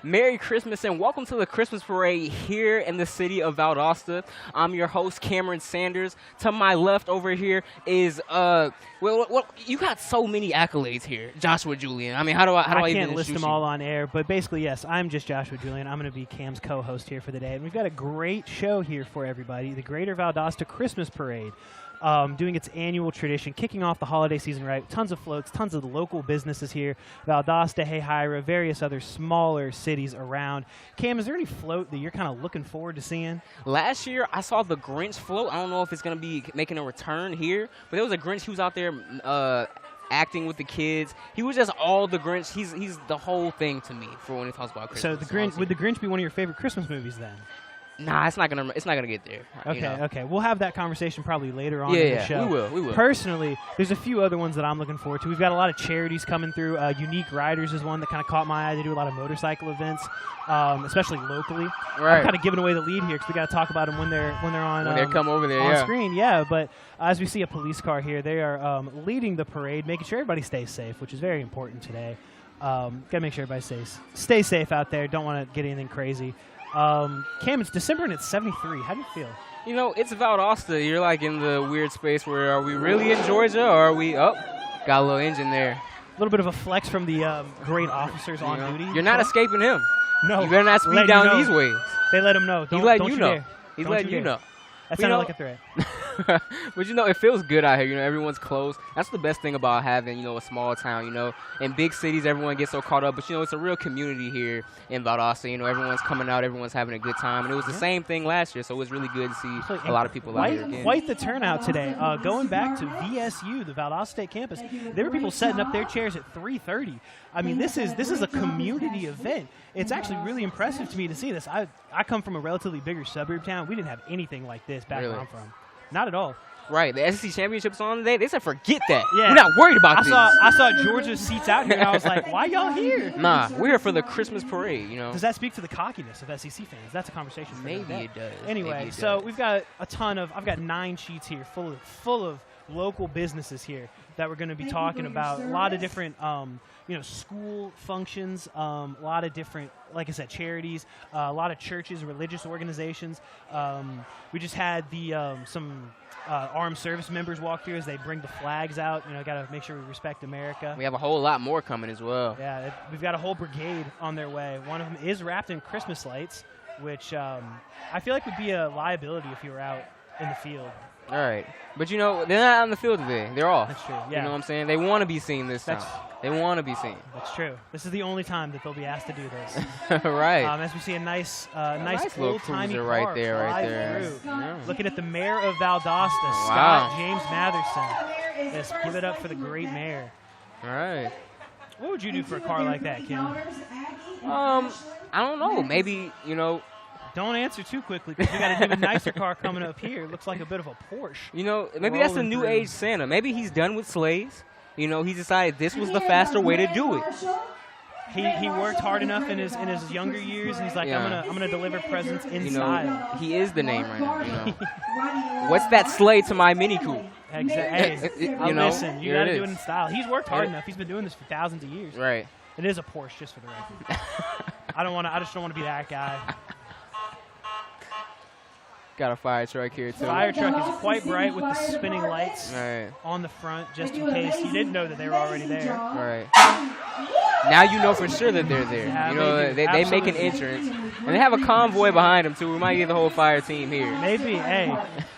Merry Christmas and welcome to the Christmas parade here in the city of Valdosta. I'm your host, Cameron Sanders. To my left over here is, you got so many accolades here, Joshua Julian. I mean, how do I I even can't list introduce them you? all on air, but basically, yes, I'm just Joshua Julian. I'm going to be Cam's co-host here for the day, and we've got a great show here for everybody, the Greater Valdosta Christmas Parade. Doing its annual tradition, kicking off the holiday season right. Tons of floats, tons of the local businesses here. Valdosta, Hayhira, various other smaller cities around. Cam, is there any float that you're kind of looking forward to seeing? Last year, I saw the Grinch float. I don't know if it's going to be making a return here, but there was a Grinch. He was out there acting with the kids. He was just all the Grinch. He's the whole thing to me for when he talks about Christmas. So the Grinch, would the Grinch be one of your favorite Christmas movies then? Nah, it's not gonna get there. Okay. We'll have that conversation probably later on in the show. We will. Personally, there's a few other ones that I'm looking forward to. We've got a lot of charities coming through. Unique Riders is one that kind of caught my eye. They do a lot of motorcycle events, especially locally. Right. I'm kind of giving away the lead here because we got to talk about them when they're on when they come over there on screen. Yeah, but as we see a police car here, they are leading the parade, making sure everybody stays safe, which is very important today. Got to make sure everybody stays safe out there. Don't want to get anything crazy. Cam, it's December and it's 73. How do you feel? You know, it's Valdosta. You're like in the weird space where are we really in Georgia or are we got a little engine there. A little bit of a flex from the great officers on duty. You're not escaping him. No. You better not speed down these ways. They let him know. He's letting you you know. dare. He's letting you know. That sounded like a threat. But it feels good out here. Everyone's close. That's the best thing about having, a small town. In big cities, everyone gets so caught up. But it's a real community here in Valdosta. Everyone's coming out, everyone's having a good time, and it was the same thing last year. So it was really good to see a lot of people out here again. Quite the turnout today. Going back to VSU, the Valdosta State campus, there were people setting up their chairs at 3:30. I mean, this is a community event. It's actually really impressive to me to see this. I come from a relatively bigger suburb town. We didn't have anything like this back where I'm from. Not at all. Right. The SEC Championship's on today. They said, forget that. Yeah. We're not worried about this. I saw Georgia's seats out here, and I was like, why y'all here? Nah, we're here for the Christmas parade, Does that speak to the cockiness of SEC fans? That's a conversation for Maybe it does. Anyway, we've got I've got 9 sheets here full of local businesses here that we're going to be talking about. A lot of different, school functions, a lot of different, like I said, charities, a lot of churches, religious organizations. We just had some armed service members walk through as they bring the flags out. Got to make sure we respect America. We have a whole lot more coming as well. Yeah, we've got a whole brigade on their way. One of them is wrapped in Christmas lights, which I feel like would be a liability if you were out in the field. All right. But, they're not on the field today. They're off. That's true, You yeah. know what I'm saying? They want to be seen this time. They want to be seen. That's true. This is the only time that they'll be asked to do this. Right. As we see a nice little old-timey cruiser car right there. through. Yeah. Looking at the mayor of Valdosta, Scott James Matherson. Let's give it up for the great mayor. All right. What would you do for a car like that, Kim? I don't know. Maybe, Don't answer too quickly because we got an even nicer car coming up here. It looks like a bit of a Porsche. Maybe that's a new age Santa. Maybe he's done with sleighs. He decided this was the faster way to do it. He worked hard enough in his younger years, and he's like, I'm gonna deliver presents in style. He is the name right now. What's that sleigh to my Mini Coupe? Exactly. Hey, listen, you got to do it in style. He's worked hard enough. He's been doing this for thousands of years. Right. It is a Porsche, just for the record. I just don't want to be that guy. Got a fire truck here, too. Fire truck is quite bright with the spinning lights on the front, just in case you didn't know that they were already there. All right. Now you know for sure that they're there. Yeah, they make an entrance. And they have a convoy behind them, too. We might get the whole fire team here. Maybe. Hey,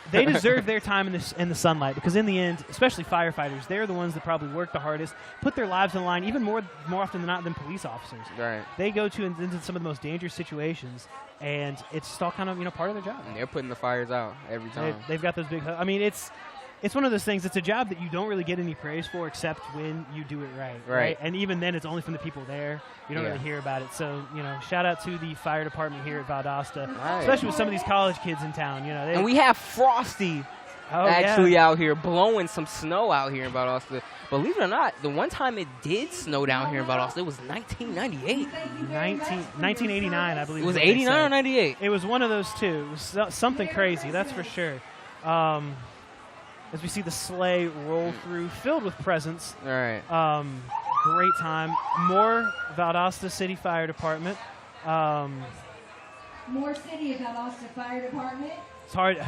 they deserve their time in the sunlight because in the end, especially firefighters, they're the ones that probably work the hardest, put their lives on the line, even more often than not than police officers. Right. They go into some of the most dangerous situations, and it's just all kind of part of their job. And they're putting the fires out every time. They've got those big. I mean, it's one of those things. It's a job that you don't really get any praise for except when you do it right. And even then, it's only from the people there. You don't really hear about it. So, shout out to the fire department here at Valdosta, especially with some of these college kids in town. And we have Frosty out here blowing some snow out here in Valdosta. Believe it or not, the one time it did snow down here in Valdosta, it was 1998. 1989, I believe. It was 89 or 98? It was one of those two. It was something crazy, that's for sure. As we see the sleigh roll through, filled with presents. All right. Great time. More Valdosta City Fire Department. More City of Valdosta Fire Department. It's hard.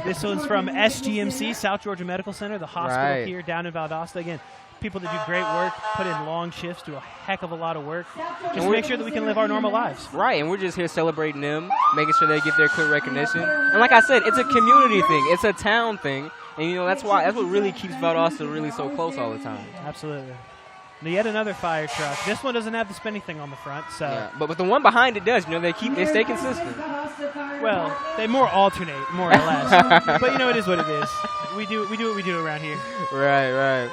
This one's from SGMC, South Georgia Medical Center, the hospital here down in Valdosta. Again, people that do great work, put in long shifts, do a heck of a lot of work, just to make sure that we can live our normal lives. Right, and we're just here celebrating them, making sure they get their clear recognition. And like I said, it's a community thing. It's a town thing. And, you know, that's what really keeps Valdosta really so close all the time. Absolutely. Now yet another fire truck. This one doesn't have the spinning thing on the front, so. Yeah, but the one behind it does. You know, they stay consistent. Well, they more alternate, more or less. But you know, it is what it is. We do what we do around here. Right.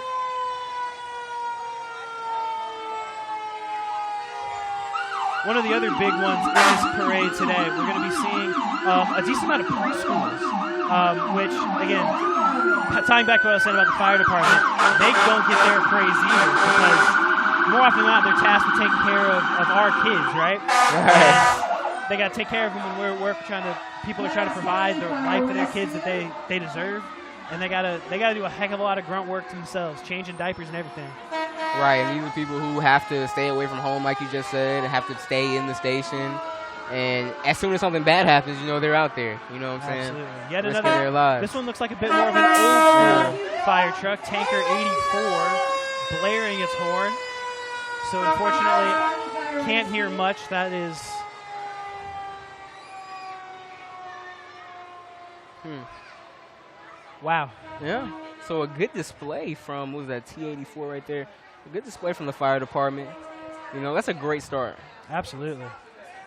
One of the other big ones in this parade today, we're going to be seeing a decent amount of preschools, which, again, tying back to what I was saying about the fire department, they don't get their praise either because more often than not, they're tasked with taking care of our kids, right? And they got to take care of them when people are trying to provide the life for their kids that they deserve. And they gotta do a heck of a lot of grunt work themselves, changing diapers and everything. Right, and these are people who have to stay away from home, like you just said, and have to stay in the station. And as soon as something bad happens, you know they're out there. You know what I'm saying? Absolutely. Yet risking another. their lives. This one looks like a bit more of an old school fire truck, Tanker 84, blaring its horn. So unfortunately, can't hear much. That is. Wow. Yeah. So a good display from, what was that, T-84 right there? A good display from the fire department. You know, that's a great start. Absolutely.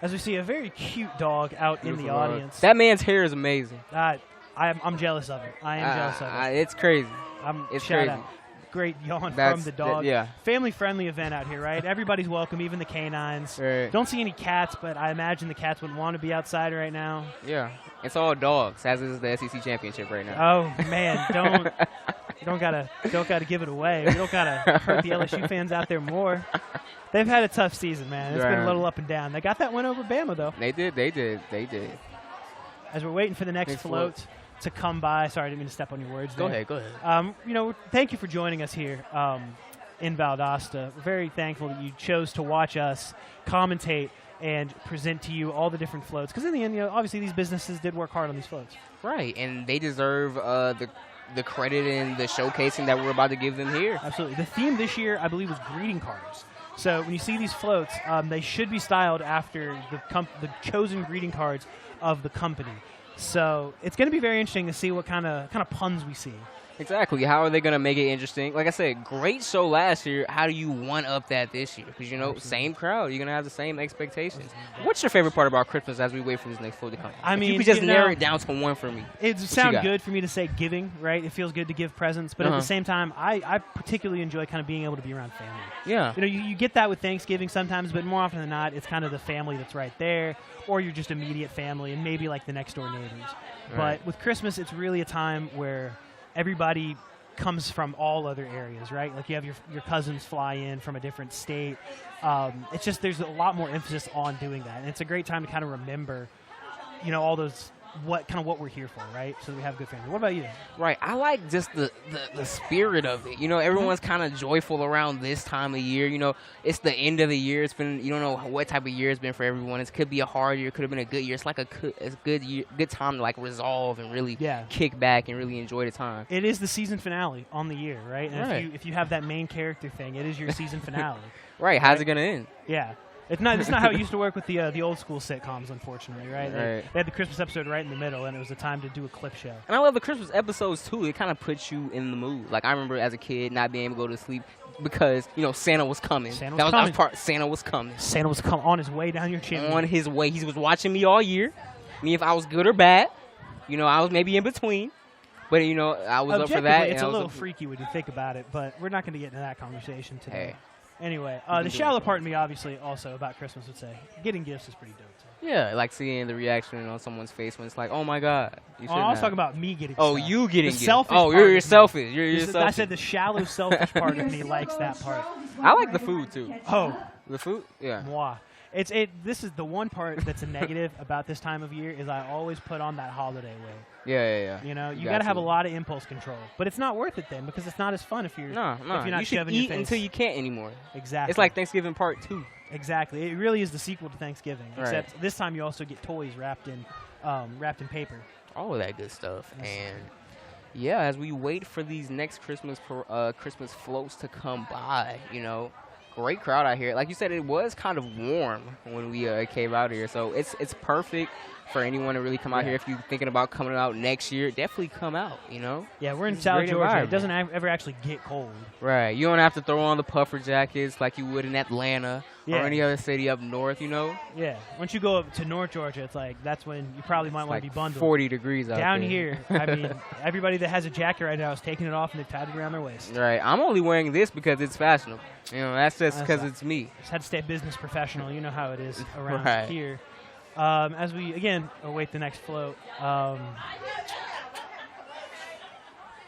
As we see a very cute dog out in the audience. That man's hair is amazing. I'm jealous of it. I am jealous of it. It's crazy. It's crazy. Great yawn from the dog. Yeah. Family-friendly event out here, right? Everybody's welcome, even the canines. Right. Don't see any cats, but I imagine the cats wouldn't want to be outside right now. Yeah. It's all dogs, as is the SEC championship right now. Oh man, don't gotta give it away. We don't gotta hurt the LSU fans out there more. They've had a tough season, man. It's been a little up and down. They got that win over Bama though. They did. As we're waiting for the next float to come by. Sorry, I didn't mean to step on your words there. Go ahead. You know, thank you for joining us here in Valdosta. We're very thankful that you chose to watch us commentate and present to you all the different floats. Because in the end, you know, obviously these businesses did work hard on these floats. Right, and they deserve the credit and the showcasing that we're about to give them here. Absolutely. The theme this year, I believe, was greeting cards. So when you see these floats, they should be styled after the chosen greeting cards of the company. So it's going to be very interesting to see what kind of puns we see. Exactly. How are they going to make it interesting? Like I said, great show last year. How do you one-up that this year? Because, you know, same crowd. You're going to have the same expectations. What's your favorite part about Christmas as we wait for this next float to come? I mean, if you could just narrow it down to one for me. It sounds good for me to say giving, right? It feels good to give presents. But at the same time, I particularly enjoy kind of being able to be around family. Yeah. You know, you get that with Thanksgiving sometimes, but more often than not, it's kind of the family that's right there, or you're just immediate family and maybe like the next-door neighbors. Right. But with Christmas, it's really a time where everybody comes from all other areas, right? Like you have your cousins fly in from a different state. It's just there's a lot more emphasis on doing that, and it's a great time to kind of remember, you know, all those what we're here for, right? So that we have a good family. What about you? Right. I like just the spirit of it. You know, everyone's kind of joyful around this time of year. You know, it's the end of the year. It's been, you don't know what type of year it's been for everyone. It could be a hard year. It could have been a good year. It's like it's a good year, good time to like resolve and really kick back and really enjoy the time. It is the season finale on the year, right? And if you have that main character thing, it is your season finale. Right. How's it going to end? Yeah. It's not how it used to work with the old school sitcoms, unfortunately, right? They had the Christmas episode right in the middle, and it was a time to do a clip show. And I love the Christmas episodes, too. It kind of puts you in the mood. Like, I remember as a kid not being able to go to sleep because, you know, Santa was coming. Santa was coming. Santa was coming on his way down your chimney. On his way. He was watching me all year. Me, if I was good or bad. You know, I was maybe in between. But, you know, I was up for that. It's a little freaky when you think about it, but we're not going to get into that conversation today. Hey. Anyway, the shallow part of me, obviously, also about Christmas would say getting gifts is pretty dope, too. Yeah, like seeing the reaction on someone's face when it's like, oh, my God. I was talking about me getting stuff. You getting gifts. Selfish you're selfish. You're selfish. I said the shallow, selfish part of me likes that part. I like the food, too. Oh. The food? Yeah. Moi. This is the one part that's a negative about this time of year is I always put on that holiday weight. Yeah. You know, you got to have a lot of impulse control, but it's not worth it then because it's not as fun if you're No. if you're not You should shoving eat your face. until you can't anymore. Exactly. It's like Thanksgiving Part 2. Exactly. It really is the sequel to Thanksgiving, Right. except this time you also get toys wrapped in paper. All of that good stuff. Yes. And yeah, as we wait for these next Christmas floats to come by, you know, great crowd out here. Like you said, it was kind of warm when we came out here, so it's perfect for anyone to really come out here. If you're thinking about coming out next year, definitely come out, you know? Yeah, we're in It's a South great Georgia. It environment. doesn't ever actually get cold. Right. You don't have to throw on the puffer jackets like you would in Atlanta Yeah. or any other city up north, you know? Yeah. Once you go up to North Georgia, it's like that's when you probably might want Like to be bundled. 40 degrees out Down there. here, I mean, everybody that has a jacket right now is taking it off and they've tied it around their waist. Right. I'm only wearing this because it's fashionable. You know, that's just That's because right. it's me. Just had to stay business professional. You know how it is around Right. here. As we, again, await the next float.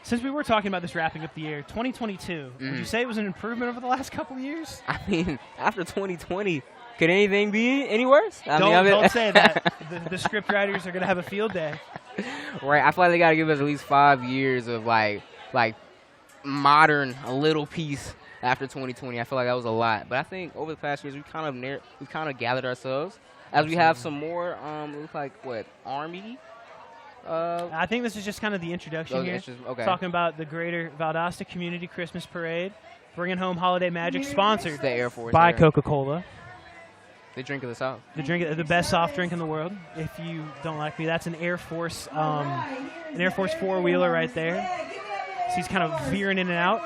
Since we were talking about this wrapping up the year, 2022, would you say it was an improvement over the last couple of years? I mean, after 2020, could anything be any worse? Don't say that. The script writers are going to have a field day. Right. I feel like they got to give us at least 5 years of like modern, a little piece after 2020. I feel like that was a lot. But I think over the past years, we kind of gathered ourselves. As we have some more, it looks like, Army? I think this is just kind of the introduction here. Okay. Talking about the Greater Valdosta Community Christmas Parade, bringing home holiday magic, sponsored The Air Force. by there. Coca-Cola. The drink of the South. The best soft drink in the world. If you don't like me, that's an Air Force four-wheeler right there. So he's kind of veering in and out.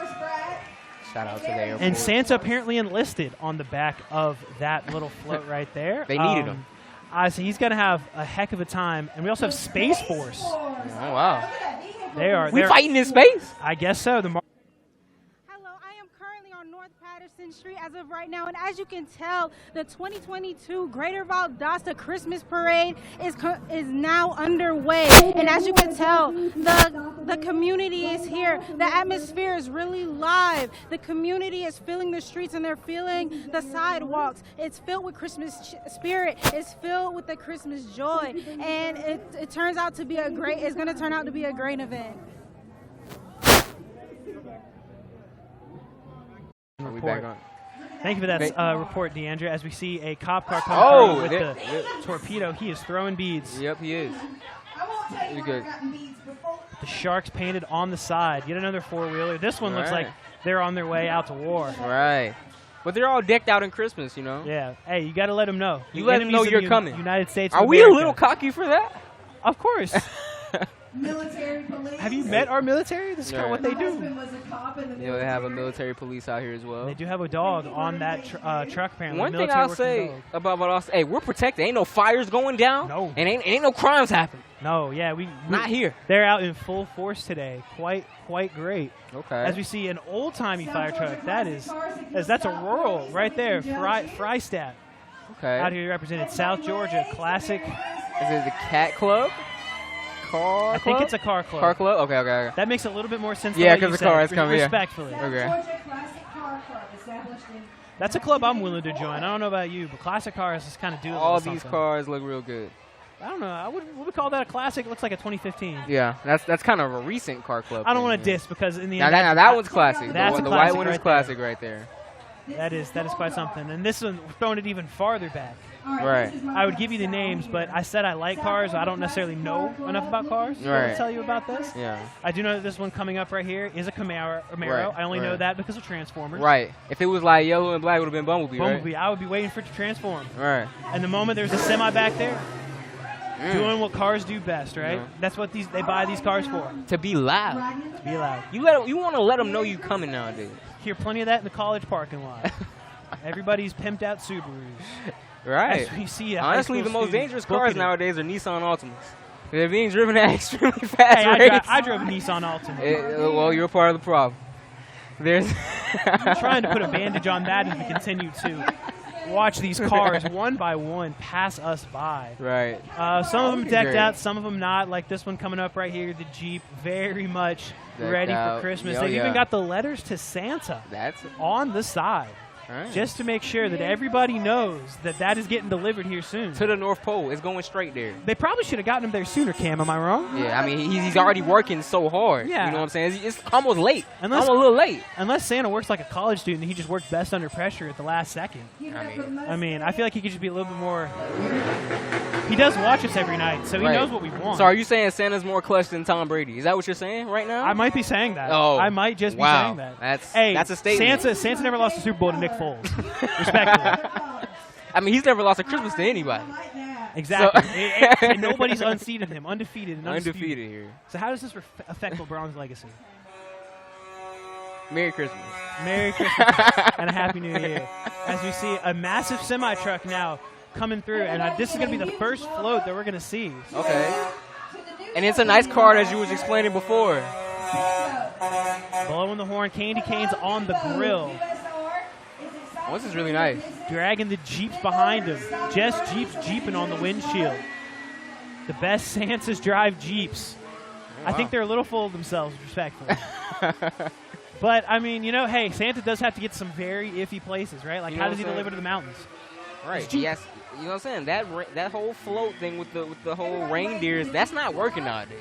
Shout out to the Air Force. And Santa apparently enlisted on the back of that little float right there. They needed him. So he's going to have a heck of a time. And we also have Space Force. Oh, wow. We fighting in space? I guess so. Hello, I am currently on North Patterson Street as of right now, and as you can tell, the 2022 Greater Valdosta Christmas Parade is now underway. And as you can tell, the community is here. The atmosphere is really live. The community is filling the streets and they're feeling the sidewalks. It's filled with Christmas spirit. It's filled with the Christmas joy, and it turns out to be it's going to turn out to be a great event. Are we back on? Thank you for that report, Deandra. As we see a cop car come through with the torpedo, he is throwing beads. Yep, he is. Pretty good. The Sharks painted on the side. Yet another four-wheeler. This one looks like they're on their way out to war. Right. But they're all decked out in Christmas, you know? Yeah. Hey, you got to let them know. You let them know you're coming. United States Are of we a America. little cocky for that? Of course. Military police. Have you met our military? This is kind of what they My do. husband was a cop in the You know, they have a military police out here as well. They do have a dog on that truck, apparently. One thing military I'll working say dog. about Valdosta, hey, we're protected. Ain't no fires going down. No. And ain't no crimes happening. No, yeah, we Not here. They're out in full force today. Quite great. Okay. As we see an old-timey fire truck, that's a rural right there, Freistadt. Okay. Out here represented South Georgia Classic. Is it the Cat Club? Car I think Club? it's a car club. Car Club? Okay. That makes a little bit more sense. Yeah, than what 'cause you the car said. is coming, yeah. Respectfully. Okay. Georgia Classic Car Club established in That's a club I'm willing to join. I don't know about you, but classic cars is kind of doing All these cars look real good. I don't know. Would we call that a classic? It looks like a 2015. Yeah, that's kind of a recent car club. I don't thing, want to yeah. diss because in the Now end, that one's classic. That's the a white classic one is right classic right there. that is quite something. And this one, we're throwing it even farther back. Right. I would give you the names, but I said I like cars. I don't necessarily know enough about cars to tell you about this. Yeah. I do know that this one coming up right here is a Camaro. Right, I only know right. that because of Transformers. Right. If it was like yellow and black, it would have been Bumblebee, Bumblebee. right? I would be waiting for it to transform. Right. And the moment there's a semi back there, doing what cars do best, right? Yeah. That's what they buy these cars for. To be loud. To be loud. You want to let them know you coming nowadays. Hear plenty of that in the college parking lot. Everybody's pimped out Subarus. Right. As we see a Honestly, high the school most student dangerous cars booking it. nowadays are Nissan Altimas. They're being driven at extremely fast Hey, rates. I drove a Nissan Altima. Well, you're part of the problem. There's I'm trying to put a bandage on that as we continue to watch these cars one by one pass us by. Right. Some of them decked Great. out, some of them not. Like this one coming up right here, the Jeep, very much Decked ready out. for Christmas. Oh, They've yeah. even got the letters to Santa That's on the side. All right. just to make sure that everybody knows that that is getting delivered here soon. To the North Pole. It's going straight there. They probably should have gotten him there sooner, Cam. Am I wrong? Yeah, I mean, he's already working so hard. Yeah. You know what I'm saying? It's almost late. Unless- almost a little late. Unless Santa works like a college student, he just works best under pressure at the last second. I mean, I feel like he could just be a little bit more. He does watch us every night, so he Right. knows what we want. So are you saying Santa's more clutch than Tom Brady? Is that what you're saying right now? I might be saying that. Oh, I might just be wow. saying that. That's a statement. Santa never lost a Super Bowl to Nick Foles. Respectfully. I mean, he's never lost a Christmas to anybody. Exactly. And nobody's unseated him. Undefeated and Undefeated here. So how does this affect LeBron's legacy? Merry Christmas. Merry Christmas and a Happy New Year. As we see a massive semi-truck now coming through, and this is going to be the first float that we're going to see. Okay. And it's a nice card, as you was explaining before. Blowing the horn, candy canes on the grill. Oh, this is really nice. Dragging the Jeeps behind him. Just Jeeps jeeping on the windshield. The best Santa's drive Jeeps. Oh, wow. I think they're a little full of themselves, respectfully. But, I mean, you know, hey, Santa does have to get some very iffy places, right? Like, You know how what does he I'm saying? deliver to the mountains? Right. Yes. You know what I'm saying? That whole float thing with the whole reindeers, that's not working nowadays.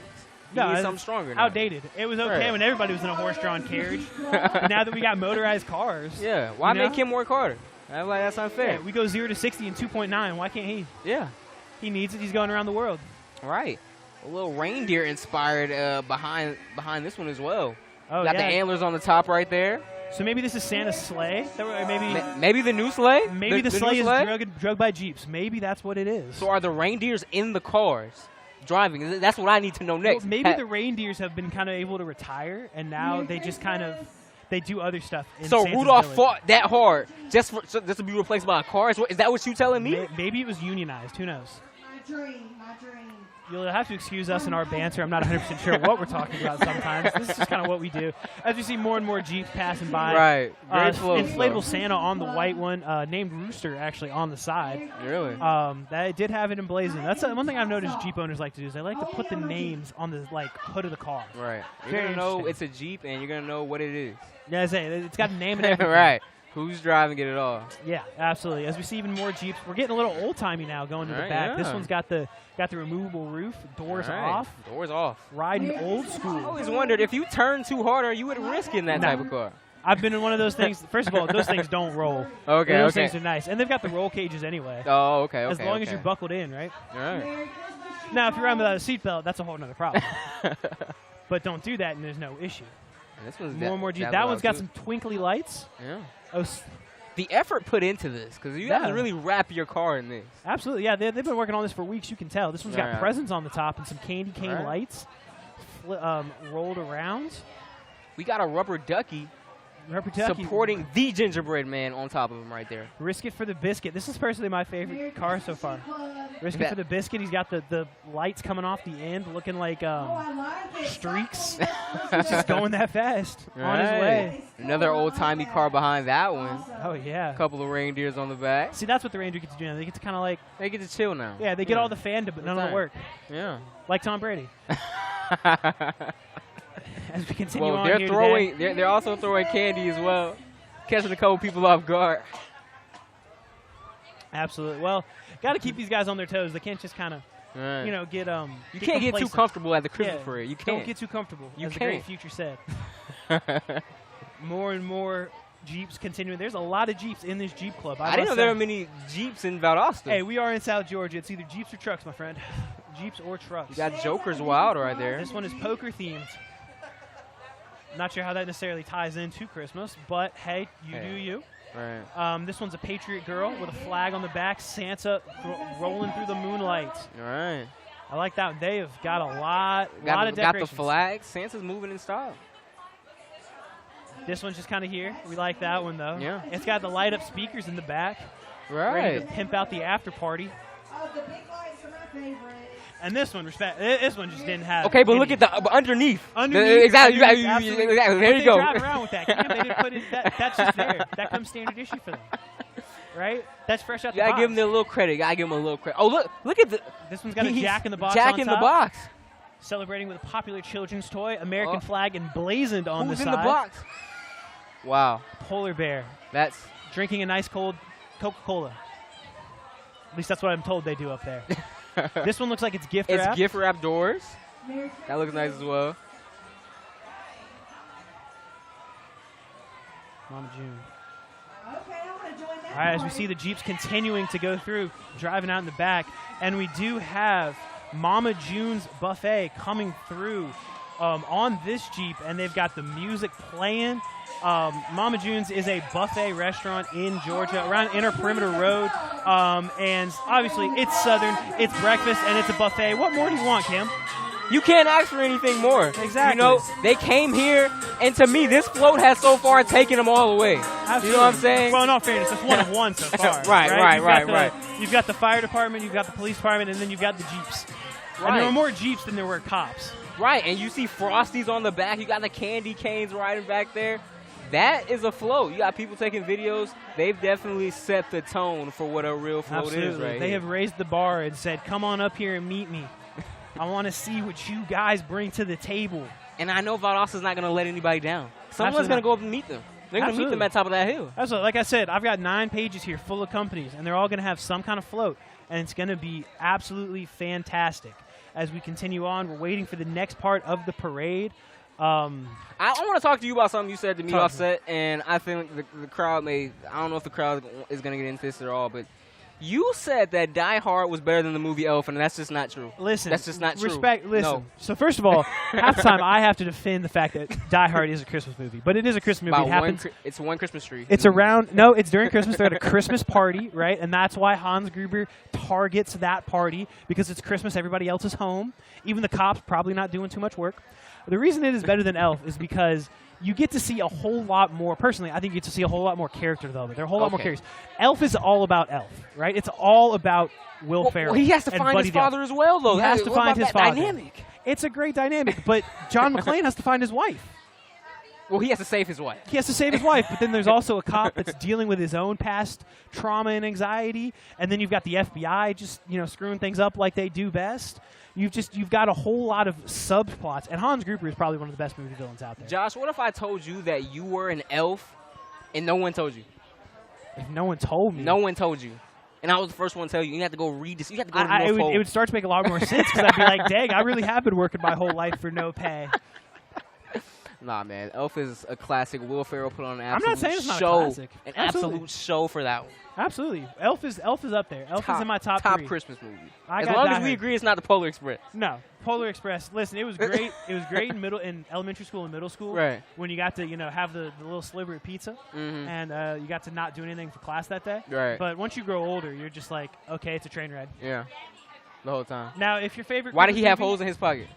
You need it's something stronger now. outdated. It was okay Right. when everybody was in a horse-drawn carriage. But now that we got motorized cars. Yeah. Why you know? make him work harder? I'm like, that's unfair. Yeah, we go 0 to 60 in 2.9. Why can't he? Yeah. He needs it. He's going around the world. Right. A little reindeer inspired behind this one as well. Oh, Got yeah. the antlers on the top right there. So maybe this is Santa's sleigh? Maybe the new sleigh? Maybe the new sleigh is drugged by Jeeps. Maybe that's what it is. So are the reindeers in the cars driving? That's what I need to know next. Well, maybe the reindeers have been kind of able to retire, and now they just kind of they do other stuff. In So Santa's Rudolph village. fought that hard just to be replaced by a car? Is that what you telling me? Maybe it was unionized. Who knows? My dream, my dream. You'll have to excuse us in our banter. I'm not 100% sure what we're talking about sometimes. This is just kind of what we do. As we see more and more Jeeps passing by. Right. Very slow. Inflatable Santa on the white one, named Rooster actually on the side. Really? That did have it emblazoned. That's one thing I've noticed Jeep owners like to do is they like to put the names on the hood of the car. Right. You're Very going to know interesting. it's a Jeep, and you're going to know what it is. Yeah, I say it's got a name and everything. Right. Who's driving it all? Yeah, absolutely. As we see even more Jeeps, we're getting a little old timey now going to the Right, back. yeah. This one's got the removable roof, doors Right. off, Doors off. riding old I school. always wondered if you turn too hard, are you at risk in that No. type of car? I've been in one of those things. First of all, those things don't roll. Okay, Those okay. things are nice, and they've got the roll cages anyway. Oh, okay, okay. As long as okay. you're buckled in, right? All right. Merry Christmas. Now, if you're riding without a seatbelt, that's a whole other problem. But don't do that, and there's no issue. And this one's More and more Jeep. That one's got some twinkly lights. Yeah. Oh, The effort put into this, because you have Yeah. to really wrap your car in this. absolutely. Yeah, they've been working on this for weeks. You can tell. This one's got Right. presents on the top and some candy cane Right. lights rolled around. We got a rubber ducky Rubber ducky. supporting the gingerbread man on top of him right there. Risk it for the biscuit. This is personally my favorite car so far. Risk it Yeah. for the biscuit. He's got the lights coming off the end, looking like I like it. streaks. He's just going that fast on his Right. way. Another old-timey car behind that one. Oh yeah. A couple of reindeers on the back. See, that's what the Ranger gets to do now. They get to kind of like, They get to chill now. yeah, they get all the fandom, but none of the Time. work. Yeah. Like Tom Brady. As we continue Well, on they're here throwing. today. They're also throwing candy as well, catching a couple people off guard. Absolutely. Well, got to keep these guys on their toes. They can't just kind of, Right. you know, get You can't get too complacent. comfortable at the Christmas Yeah, parade. You Don't can't. get too comfortable. You as the great can't. Future said. More and more Jeeps continuing. There's a lot of Jeeps in this Jeep club. I didn't know must there say. were many Jeeps in Valdosta. Hey, we are in South Georgia. It's either Jeeps or trucks, my friend. Jeeps or trucks. You got Joker's Wild right there. This one is poker themed. Not sure how that necessarily ties into Christmas, but hey, you do you. Right. This one's a Patriot girl with a flag on the back. Santa rolling through the moonlight. All right. I like that. They have got a lot of Got the decorations. flag. Santa's moving in style. This one's just kind of here. We like that one though. Yeah. It's got the light up speakers in the back, ready to Right. pimp out the after party. Oh, the big lights are my favorite. And this one, this one just didn't have. Okay, but any- look at the underneath. Underneath, Exactly. underneath, absolutely. Exactly. There But you they go. drive around with that. Cam. They didn't put it. That's just there. That comes standard issue for them, right? That's fresh out You the gotta box. give them a little credit. Gotta give them a little credit. Oh, look at the. This one's got a he's Jack in the Box. Jack on in top, the Box. celebrating with a popular children's toy, American Oh. flag emblazoned on Who's the in side. the box? Wow, Polar bear. that's drinking a nice cold Coca-Cola. At least that's what I'm told they do up there. This one looks like it's gift wrapped. It's gift wrap doors. That looks nice as well. Mama June. Okay, I want to join that. All right, as we party. see the Jeeps continuing to go through, driving out in the back. And we do have Mama June's Buffet coming through on this Jeep, and they've got the music playing. Mama June's is a buffet restaurant in Georgia around Inner Perimeter Road. And obviously, it's Southern, it's breakfast, and it's a buffet. What more do you want, Kim? You can't ask for anything more. Exactly. You know, they came here, and to me, this float has so far taken them all away. Absolutely. You know what I'm saying? Well, in all fairness, it's one of one so far. Right. You've got the fire department, you've got the police department, and then you've got the Jeeps. And there Right. were more Jeeps than there were cops. Right, and you see Frosties on the back. You got the candy canes riding back there. That is a float. You got people taking videos. They've definitely set the tone for what a real float Absolutely. is right They here. have raised the bar and said, come on up here and meet me. I want to see what you guys bring to the table. And I know Valdosta's not going to let anybody down. Someone's Absolutely going to not. go up and meet them. They're going to meet Absolutely. them at the top of that hill. Absolutely. Like I said, I've got 9 pages here full of companies, and they're all going to have some kind of float, and it's going to be absolutely fantastic. As we continue on, we're waiting for the next part of the parade. I want to talk to you about something you said to me Talk to offset, and I think the crowd I don't know if the crowd is going to get into this at all, but you said that Die Hard was better than the movie Elf, and that's just not true. Listen, that's just not true. Respect. Listen. No. So first of all, half the time I have to defend the fact that Die Hard is a Christmas movie, but it is a Christmas movie. It's one Christmas tree. It's around. No, it's during Christmas. They're at a Christmas party, right? And that's why Hans Gruber targets that party because it's Christmas. Everybody else is home. Even the cops probably not doing too much work. The reason it is better than Elf is because you get to see a whole lot more. Personally, I think you get to see a whole lot more character development. There are a whole lot more characters. Elf is all about Elf, right? It's all about Will Ferrell. Well, he has to and find Buddy his the Elf. father as well, though. He has to What find about his that father. dynamic? It's a great dynamic, but John McClane has to find his wife. Well, he has to save his wife. He has to save his wife, but then there's also a cop that's dealing with his own past trauma and anxiety, and then you've got the FBI just screwing things up like they do best. You've got a whole lot of subplots, and Hans Gruber is probably one of the best movie villains out there. Josh, what if I told you that you were an elf and no one told you? If no one told me, No one told you. And I was the first one to tell you. You have to go read this. You have to go to the North Pole. it would start to make a lot more sense because I'd be like, dang, I really have been working my whole life for no pay. Nah, man. Elf is a classic. Will Ferrell put on an absolute I'm not saying it's not a show. classic. An Absolutely. absolute show for that one. Absolutely. Elf is up there. Elf is in my top 3. Christmas movie. I As got long Die as we Hard. agree it's not the Polar Express. No, Polar Express. Listen, it was great. It was great in elementary school and middle school. Right. When you got to have the little sliver of pizza, and you got to not do anything for class that day. Right. But once you grow older, you're just like, okay, it's a train ride. Yeah. The whole time. Now, if your favorite Why did he Christmas have movie- holes in his pocket?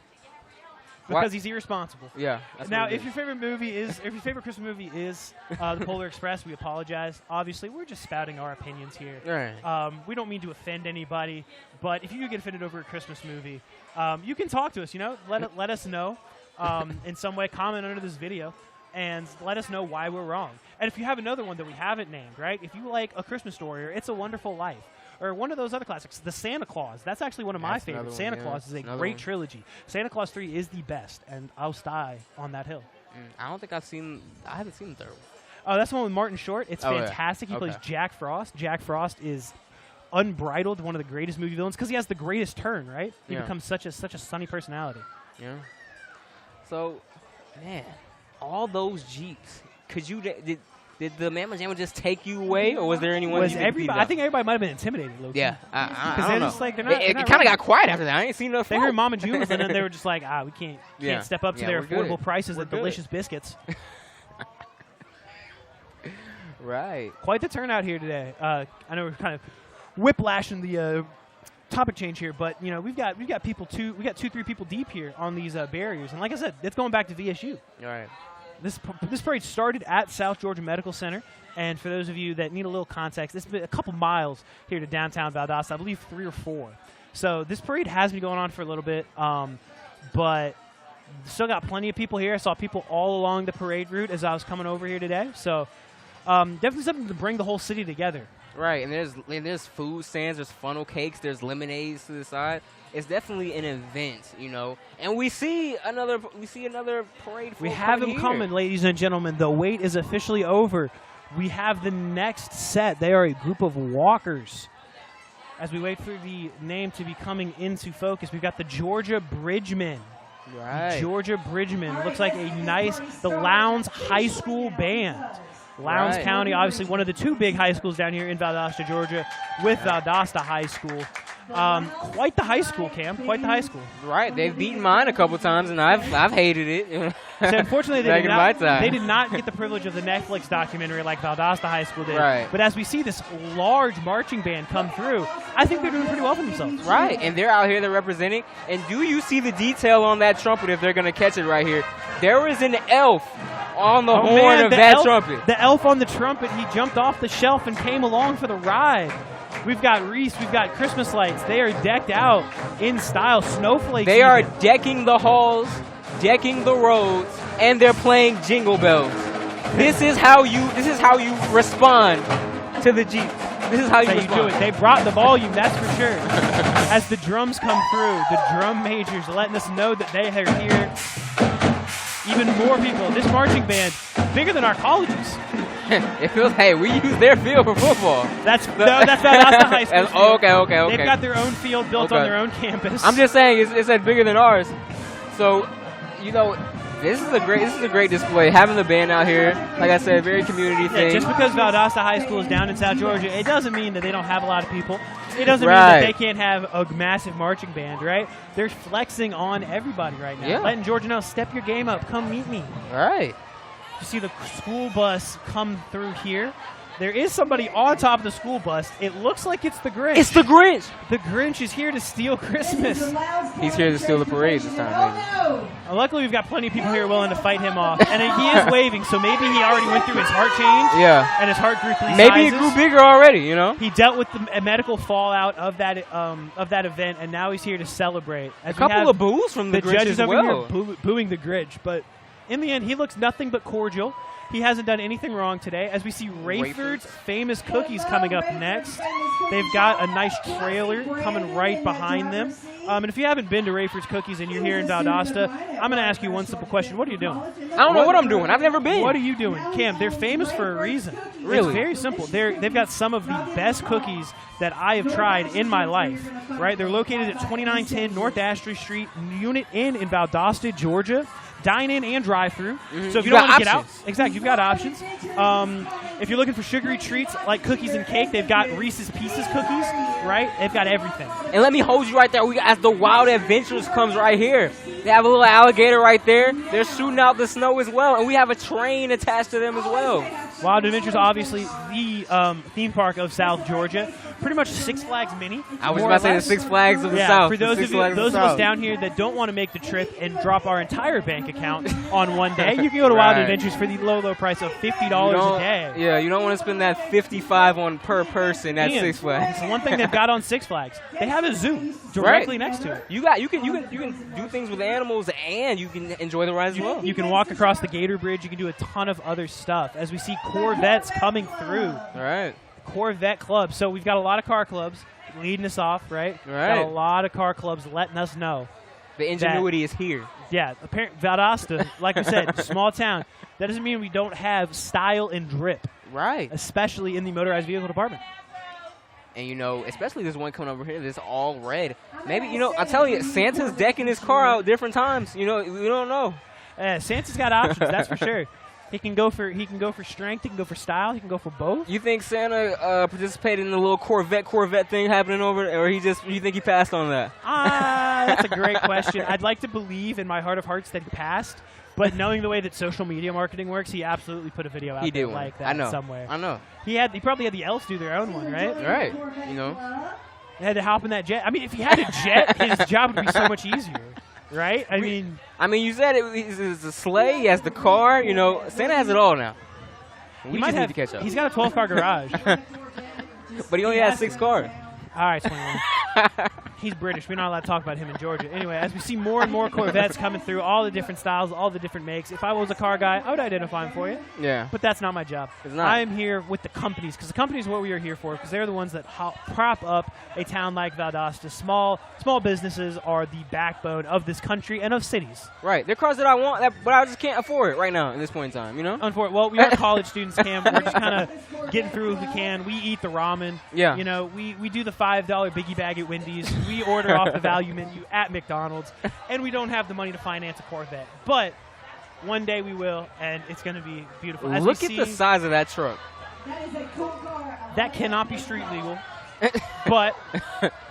Because he's irresponsible. Yeah. That's Now, what it if your favorite Christmas movie is the Polar Express, we apologize. Obviously, we're just spouting our opinions here. Right. We don't mean to offend anybody, but if you do get offended over a Christmas movie, you can talk to us. Let us know in some way. Comment under this video and let us know why we're wrong. And if you have another one that we haven't named, right? If you like A Christmas Story or It's a Wonderful Life, or one of those other classics, The Santa Claus. That's actually one of my That's another favorites. one, Santa yeah. Claus is a Another great one. trilogy. Santa Claus 3 is the best, and I'll die on that hill. I don't think I haven't seen the third one. Oh, that's the one with Martin Short. It's Oh, yeah. fantastic. He Okay. plays Jack Frost. Jack Frost is unbridled, one of the greatest movie villains, because he has the greatest turn, right? He Yeah. becomes such a sunny personality. Yeah. So, man, all those Jeeps. Could you did the Mamma Jamma just take you away, or was there anyone? Was you could beat everybody? up? I think everybody might have been intimidated, low-key. Yeah, I they're don't know. just like, they're not- it they're not kind of ready. got quiet after that. I ain't seen enough. They heard Mama June's, and then they were just like, we can't Yeah. step up to Yeah, their we're good. affordable prices We're of good. delicious biscuits. Right. Quite the turnout here today. I know we're kind of whiplashing the topic change here, but we've got people we got 2-3 people deep here on these barriers, and like I said, it's going back to VSU. All right. This parade started at South Georgia Medical Center, and for those of you that need a little context, it's been a couple miles here to downtown Valdosta, I believe 3 or 4. So this parade has been going on for a little bit, but still got plenty of people here. I saw people all along the parade route as I was coming over here today. So definitely something to bring the whole city together. Right, and there's food stands, there's funnel cakes, there's lemonades to the side. It's definitely an event, And we see another parade. We float have them here. coming, ladies and gentlemen. The wait is officially over. we have the next set. They are a group of walkers. As we wait for the name to be coming into focus, we've got the Georgia Bridgemen. Right. Georgia Bridgemen looks like the Lowndes High School Band. Lowndes County, obviously one of the two big high schools down here in Valdosta, Georgia, with Valdosta High School. Quite the high school, Cam. Quite the high school. Right. They've beaten mine a couple times, and I've hated it. So unfortunately, Back in my time. they did not get the privilege of the Netflix documentary like Valdosta High School did. Right. But as we see this large marching band come through, I think they're doing pretty well for themselves. Right. And they're out here, they're representing. And do you see the detail on that trumpet if they're going to catch it right here? There is an elf on the horn of that trumpet. The elf on the trumpet, he jumped off the shelf and came along for the ride. We've got Reese, we've got Christmas lights. They are decked out in style. Snowflakes. They are decking the halls, decking the roads, and they're playing jingle bells. This is how you respond to the Jeep. This is how you respond. do it. They brought the volume, that's for sure. As the drums come through, the drum majors letting us know that they are here. Even more people. This marching band, bigger than our colleges. It feels, hey, we use their field for football. That's Valdosta High School. Okay. They've got their own field built on their own campus. I'm just saying, it's bigger than ours. So, you know, this is a great display. Having the band out here, like I said, very community thing. Just because Valdosta High School is down in South Georgia, it doesn't mean that they don't have a lot of people. It doesn't mean that they can't have a massive marching band, right? They're flexing on everybody right now. Letting Georgia know, step your game up, come meet me. All right. You see the school bus come through here. There is somebody on top of the school bus. It looks like it's the Grinch. It's the Grinch. The Grinch is here to steal Christmas. He's here to steal the parade this time, maybe. Luckily, we've got plenty of people here willing to fight him off. And he is waving, so maybe he already went through his heart change. Yeah. And his heart grew 3 sizes. Maybe it grew bigger already, you know? He dealt with the medical fallout of that event, and now he's here to celebrate. A couple of boos from the Grinch judges as well. over here booing the Grinch, but in the end, he looks nothing but cordial. He hasn't done anything wrong today. As we see Rayford's Famous Cookies coming up next. They've got a nice trailer coming right behind them. And if you haven't been to Rayford's Cookies and you're here in Valdosta, I'm going to ask you one simple question. What are you doing? I don't know what I'm doing. I've never been. What are you doing? Cam, they're famous for a reason. Really? It's very simple. They've got some of the best cookies that I have tried in my life. Right? They're located at 2910 North Ashtree Street, Unit Inn in Valdosta, Georgia. Dine-in and drive-through. So if you don't want to get out, exactly, you've got options. If you're looking for sugary treats like cookies and cake, they've got Reese's Pieces cookies, right? They've got everything. And let me hold you right there. As the Wild Adventures comes right here. They have a little alligator right there. They're shooting out the snow as well. And we have a train attached to them as well. Wild Adventures, obviously, the theme park of South Georgia. Pretty much Six Flags Mini. I was about to say the Six Flags of the South. For those of us down here that don't want to make the trip and drop our entire bank account on one day, you can go to Wild Adventures for the low price of $50 a day. Yeah, you don't want to spend that $55 on per person at Six Flags. It's one thing they've got on Six Flags. They have a zoo directly next to it. You can do things with animals and you can enjoy the ride as well. You can walk across the Gator Bridge. You can do a ton of other stuff. As we see Corvettes coming through. All right. Corvette Club. So we've got a lot of car clubs leading us off, right? Right. Got a lot of car clubs letting us know. The ingenuity is here. Yeah, Valdosta, like we said, small town. That doesn't mean we don't have style and drip. Right. Especially in the motorized vehicle department. And, you know, especially this one coming over here that's all red. Maybe, you know, I'm telling you, Santa's decking his car out different times. You know, we don't know. Santa's got options, that's for sure. He can go for strength. He can go for style. He can go for both. You think Santa participated in the little Corvette thing happening over there, or you think he passed on that? That's a great question. I'd like to believe in my heart of hearts that he passed, but knowing the way that social media marketing works, he absolutely put a video out there like that somewhere. I know. He probably had the elves do their own one, right? Right. You know. They had to hop in that jet. I mean, if he had a jet, his job would be so much easier. Right? I mean, you said it's a sleigh. He has the car. You know, Santa has it all now. We just need to catch up. He's got a 12-car garage. But he only has 6 cars. All right, 21. He's British. We're not allowed to talk about him in Georgia. Anyway, as we see more and more Corvettes coming through, all the different styles, all the different makes. If I was a car guy, I would identify them for you. Yeah. But that's not my job. It's not. I am here with the companies, because the companies are what we are here for, because they're the ones that prop up a town like Valdosta. Small businesses are the backbone of this country and of cities. Right. They're cars that I want, but I just can't afford it right now in this point in time, you know? Well, we are college students, Cam. We're just kind of getting through if we can. We eat the ramen. Yeah. You know, we do the $5 biggie bag at Wendy's. We order off the value menu at McDonald's. And we don't have the money to finance a Corvette. But one day we will, and it's going to be beautiful. As Look we at see, the size of that truck. That is a cool car. that cannot be street legal. But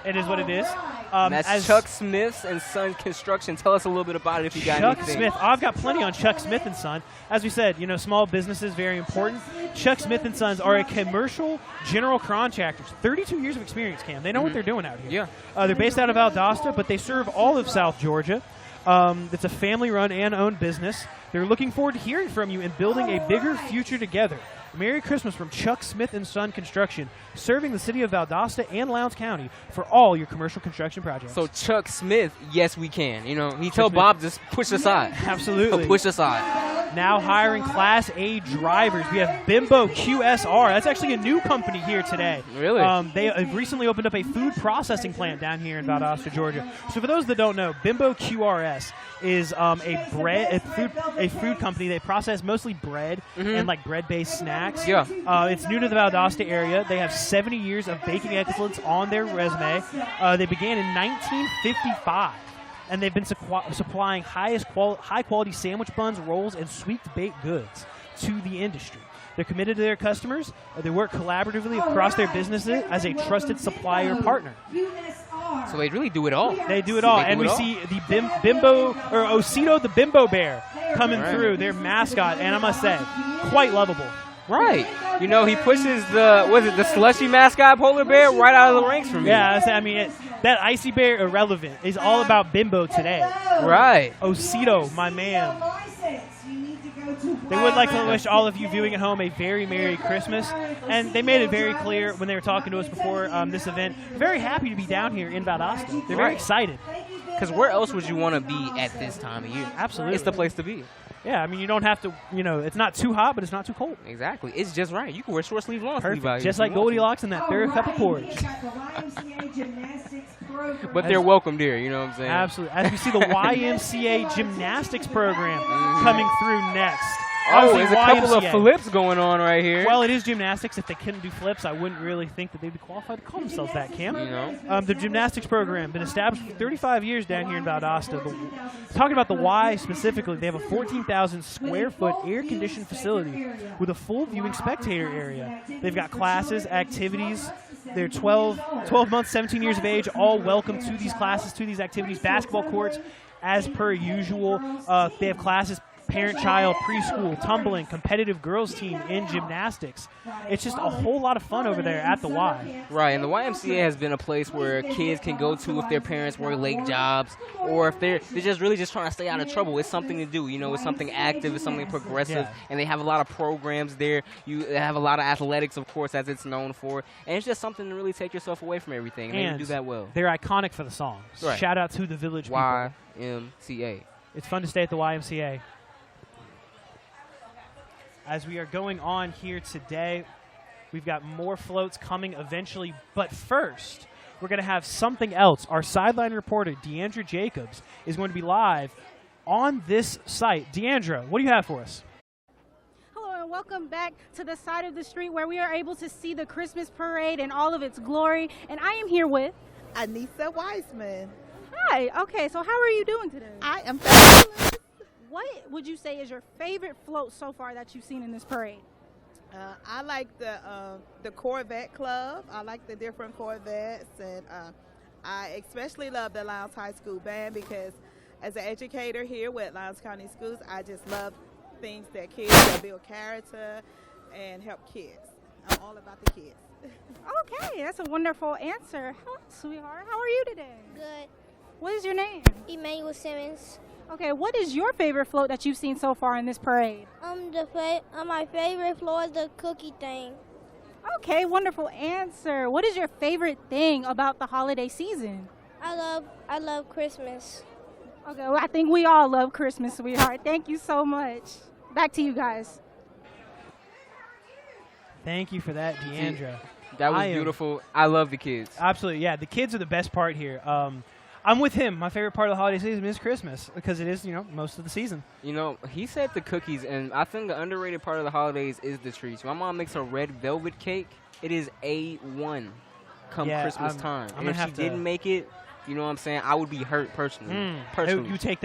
it is what it is. That's Chuck Smith's and Son Construction. Tell us a little bit about it if you got Chuck anything. Smith. I've got plenty on Chuck Smith and Son. As we said, you know, small businesses, very important. Chuck Smith and Sons are a commercial general contractors. 32 years of experience, Cam. They know what they're doing out here. Yeah. They're based out of Valdosta, but they serve all of South Georgia. It's a family-run and owned business. They're looking forward to hearing from you and building a bigger future together. Merry Christmas from Chuck Smith and Son Construction, serving the city of Valdosta and Lowndes County for all your commercial construction projects. So Chuck Smith, yes, we can. You know, he told Bob just push aside. Absolutely. Push aside. Now hiring Class A drivers. We have Bimbo QSR. That's actually a new company here today. Really? They have recently opened up a food processing plant down here in Valdosta, Georgia. So for those that don't know, Bimbo QRS is a food company. They process mostly bread and like bread-based snacks. Yeah. It's new to the Valdosta area. They have 70 years of baking excellence on their resume. They began in 1955. And they've been supplying high-quality sandwich buns, rolls, and sweet-baked goods to the industry. They're committed to their customers. They work collaboratively across their businesses as a trusted supplier partner. So they really do it all. They do it all. And we see the Bimbo, or Osito the Bimbo Bear coming through, their mascot, and I must say, quite lovable. Right. You know, he pushes the slushy mascot polar bear right out of the ranks for me. Yeah, I mean, that icy bear irrelevant is all about Bimbo today. Right. Osito, my man. They would like to wish all of you viewing at home a very Merry Christmas. And they made it very clear when they were talking to us before this event, very happy to be down here in Valdosta. They're very excited. Because where else would you want to be at this time of year? Absolutely. It's the place to be. Yeah, I mean, you don't have to, you know, it's not too hot, but it's not too cold. Exactly. It's just right. You can wear short sleeve, long sleeve out Perfect. here. Just like Goldilocks in that third cup of porridge. But they're welcome there, you know what I'm saying? Absolutely. As we see the YMCA gymnastics program coming through next. Oh, there's a couple of flips going on right here. Well, it is gymnastics. If they couldn't do flips, I wouldn't really think that they'd be qualified to call themselves that, Cam. You know? The gymnastics program been established for 35 years down here in Valdosta. Talking about the Y specifically, they have a 14,000 square foot air-conditioned facility with a full viewing spectator area. They've got classes, activities. They're 12 months, 17 years of age, all welcome to these classes, to these activities. Basketball courts, as per usual. They have classes, parent-child, preschool, tumbling, competitive girls team in gymnastics. It's just a whole lot of fun over there at the Y. Right, and the YMCA has been a place where kids can go to if their parents work late jobs or if they're just really just trying to stay out of trouble. It's something to do, you know, it's something active, it's something progressive, and they have a lot of programs there. You have a lot of athletics, of course, as it's known for, and it's just something to really take yourself away from everything, and they do that well. They're iconic for the songs. Right. Shout out to the Village people. YMCA. It's fun to stay at the YMCA. As we are going on here today, we've got more floats coming eventually. But first, we're going to have something else. Our sideline reporter, Deandra Jacobs, is going to be live on this site. Deandra, what do you have for us? Hello and welcome back to the side of the street where we are able to see the Christmas parade in all of its glory. And I am here with Anissa Wiseman. Hi. Okay, so how are you doing today? I am fabulous. What would you say is your favorite float so far that you've seen in this parade? I like the Corvette Club. I like the different Corvettes, and I especially love the Lowndes High School Band because as an educator here with Lowndes County Schools, I just love things that kids that build character and help kids. I'm all about the kids. Okay, that's a wonderful answer. Hello, sweetheart. How are you today? Good. What is your name? Emmanuel Simmons. Okay, what is your favorite float that you've seen so far in this parade? My favorite floor is the cookie thing. Okay, wonderful answer. What is your favorite thing about the holiday season? I love Christmas. Okay, well, I think we all love Christmas, sweetheart. Thank you so much. Back to you guys. Thank you for that, Deandra. That was beautiful. I love the kids. Absolutely, yeah. The kids are the best part here. I'm with him. My favorite part of the holiday season is Christmas because it is, most of the season. He said the cookies, and I think the underrated part of the holidays is the treats. My mom makes a red velvet cake. It is A1 come Christmas time. And if she didn't make it, you know what I'm saying, I would be hurt personally. Personally. You take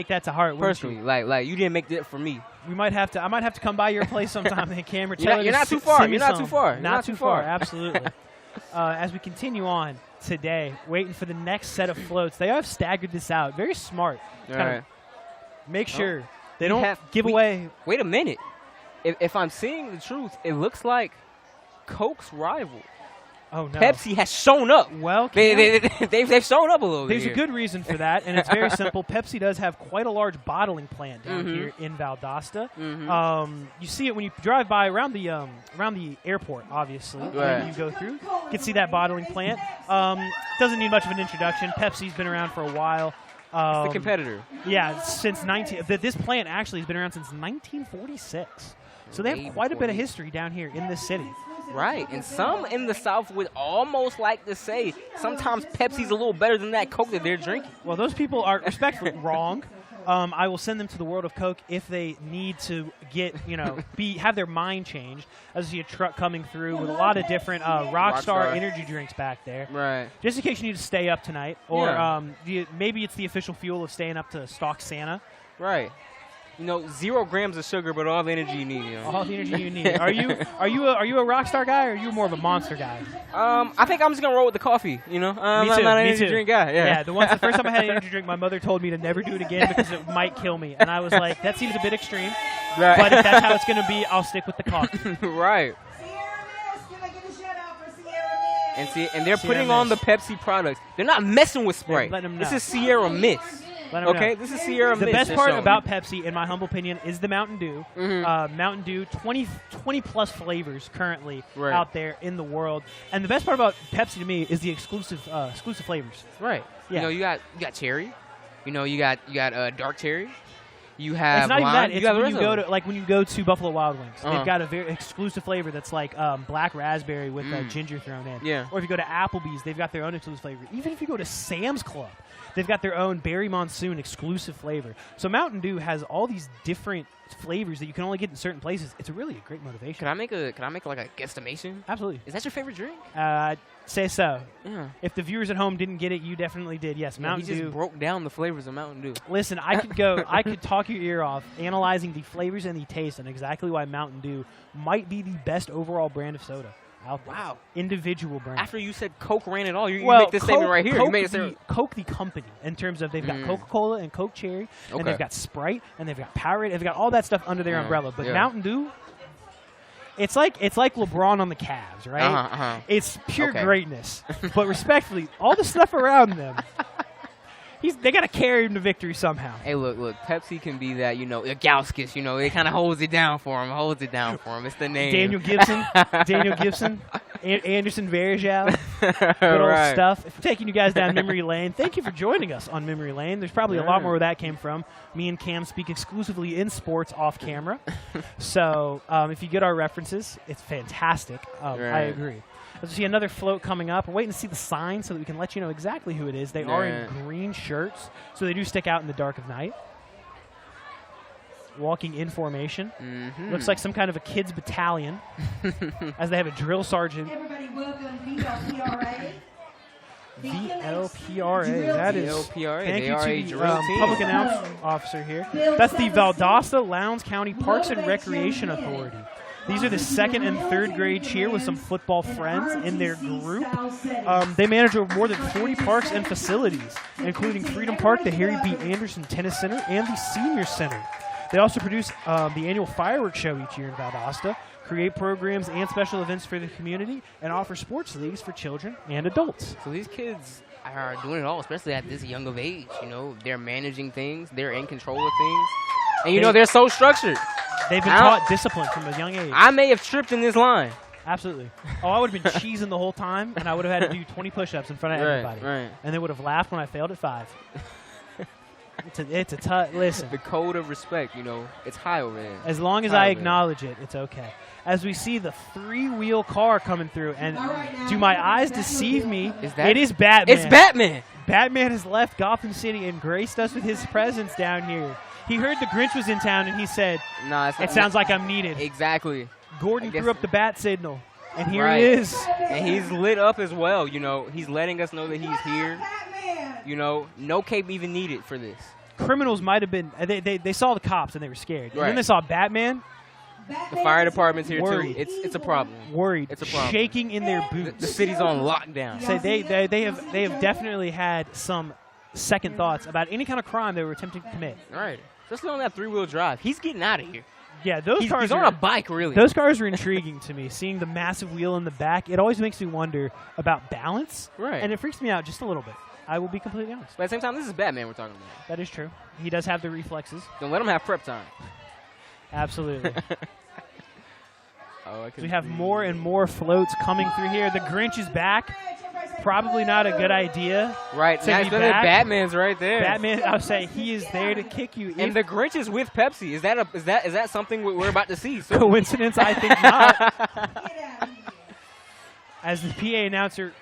that to heart, personally. Like you didn't make that for me. I might have to come by your place sometime and camera. You're not too far. You're not too far. Not too far. Absolutely. As we continue on today, waiting for the next set of floats, they have staggered this out. Very smart. All right. Make sure they don't give away. Wait a minute. If I'm seeing the truth, it looks like Coke's rival, Pepsi, has shown up. Well, they've shown up a little bit. There's a good reason for that, and it's very simple. Pepsi does have quite a large bottling plant down here in Valdosta. You see it when you drive by around the airport, obviously. Right. When you go through, you can see that bottling plant. Doesn't need much of an introduction. Pepsi's been around for a while. It's the competitor. Yeah, since this plant actually has been around since 1946. So they have quite a bit of history down here in this city. Right, and some in the South would almost like to say sometimes Pepsi's a little better than that Coke that they're drinking. Well, those people are respectfully wrong. I will send them to the world of Coke if they need to get, have their mind changed. As I see a truck coming through with a lot of different Rockstar energy drinks back there. Right. Just in case you need to stay up tonight, or maybe it's the official fuel of staying up to stalk Santa. Right. 0 grams of sugar, but all the energy you need. All the energy you need. Are you a Rockstar guy, or are you more of a Monster guy? I think I'm just gonna roll with the coffee. I'm not an energy drink guy. Yeah. The first time I had an energy drink, my mother told me to never do it again because it might kill me, and I was like, that seems a bit extreme. Right. But if that's how it's gonna be, I'll stick with the coffee. Right. And they're putting on the Pepsi products. They're not messing with Sprite. This is Sierra Mist. Okay, this is Sierra Mist. The best part about Pepsi, in my humble opinion, is the Mountain Dew. Mountain Dew, 20-plus flavors currently out there in the world. And the best part about Pepsi to me is the exclusive flavors. Right. Yeah. You got cherry. You got dark cherry. You have it's not lime. even that. It's when you go to Buffalo Wild Wings, they've got a very exclusive flavor that's like black raspberry with ginger thrown in. Yeah. Or if you go to Applebee's, they've got their own exclusive flavor. Even if you go to Sam's Club, they've got their own Berry Monsoon exclusive flavor. So Mountain Dew has all these different flavors that you can only get in certain places. It's really a great motivation. Can I make like a guesstimation? Absolutely. Is that your favorite drink? Say so. Yeah. If the viewers at home didn't get it, you definitely did. Yes, Mountain Dew. He just broke down the flavors of Mountain Dew. Listen, I could talk your ear off analyzing the flavors and the taste and exactly why Mountain Dew might be the best overall brand of soda out there. Wow. Individual brand. After you said Coke ran it all, you make this statement right here. Coke, you made it Coke the company, in terms of they've got Coca-Cola and Coke Cherry, and they've got Sprite, and they've got Powerade, they've got all that stuff under their umbrella. But Mountain Dew, it's like LeBron on the Cavs, right? It's pure greatness. But respectfully, all the stuff around them, they got to carry him to victory somehow. Hey, look, Pepsi can be that, a Gauskas, it kind of holds it down for him. It's the name. Daniel Gibson, Anderson Varejao, good old stuff. If we're taking you guys down memory lane, thank you for joining us on memory lane. There's probably a lot more where that came from. Me and Cam speak exclusively in sports off camera. So if you get our references, it's fantastic. I agree. Let's see another float coming up. We're waiting to see the sign so that we can let you know exactly who it is. They are in green shirts, so they do stick out in the dark of night. Walking in formation. Looks like some kind of a kids' battalion, as they have a drill sergeant. Everybody welcome VLPRA. VLPRA. That is VLPRA. Thank they you are to a the drill team. public announcement officer here. That's the Valdosta Lowndes County Parks and Recreation Authority. These are the 2nd and 3rd grade cheer with some football friends in their group. They manage over more than 40 parks and facilities, including Freedom Park, the Harry B. Anderson Tennis Center, and the Senior Center. They also produce the annual fireworks show each year in Valdosta, create programs and special events for the community, and offer sports leagues for children and adults. So these kids are doing it all, especially at this young of age. They're managing things. They're in control of things. And, they're so structured. They've been taught discipline from a young age. I may have tripped in this line. Absolutely. Oh, I would have been cheesing the whole time, and I would have had to do 20 push-ups in front of everybody. Right. And they would have laughed when I failed at 5. It's a tough, listen. The code of respect, it's high over there. As long as I acknowledge it, it's okay. As we see the 3-wheel car coming through, and do my eyes deceive me? It is Batman. It's Batman. Batman has left Gotham City and graced us with his presence down here. He heard the Grinch was in town, and he said, "Nah, it sounds like I'm needed." Exactly. Gordon threw up the bat signal, and here Right. he is. And he's lit up as well. He's letting us know that he's here. No cape even needed for this. Criminals might have been. They saw the cops and they were scared. And Right. then they saw Batman. The fire department's here Worried. too. It's a problem. Worried. It's a problem. Shaking in their boots. The city's on lockdown. So they have definitely had some second thoughts about any kind of crime they were attempting to commit. All right. Especially on that 3-wheel drive. He's getting out of here. Yeah, those cars. He's on a bike, really. Those cars are intriguing to me. Seeing the massive wheel in the back, it always makes me wonder about balance. Right. And it freaks me out just a little bit. I will be completely honest. But at the same time, this is Batman we're talking about. That is true. He does have the reflexes. Don't let him have prep time. Absolutely. I We have more and more floats coming through here. The Grinch is back. Probably not a good idea. Right. to Now be back. Batman's right there. Batman, I would say he is there to kick you. And the Grinch is with Pepsi. Is that something we're about to see? So Coincidence? I think not. As the PA announcer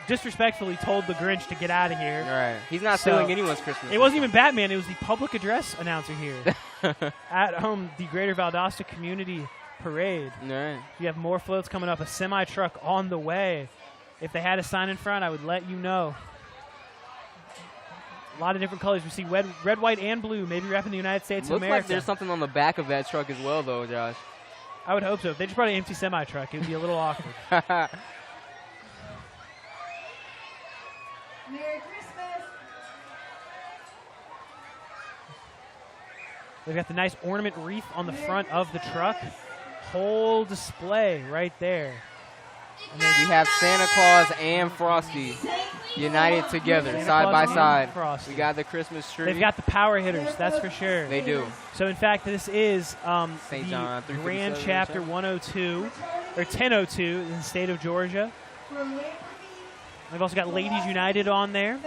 disrespectfully told the Grinch to get out of here. Right. He's not stealing anyone's Christmas. It wasn't even Batman. It was the public address announcer here at the Greater Valdosta Community Parade. Right. We have more floats coming up. A semi-truck on the way. If they had a sign in front, I would let you know. A lot of different colors. We see red, white, and blue. Maybe repping the United States of Looks America. like there's something on the back of that truck as well, though, Josh. I would hope so. If they just brought an empty semi-truck, it would be a little awkward. Merry Christmas. They've got the nice ornament wreath on the front of the truck. Whole display right there. And then we have Santa Claus and Frosty united together, Santa side Claus by and side. Frosty. We got the Christmas tree. They've got the power hitters, that's for sure. They do. So, in fact, this is St. John, the Grand Chapter 102, or 1002 in the state of Georgia. We've also got Ladies United on there.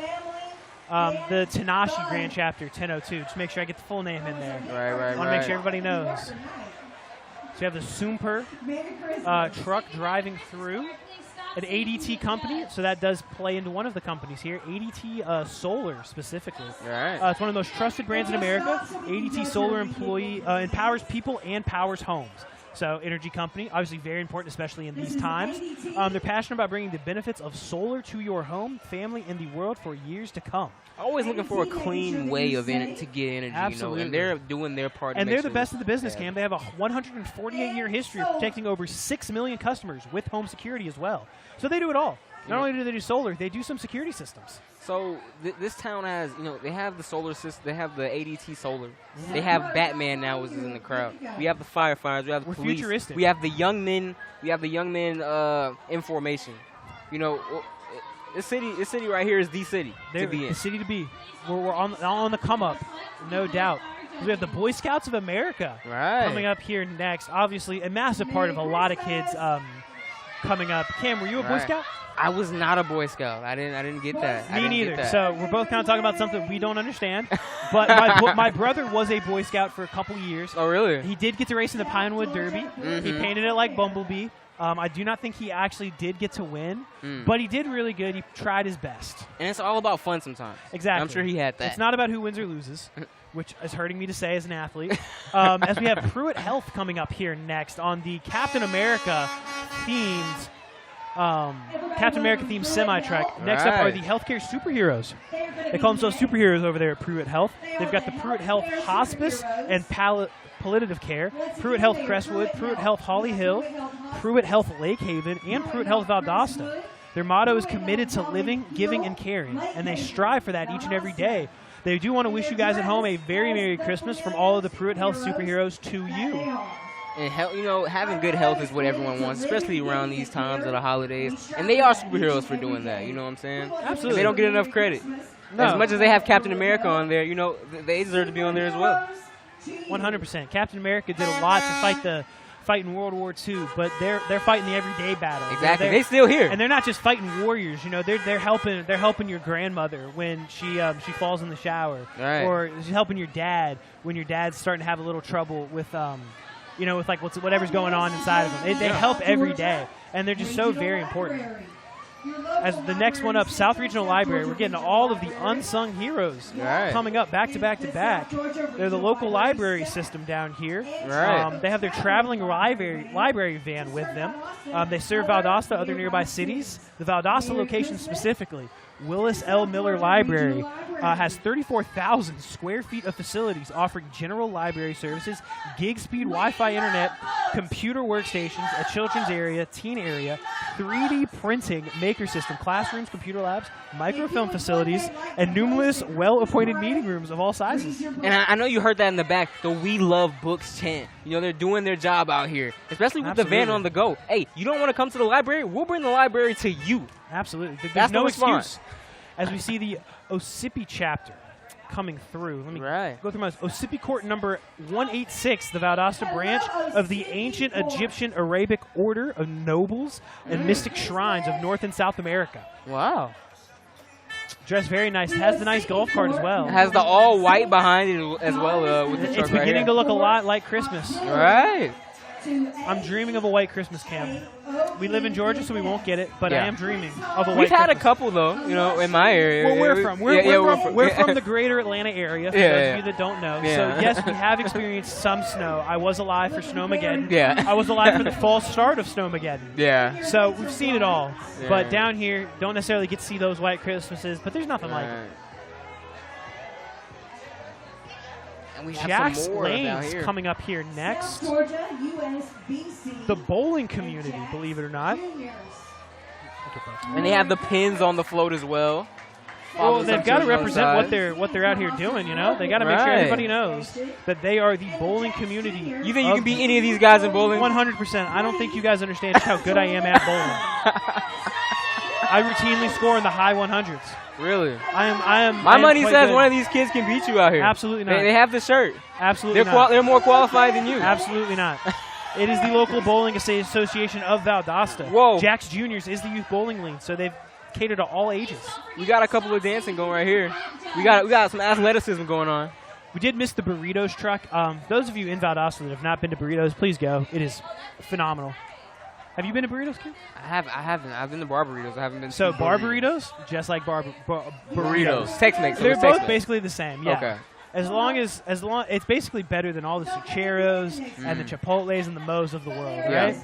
The Tanashi Grand Chapter 1002. Just make sure I get the full name in there. Right. I want to make sure everybody knows. So we have the Soomper truck driving through. An ADT company, so that does play into one of the companies here. ADT Solar, specifically. Right. It's one of the most trusted brands in America. ADT Solar empowers people and powers homes. So, energy company, obviously very important, especially in these times. They're passionate about bringing the benefits of solar to your home, family, and the world for years to come. Always looking for a clean way of to get energy, Absolutely. and they're doing their part. And to they're make the sure best in the business, Cam. They have a 148-year history of protecting over 6 million customers with home security as well. So they do it all. Not only do they do solar, they do some security systems. So this town has, they have the solar system, they have the ADT solar, they have Batman now, which is in the crowd. We have the firefighters, we have the police, futuristic. we have the young men, in formation. This city right here is the city to be in. The city to be. We're on the come up, no doubt. We have the Boy Scouts of America coming up here next. Obviously, a massive part of a lot of kids coming up. Cam, were you a Boy Scout? I was not a Boy Scout. I didn't get that. Me neither. So we're both kind of talking about something we don't understand. But my brother was a Boy Scout for a couple years. Oh, really? He did get to race in the Pinewood Derby. Mm-hmm. He painted it like Bumblebee. I do not think he actually did get to win, but he did really good. He tried his best. And it's all about fun sometimes. Exactly. I'm sure he had that. It's not about who wins or loses, which is hurting me to say as an athlete. As we have Pruitt Health coming up here next on the Captain America themed semi-truck. Next up are the healthcare superheroes. They call themselves superheroes over there at Pruitt Health. They've got the Pruitt Health Hospice and Palliative Care, Pruitt Health Crestwood, Pruitt Health Holly Hill, Pruitt Health Lake Haven, and Pruitt Health Valdosta. Their motto is committed to living, giving, and caring, and they strive for that each and every day. They do want to wish you guys at home a very Merry Christmas from all of the Pruitt Health superheroes to you. And having good health is what everyone wants, especially around these times of the holidays. And they are superheroes for doing that. You know what I'm saying? Absolutely. And they don't get enough credit. No. As much as they have Captain America on there, they deserve to be on there as well. 100%. Captain America did a lot to fight the fighting World War II, but they're fighting the everyday battle. Exactly. They still here. And they're not just fighting warriors. You know, they're helping your grandmother when she falls in the shower, Right. or she's helping your dad when your dad's starting to have a little trouble with with like whatever's going on inside of them. They help every day, and they're just so very important. As the next one up, South Regional Library, we're getting all of the unsung heroes coming up back to back to back. They're the local library system down here. Right. They have their traveling library van with them. They serve Valdosta, other nearby cities. The Valdosta location specifically, Willis L. Miller Library, has 34,000 square feet of facilities offering general library services, gig-speed Wi-Fi internet, computer workstations, a children's area, teen area, 3D printing, maker system, classrooms, computer labs, microfilm facilities, and numerous well-appointed meeting rooms of all sizes. And I know you heard that in the back, the We Love Books chant. You know, they're doing their job out here, especially with the van on the go. Hey, you don't want to come to the library? We'll bring the library to you. Absolutely. There's That's no the response. excuse. As we see the Ossipee chapter coming through. Let me go through my Ossipee Court number 186, the Valdosta branch of the ancient Egyptian Arabic order of nobles and mystic shrines of North and South America. Wow. Dressed very nice. It has the nice golf cart as well. It has the all white behind it as well with the truck It's beginning right to look a lot like Christmas. Right. I'm dreaming of a white Christmas, Cam. We live in Georgia, so we won't get it, but I am dreaming of a white We've had Christmas. a couple, though, you know, in my area. Well, we're from. We're from the greater Atlanta area, for Yeah, those yeah. of you that don't know. Yeah. So, yes, we have experienced some snow. I was alive for Snowmageddon. Yeah. I was alive for the fall start of Snowmageddon. Yeah. So, we've seen it all. Yeah. But down here, don't necessarily get to see those white Christmases, but there's nothing like it. Right. And we have Jack's some more down Lanes here. coming up here next. Georgia, USBC. The bowling community, believe it or not. And they have the pins on the float as well. Well, they've got to represent what what they're out here doing, you know? They got to make sure Right. everybody knows that they are the bowling community. You think you can beat any of these guys in bowling? 100%. I don't think you guys understand just how good I am at bowling. I routinely score in the high 100s. Really? I am. My I am money quite says good. one of these kids can beat you out here. Absolutely not. They have the shirt. Absolutely not. They're more qualified than you. Absolutely not. It is the local bowling association of Valdosta. Whoa. Jack's Juniors is the youth bowling league, so they've catered to all ages. We got a couple of dancing going right here. We got some athleticism going on. We did miss the burritos truck. Those of you in Valdosta that have not been to burritos, please go. It is phenomenal. Have you been to burritos, Kim? I haven't. I've been to bar burritos. I haven't been So to bar burritos, just like burritos. burritos. Tex-Mex. So They're it's both Tex-Mex. basically the same. Yeah. Okay. As long it's basically better than all the Sucheros and the Chipotles and the Mo's of the world, Yeah. right?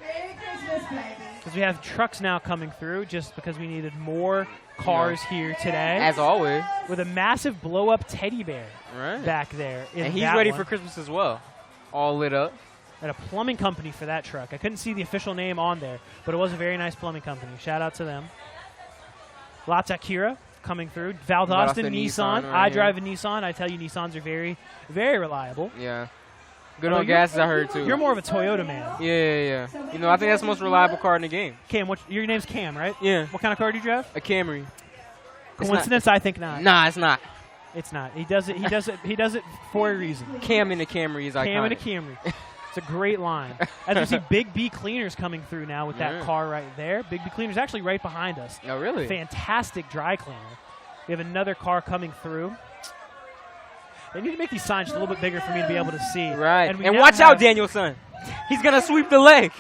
Merry Christmas, baby. Because we have trucks now coming through, just because we needed more cars here today. As always. With a massive blow-up teddy bear Right. back there. And he's that ready one. for Christmas as well. All lit up. And a plumbing company for that truck. I couldn't see the official name on there, but it was a very nice plumbing company. Shout out to them. Lots Acura coming through. Valdosta Nissan. right I here. drive a Nissan. I tell you, Nissans are very, very reliable. Yeah. Good Although on gas, I heard, too. You're more of a Toyota man. Yeah. You know, I think that's the most reliable car in the game. Cam, your name's Cam, right? Yeah. What kind of car do you drive? A Camry. It's Coincidence? I think not. Nah, it's not. It's not. He does it. He does it. He does it for a reason. Cam in the Camry is iconic. Cam and a Camry. It's a great line. As we see Big B Cleaners coming through now with that car right there. Big B Cleaners actually right behind us. Oh, really? Fantastic dry cleaner. We have another car coming through. They need to make these signs just a little bit bigger for me to be able to see. Right. And, And watch out, Danielson. He's going to sweep the leg.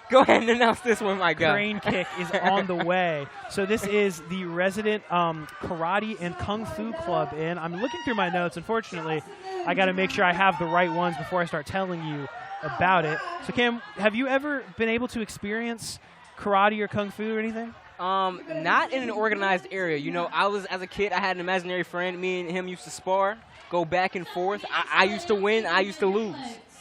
Go ahead and announce this one, my guy. Crane kick is on the way. So this is the resident karate and kung fu club in. I'm looking through my notes. Unfortunately, I got to make sure I have the right ones before I start telling you about it. So Cam, have you ever been able to experience karate or kung fu or anything? Not in an organized area. You know, as a kid, I had an imaginary friend. Me and him used to spar, go back and forth. I used to win. I used to lose.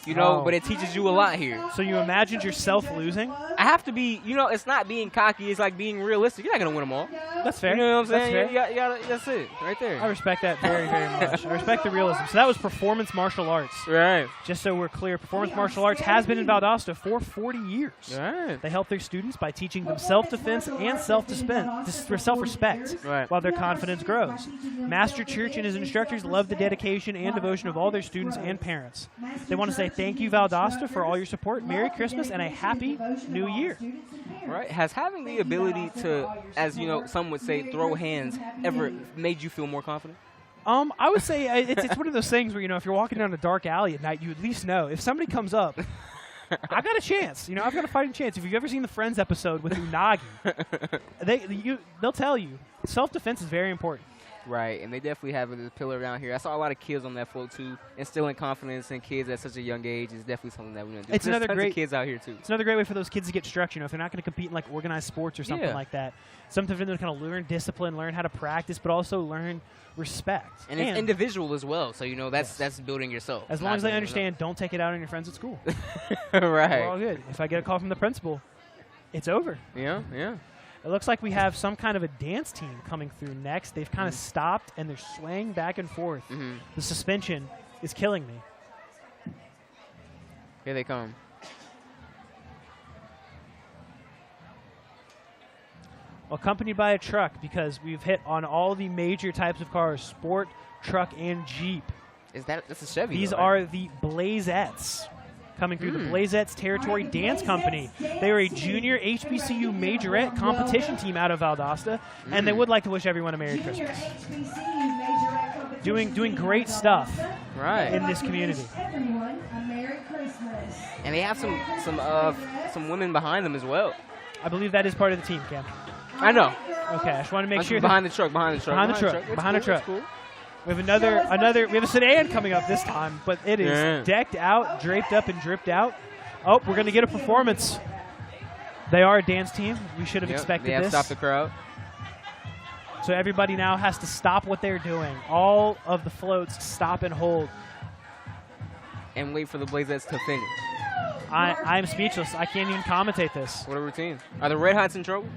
you know, Oh. but it teaches you a lot here. So you imagined yourself losing? I have to be, you know, it's not being cocky. It's like being realistic. You're not going to win them all. That's fair. You know what I'm That's saying? fair. That's it, right there. I respect that very, very much. I respect the realism. So that was performance martial arts. Right. Just so we're clear, performance martial arts has been in Valdosta for 40 years. Right. They help their students by teaching them self-defense and self-respect Right. while their confidence grows. Master Church and his instructors love the dedication and devotion of all their students and parents. They want to say thank you, Valdosta, for all your support. Merry Christmas and a Happy New Year. Right. Has having the ability to, as you know, some would say, throw hands ever made you feel more confident? I would say it's one of those things where, you know, if you're walking down a dark alley at night, you at least know if somebody comes up, I got a chance. You know, I've got a fighting chance. If you've ever seen the Friends episode with Unagi, they'll tell you self-defense is very important. Right, and they definitely have it as a pillar around here. I saw a lot of kids on that float too. Instilling confidence in kids at such a young age is definitely something that we want to do. It's There's another tons great of kids out here too. It's another great way for those kids to get structured. You know, if they're not going to compete in like organized sports or something Yeah. like that, something for them to kind of learn discipline, learn how to practice, but also learn respect. And it's individual as well, so you know that's building yourself. As long as they understand, don't take it out on your friends at school. right. We're all good. If I get a call from the principal, it's over. Yeah, yeah. It looks like we have some kind of a dance team coming through next. They've kind of stopped, and they're swaying back and forth. The suspension is killing me. Here they come. Accompanied by a truck, because we've hit on all the major types of cars, sport, truck, and Jeep. That's a Chevy. These though, are right? the Blazettes. Coming through the Blazettes Territory Dance Company. They are a junior HBCU majorette competition team out of Valdosta, and they would like to wish everyone a Merry Christmas. Doing great stuff right in this community. Everyone, a Merry Christmas. And they have some women behind them as well. I believe that is part of the team, Cam. I know. Okay, I just want to make sure. Behind the truck. Behind the truck. It's Behind the cool, truck. it's cool. We have another. We have a sedan coming up this time, but it is decked out, draped up, and dripped out. Oh, we're gonna get a performance. They are a dance team. We should have expected they have this. stopped the crowd. So everybody now has to stop what they're doing. All of the floats stop and hold. And wait for the Blazettes to finish. I'm speechless. I can't even commentate this. What a routine. Are the Red Hots in trouble?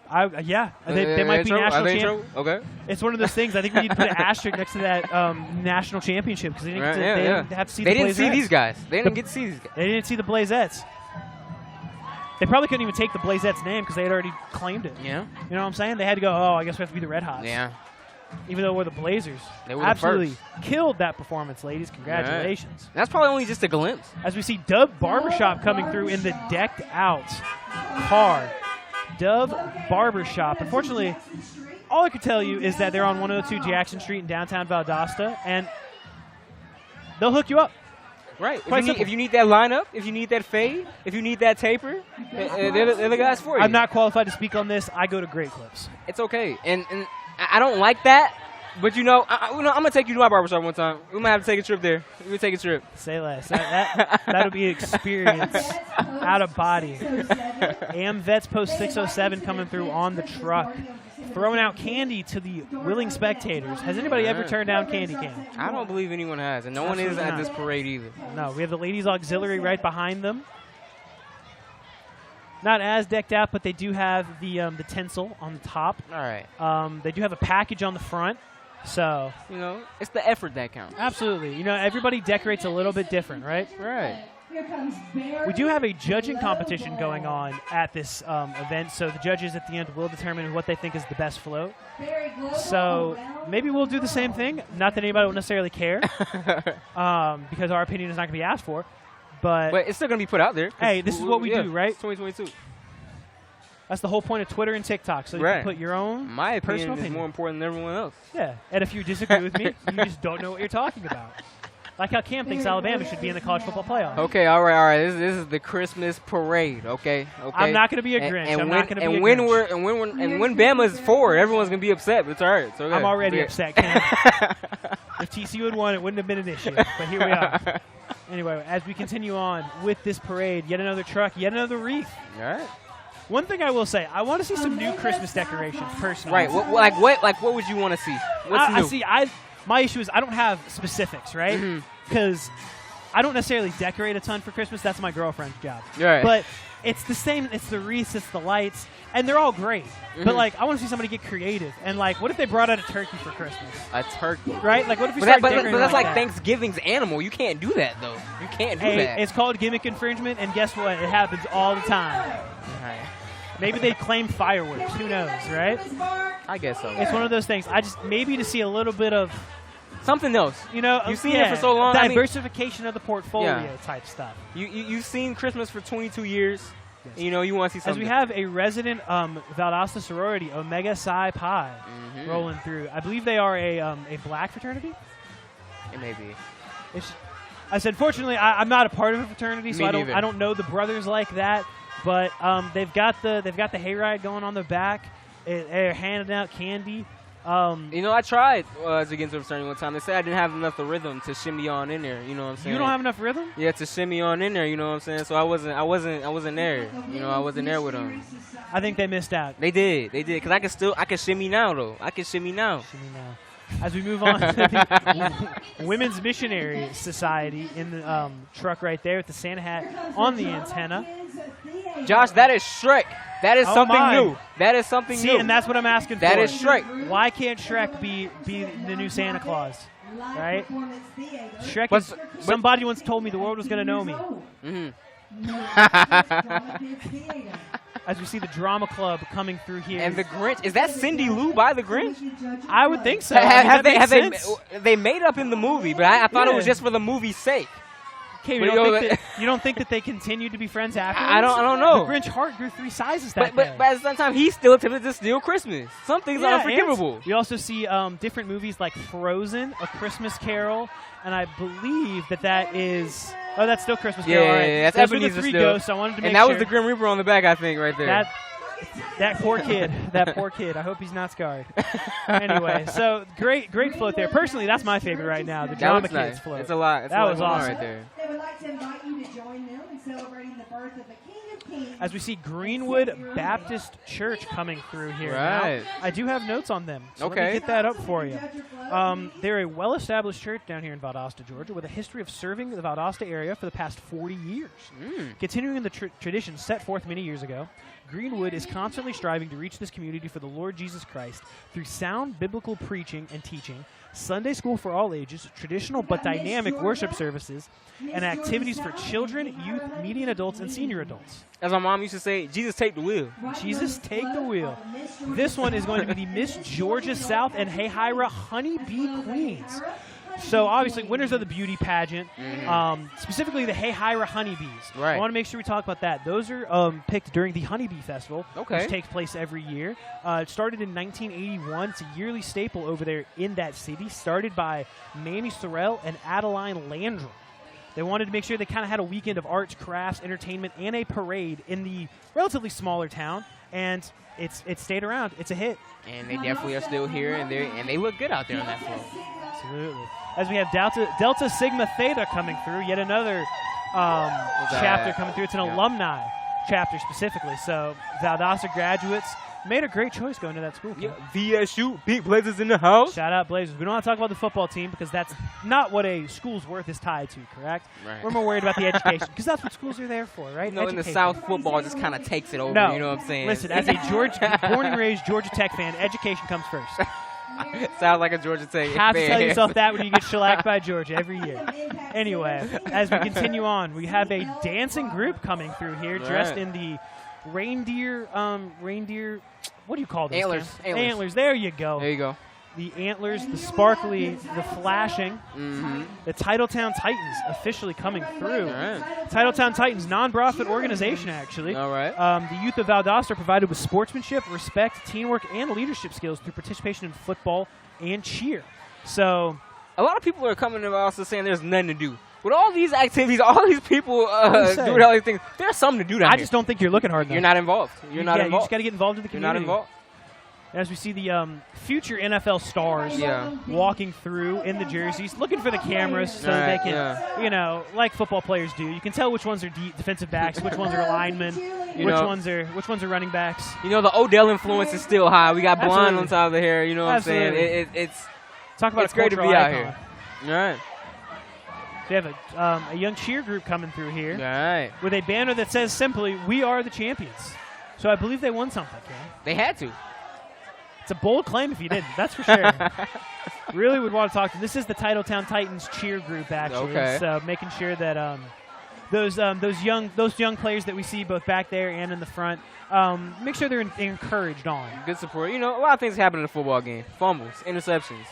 Yeah, they might be national champions. Okay. It's one of those things. I think we need to put an asterisk next to that national championship because they didn't, they didn't have to see they the didn't see Blazettes. these guys. They didn't get to see these guys. They didn't see the Blazettes. They probably couldn't even take the Blazettes name because they had already claimed it. Yeah. You know what I'm saying? They had to go, oh, I guess we have to be the Red Hots. Yeah. Even though we're the Blazers. They were Absolutely the first. killed that performance, ladies. Congratulations. Right. That's probably only just a glimpse. As we see Dove Barbershop coming through in the decked out car. Dove Barbershop. Unfortunately, all I could tell you is that they're on 102 Jackson Street in downtown Valdosta, and they'll hook you up. Right. Quite If you need that lineup, if you need that fade, if you need that taper, they're the guys for you. I'm not qualified to speak on this. I go to Great Clips. It's okay. And I don't like that, but I'm going to take you to my barbershop one time. We might have to take a trip there. We're going to take a trip. Say less. That'll be an experience out of body. AM Vets Post 607 coming through on the truck. Throwing out candy to the willing spectators. Has anybody ever turned down candy cane? I don't believe anyone has, and no one is at this parade either. No, we have the ladies auxiliary right behind them. Not as decked out, but they do have the tinsel on the top. All right. They do have a package on the front. So, it's the effort that counts. Absolutely. Everybody decorates a little bit different, right? Right. We do have a judging competition going on at this event, so the judges at the end will determine what they think is the best float. So maybe we'll do the same thing. Not that anybody will necessarily care, because our opinion is not going to be asked for. But it's still going to be put out there. Hey, this is what we do, right? It's 2022. That's the whole point of Twitter and TikTok, so you can put your own My opinion personal is more important than everyone else. Yeah, and if you disagree with me, you just don't know what you're talking about. Like how Cam thinks Alabama should be in the college football playoff. Okay, all right. This is the Christmas parade. Okay. I'm not going to be a Grinch. I'm not going to be a Grinch. And when Bama's forward, everyone's going to be upset. But it's all right. It's okay. I'm already upset, Cam. If TCU had won, it wouldn't have been an issue. But here we are. Anyway, as we continue on with this parade, yet another truck, yet another wreath. All right. One thing I will say, I want to see some new Christmas decorations, personally. Right. What would you want to see? What's new? My issue is I don't have specifics, right? Because I don't necessarily decorate a ton for Christmas. That's my girlfriend's job. Right. But it's the same. It's the wreaths, it's the lights, and they're all great. But like, I want to see somebody get creative. And like, what if they brought out a turkey for Christmas? A turkey. Right? Like, what if we But, started but decorating that's like that? Thanksgiving's animal. You can't do that though. You can't do Hey, that. it's called gimmick infringement, and guess what? It happens all the time. Right. Maybe they claim fireworks. Who knows, right? I guess so. It's one of those things. I just maybe to see a little bit of, Something else. you know, You've seen it for so long. I mean, diversification of the portfolio Yeah. type stuff. you've seen Christmas for 22 years. Yes. You know, you want to see As something. we have a resident Valdosta sorority, Omega Psi Pi, Mhm. rolling through. I believe they are a black fraternity. It may be. I said, fortunately, I'm not a part of a fraternity, so Me I neither. don't know the brothers like that. But they've got the hayride going on the back. They're handing out candy. You know, I tried to get into a fraternity one time. They said I didn't have enough of rhythm to shimmy on in there. You know what I'm saying? You don't have enough rhythm? Yeah, to shimmy on in there. You know what I'm saying? So I wasn't there. You know, I wasn't there with them. I think they missed out. They did. Cause I can shimmy now though. I can shimmy now. Shimmy now. As we move on to the Women's Missionary Society in the truck right there with the Santa hat on the antenna. Josh, that is Shrek. That is Oh something my. new. That is something See, new. and that's what I'm asking That for. is Shrek. Why can't Shrek be the new Santa Claus? Right? Shrek But- is, somebody once told me the world was going to know me. Mhm. As we see the drama club coming through here. And the Grinch, is that Cindy Lou by the Grinch? I would think so. I mean, Have that they makes sense. they made up in the movie, but I thought it was Yeah. just for the movie's sake. Okay, But you don't think that they continued to be friends afterwards? I don't know. The Grinch heart grew 3 sizes that But day. at the same time, he still attempted to steal Christmas. Some things are Yeah, unforgivable. and we also see different movies like Frozen, A Christmas Carol, and I believe that is. Oh, that's still Christmas Carol. Yeah, all right. yeah, that's Those were Ebenezer the 3 still. ghosts. I wanted to make And that sure. was the Grim Reaper on the back, I think, right there. That poor kid. That poor kid. I hope he's not scarred. Anyway, so great float there. Personally, that's my favorite right now. The That Drama was Kids nice. float. It's a lot. It's That a lot was going on awesome. right there. They would like to invite you to join them in celebrating the birth of the King of Kings. As we see Greenwood Baptist Church coming through here. Right. Now, I do have notes on them. So let Okay. me get that up for you. They're a well-established church down here in Valdosta, Georgia, with a history of serving the Valdosta area for the past 40 years. Continuing the tradition set forth many years ago, Greenwood is constantly striving to reach this community for the Lord Jesus Christ through sound biblical preaching and teaching, Sunday school for all ages, traditional but dynamic worship services, and activities for children, youth, median adults, and senior adults. As my mom used to say, Jesus, take the wheel. Jesus, take the wheel. This one is going to be the Miss Georgia South and Hayhira Honeybee Queens. So obviously, winners of the beauty pageant, specifically the Hayhira Honeybees. Right. I want to make sure we talk about that. Those are picked during the Honeybee Festival, Okay. which takes place every year. It started in 1981. It's a yearly staple over there in that city, started by Manny Sorrell and Adeline Landrum. They wanted to make sure they kind of had a weekend of arts, crafts, entertainment, and a parade in the relatively smaller town, and it stayed around. It's a hit. And they definitely are still here, and they look good out there on that floor. Absolutely. As we have Delta Sigma Theta coming through, yet another chapter coming through. It's an alumni chapter specifically. So Valdosta graduates made a great choice going to that school. Yeah, VSU, Big Blazers in the house. Shout out Blazers. We don't want to talk about the football team because that's not what a school's worth is tied to, correct? Right. We're more worried about the education because that's what schools are there for, right? You know, in the Education. South, football just kind of takes it over. No. You know what I'm saying? Listen, as a born and raised Georgia Tech fan, education comes first. Sounds like a Georgia Tech Have to fan. tell yourself that when you get shellacked by Georgia every year. Anyway, as we continue on, we have a dancing group coming through here, dressed Right. in the reindeer. What do you call those? Antlers. Tim? Antlers. There you go. There you go. The antlers, the sparkly, the flashing. Mm-hmm. The Titletown Titans officially coming through. All right. Titletown Titans, non-profit organization, actually. All right. The youth of Valdosta are provided with sportsmanship, respect, teamwork, and leadership skills through participation in football and cheer. So, A lot of people are coming to us saying there's nothing to do. With all these activities, all these people saying. doing all these things, there's something to do down I here. just don't think you're looking hard enough. You're not involved. You're not You involved. just got to get involved in the You're community. not involved. As we see the future NFL stars walking through in the jerseys, looking for the cameras so that they can, you know, like football players do. You can tell which oones are defensive backs, which ones are linemen, which ones are running backs. You know, the Odell influence is still high. We got blonde Absolutely. on top of the hair. You know what I'm saying? Absolutely. It's Talk about it's a great to be cultural out icon. here. All right. They have a young cheer group coming through here All right. with a banner that says simply, "We are the champions." So I believe they won something, Cam. They had to. It's a bold claim if you didn't, that's for sure. Really would want to talk to them. This is the Titletown Titans cheer group, actually. Okay. So making sure that those young players that we see both back there and in the front, make sure they're encouraged on. Good support. You know, a lot of things happen in a football game. Fumbles, interceptions.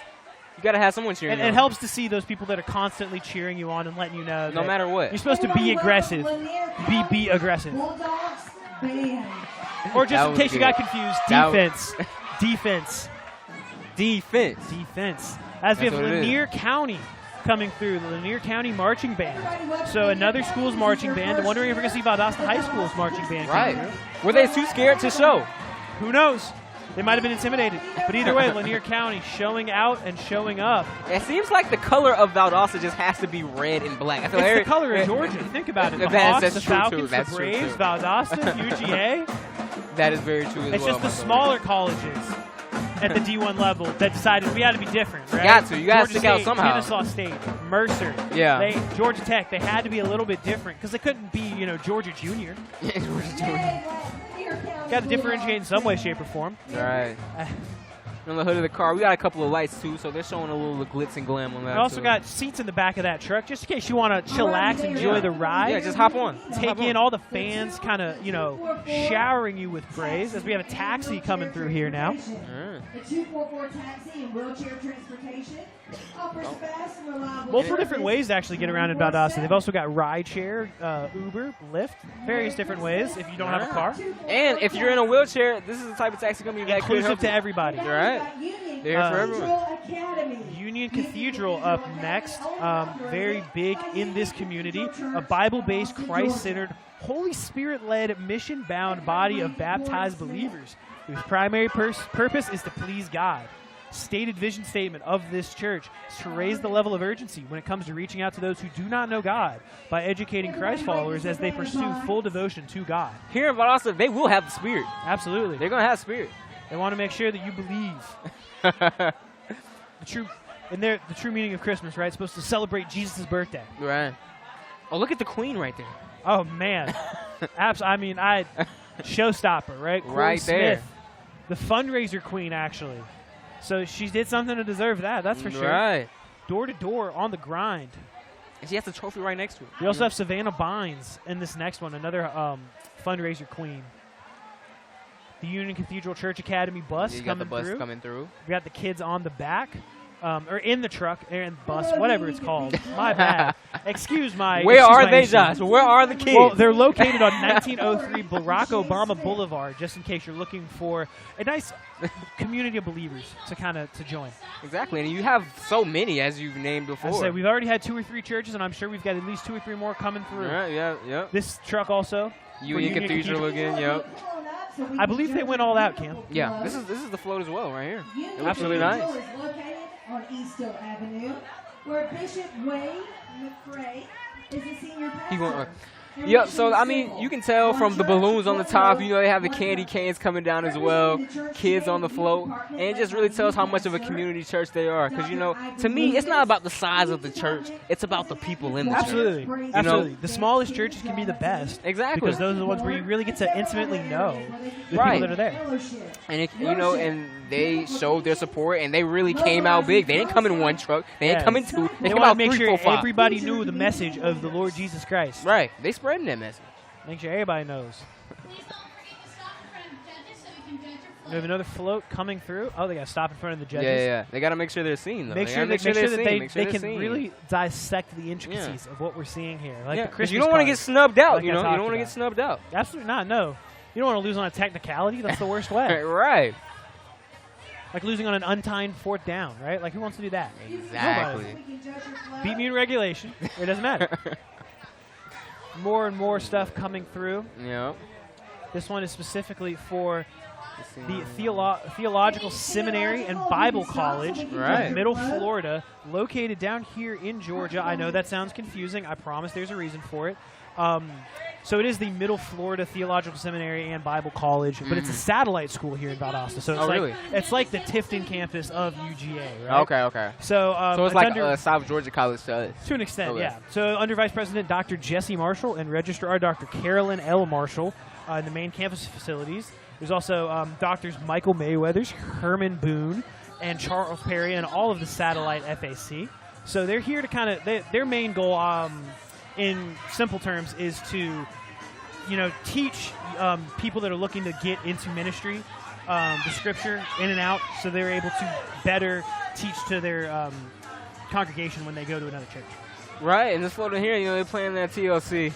You got to have someone cheering And you it on. helps to see those people that are constantly cheering you on and letting you know No that matter what. you're supposed to be aggressive. Be aggressive. Bulldogs band. Or just That in was case you good. got confused, That defense. Defense. Defense. Defense. As we That's have what it is. Lanier County coming through, the Lanier County Marching Band. So another school's marching band. I'm wondering if we're going to see Valdosta High School's marching band come Right. through. Were they too scared to show? Who knows? They might have been intimidated. But either way, Lanier County showing out and showing up. It seems like the color of Valdosta just has to be red and black. I feel It's like the color of Georgia. Think about it. The That's Hawks, the true, too. Falcons, That's the true, Braves, too. Valdosta, UGA. that is very true as It's well. just the smaller colleges at the D1 level that decided we had to be different, right? Got to. You gotta Georgia stick out State, somehow. Kennesaw State, Mercer, Yeah. Georgia Tech. They had to be a little bit different because they couldn't be, Georgia Junior. Got to differentiate in some way, shape, or form. Right. On the hood of the car, we got a couple of lights too, so they're showing a little glitz and glam on that. We also too. got seats in the back of that truck just in case you want to chillax, enjoy the ride. Yeah, just hop on. Take Hop in on. all the fans kind of, showering you with praise as we have a taxi coming through here now. Mm. The 244 taxi and wheelchair transportation offers fast and reliable. Multiple different ways to actually get around in Valdosta. They've also got rideshare, Uber, Lyft, various different ways if you don't have a car. And if you're in a wheelchair, this is the type of taxi company that could Inclusive help to you. everybody. All right. They're here for everyone. Union Cathedral up next. Very big in this community. A Bible-based, Christ-centered, Holy Spirit-led, mission-bound body of baptized believers whose primary purpose is to please God. Stated vision statement of this church is to raise the level of urgency when it comes to reaching out to those who do not know God by educating Christ followers as they pursue full devotion to God. Here in Valdosta, they will have the spirit. Absolutely. They're going to have spirit. They want to make sure that you believe. The true meaning of Christmas, right? It's supposed to celebrate Jesus' birthday. Right. Oh, look at the queen right there. Oh, man. Showstopper, right? Corey Right there. Smith, the fundraiser queen, actually. So she did something to deserve that, that's for sure. Right. Door to door on the grind. And she has the trophy right next to her. We also have Savannah Bynes in this next one, another fundraiser queen. The Union Cathedral Church Academy bus You got coming the bus through. coming through. We got the kids on the back, or in the truck, and bus, whatever it's called. My bad. Excuse my. Where excuse are my they, issue. Josh? Where are the kids? Well, they're located on 1903 Barack Obama Boulevard, just in case you're looking for a nice community of believers to join. Exactly, and you have so many as you've named before. I said we've already had 2 or 3 churches, and I'm sure we've got at least 2 or 3 more coming through. Right, yeah. This truck also. for Union Cathedral again, yep. I believe they went all out, Cam. Yeah, this is the float as well right here. Union It looks really Cathedral nice. is located on East Hill Avenue, where Bishop Wade McCray is the senior He going, pastor. Yep, so I mean, you can tell from the balloons on the top, they have the candy canes coming down as well, kids on the float, and it just really tells how much of a community church they are. Because, to me, it's not about the size of the church, it's about the people in the church. Absolutely. Absolutely. The smallest churches can be the best. Exactly. Because those are the ones where you really get to intimately know the Right. people that are there. And, and they showed their support, and they really came out big. They didn't come in one truck, they didn't come in 2, they came want to out make 3, sure 4, 5. everybody knew the message of the Lord Jesus Christ. Right, they spreading that message. Make sure everybody knows. We have another float coming through. Oh, they got to stop in front of the judges. Yeah. They got to make sure they're seen, though. Make They sure gotta that they can seen. really dissect the intricacies of what we're seeing here. Like the 'cause Christmas you don't want to cards, get snubbed out, like you I know? You talked don't want to get about. snubbed out. Absolutely not, no. You don't want to lose on a technicality. That's the worst way. Right. Like losing on an untimed 4th down, right? Like who wants to do that? Exactly. Beat me in regulation. It doesn't matter. More and more stuff coming through. Yeah. This one is specifically for the Theological Seminary and Bible College Right. of Middle Florida, located down here in Georgia. I know that sounds confusing. I promise there's a reason for it. So it is the Middle Florida Theological Seminary and Bible College, but it's a satellite school here in Valdosta. So it's really? It's like the Tifton campus of UGA, right? Okay. So, So it's like South Georgia College to us. to an extent, Okay. yeah. So under Vice President Dr. Jesse Marshall and Registrar Dr. Carolyn L. Marshall in the main campus facilities. There's also Doctors Michael Mayweathers, Herman Boone, and Charles Perry, and all of the satellite FAC. So they're here to kind of their main goal, in simple terms, is to teach people that are looking to get into ministry the scripture in and out, so they're able to better teach to their congregation when they go to another church. Right, and this photo here, they're playing that TLC,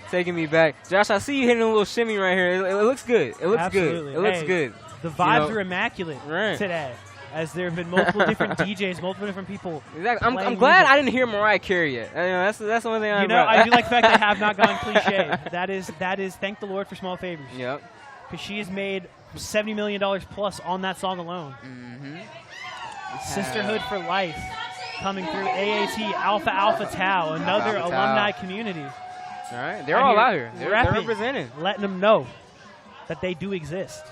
taking me back. Josh, I see you hitting a little shimmy right here. It looks good. It looks Absolutely. good. It looks Hey, good. The vibes are immaculate Right. today, as there have been multiple different DJs, multiple different people. Exactly. I'm playing glad music. I didn't hear Mariah Carey yet. That's the only thing I I do like the fact they have not gone cliche. That is thank the Lord for small favors. Yep. Because she has made $70 million plus on that song alone. Sisterhood for Life coming through AAT Alpha Alpha Tau, another Alpha Tau. alumni community. All right. They're all out here. They're repping, representing. letting them know that they do exist.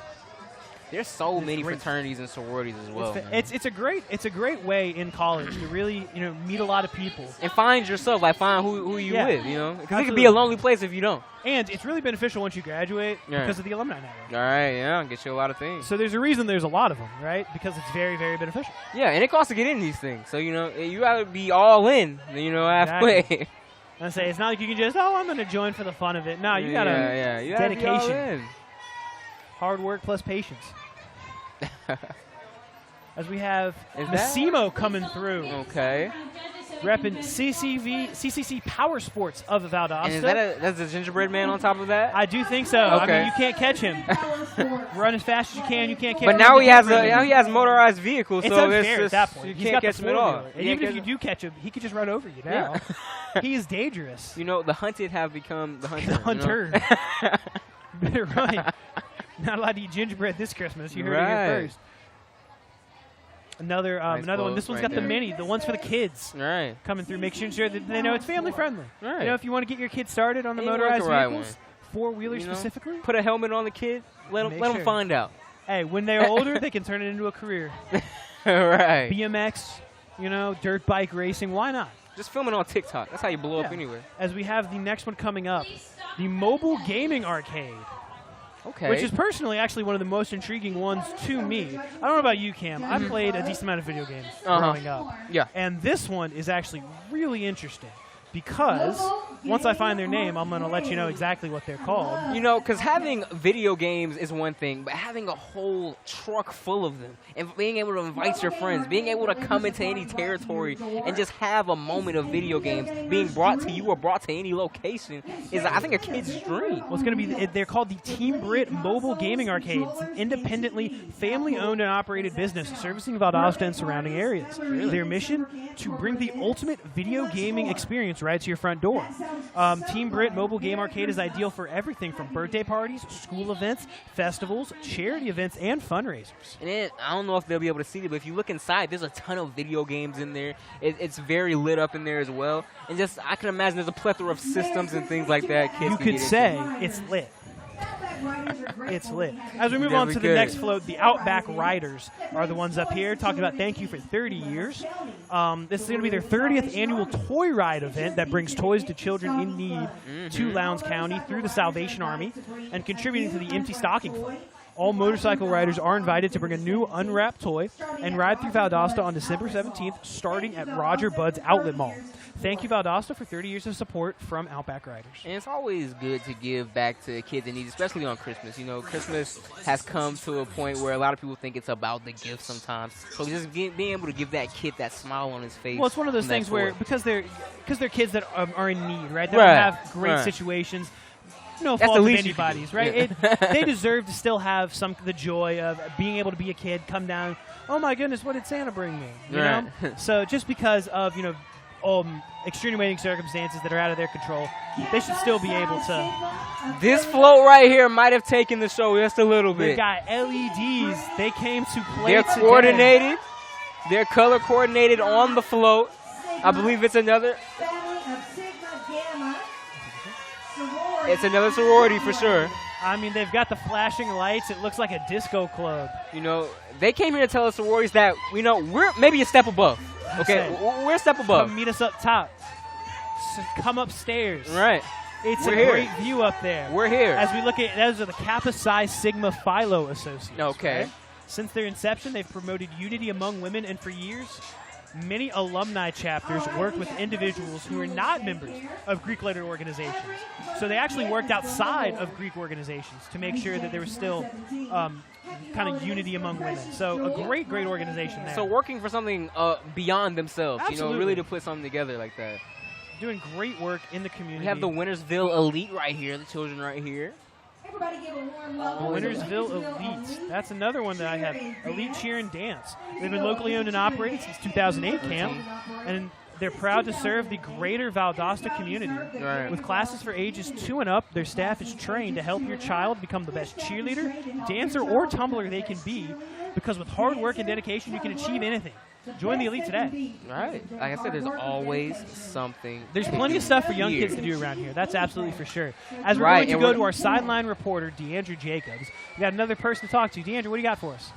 There's so It's many great. fraternities and sororities as well. man. It's a great way in college to really meet a lot of people. And find yourself, find who you with, because it could Absolutely. be a lonely place if you don't. And it's really beneficial once you graduate Yeah. because of the alumni network. All right, yeah, get you a lot of things. So there's a reason there's a lot of them, right? Because it's very, very beneficial. Yeah, and it costs to get in these things. So, you gotta be all in, halfway. Exactly. I say it's not like you can just, I'm going to join for the fun of it. No, you got to you gotta be all dedication, in. hard work plus patience. As we have Is that- Massimo coming through, Okay. repping CCC Power Sports of Valdosta. And is that's a gingerbread man on top of that? I do think so. I Okay. mean, you can't catch him. Run as fast as you can. You can't catch But him. now with he the has gingerbread. he has motorized vehicles, It's so unfair it's at just, that point. you He's can't got the catch him at all. four-wheeler. And You even if can't you do catch him, he could just run over you now. Yeah. He is dangerous. The hunted have become the hunter. The hunter. Better run. Not allowed to eat gingerbread this Christmas. You heard it Right. here first. Another Nice one. clothes This one's right got there. the mini, the ones for the kids Right. coming through, making sure that they know it's family friendly. Right. If you want to get your kids started on the Anyone motorized can ride vehicles, four-wheelers specifically, Put a helmet on the kid. Let Make them sure. find out. hey, when they're older, they can turn it into a career. Right. BMX, dirt bike racing, why not? Just film it on TikTok. That's how you blow up Yeah. anyway. As we have the next one coming up, the mobile gaming arcade. Okay. Which is personally actually one of the most intriguing ones to me. I don't know about you, Cam. I played a decent amount of video games growing up. Yeah. And this one is actually really interesting because once I find their name, I'm going to let you know exactly what they're called. Because having video games is one thing, but having a whole truck full of them and being able to invite your friends, being able to come into any territory and just have a moment of video games being brought to you or brought to any location is, I think, a kid's dream. Well, it's going to be, they're called the Team Brit Mobile Gaming Arcade. It's an independently family-owned and operated business servicing Valdosta and surrounding areas. Their mission, to bring the ultimate video gaming experience right to your front door. Team Brit Mobile Game Arcade is ideal for everything from birthday parties, school events, festivals, charity events, and fundraisers. And then, I don't know if they'll be able to see it, but if you look inside, there's a ton of video games in there. It's very lit up in there as well. And just, I can imagine there's a plethora of systems and things like that kids You can could get say into. it's lit. It's lit. As we move on to the Definitely next could. float, the Outback Riders are the ones up here talking about thank you for 30 years. This is going to be their 30th annual toy ride event that brings toys to children in need to Lowndes County through the Salvation Army and contributing to the Empty Stocking Fund. All motorcycle riders are invited to bring a new unwrapped toy and ride through Valdosta on December 17th, starting at Roger Budd's Outlet Mall. Thank you, Valdosta, for 30 years of support from Outback Riders. And it's always good to give back to kids in need, especially on Christmas. Christmas has come to a point where a lot of people think it's about the gift sometimes. So just being able to give that kid that smile on his face. Well, it's one of those from that things where toy. because they're kids that are in need, right? They Right, don't have great right. situations. No That's fault the of least you can anybody's, do. right? Yeah. They deserve to still have the joy of being able to be a kid, come down. Oh my goodness, what did Santa bring me? You know. Right. So just because of extenuating circumstances that are out of their control, they should still be able to. This float right here might have taken the show just a little They've bit. got LEDs. They came to play. They're today. coordinated. They're color coordinated on the float. I believe it's another. Family of Sigma Gamma, sorority It's another sorority for sure. I mean, they've got the flashing lights. It looks like a disco club. You know, they came here to tell us sororities that, we're maybe a step above. Okay, we're a step above. Come meet us up top. Come upstairs. Right. It's We're a here. great view up there. We're here. As we look at, those are the Kappa Psi Sigma Philo Associates. Okay. Right? Since their inception, they've promoted unity among women, and for years, many alumni chapters worked with individuals who are not members of Greek-letter organizations. So they actually worked outside of Greek organizations to make sure that there was still kind of unity among women. So a great, great organization there. So working for something beyond themselves, Absolutely. really to put something together like that. Doing great work in the community. We have the Wintersville Elite right here, the children right here. Everybody give a warm welcome. Wintersville Elite. That's another one that I have. Elite Cheer and Dance. They've been locally owned and operated since 2008 camp, and they're proud to serve the greater Valdosta community. Right. With classes for ages 2 and up, their staff is trained to help your child become the best cheerleader, dancer, or tumbler they can be, because with hard work and dedication, you can achieve anything. Join the Elite today. Right. Like I said, there's always something. There's plenty of stuff for young kids to do around here. That's absolutely for sure. As we're Right, going to and go we're- to our sideline reporter, DeAndre Jacobs, we got another person to talk to. DeAndre, what do you got for us?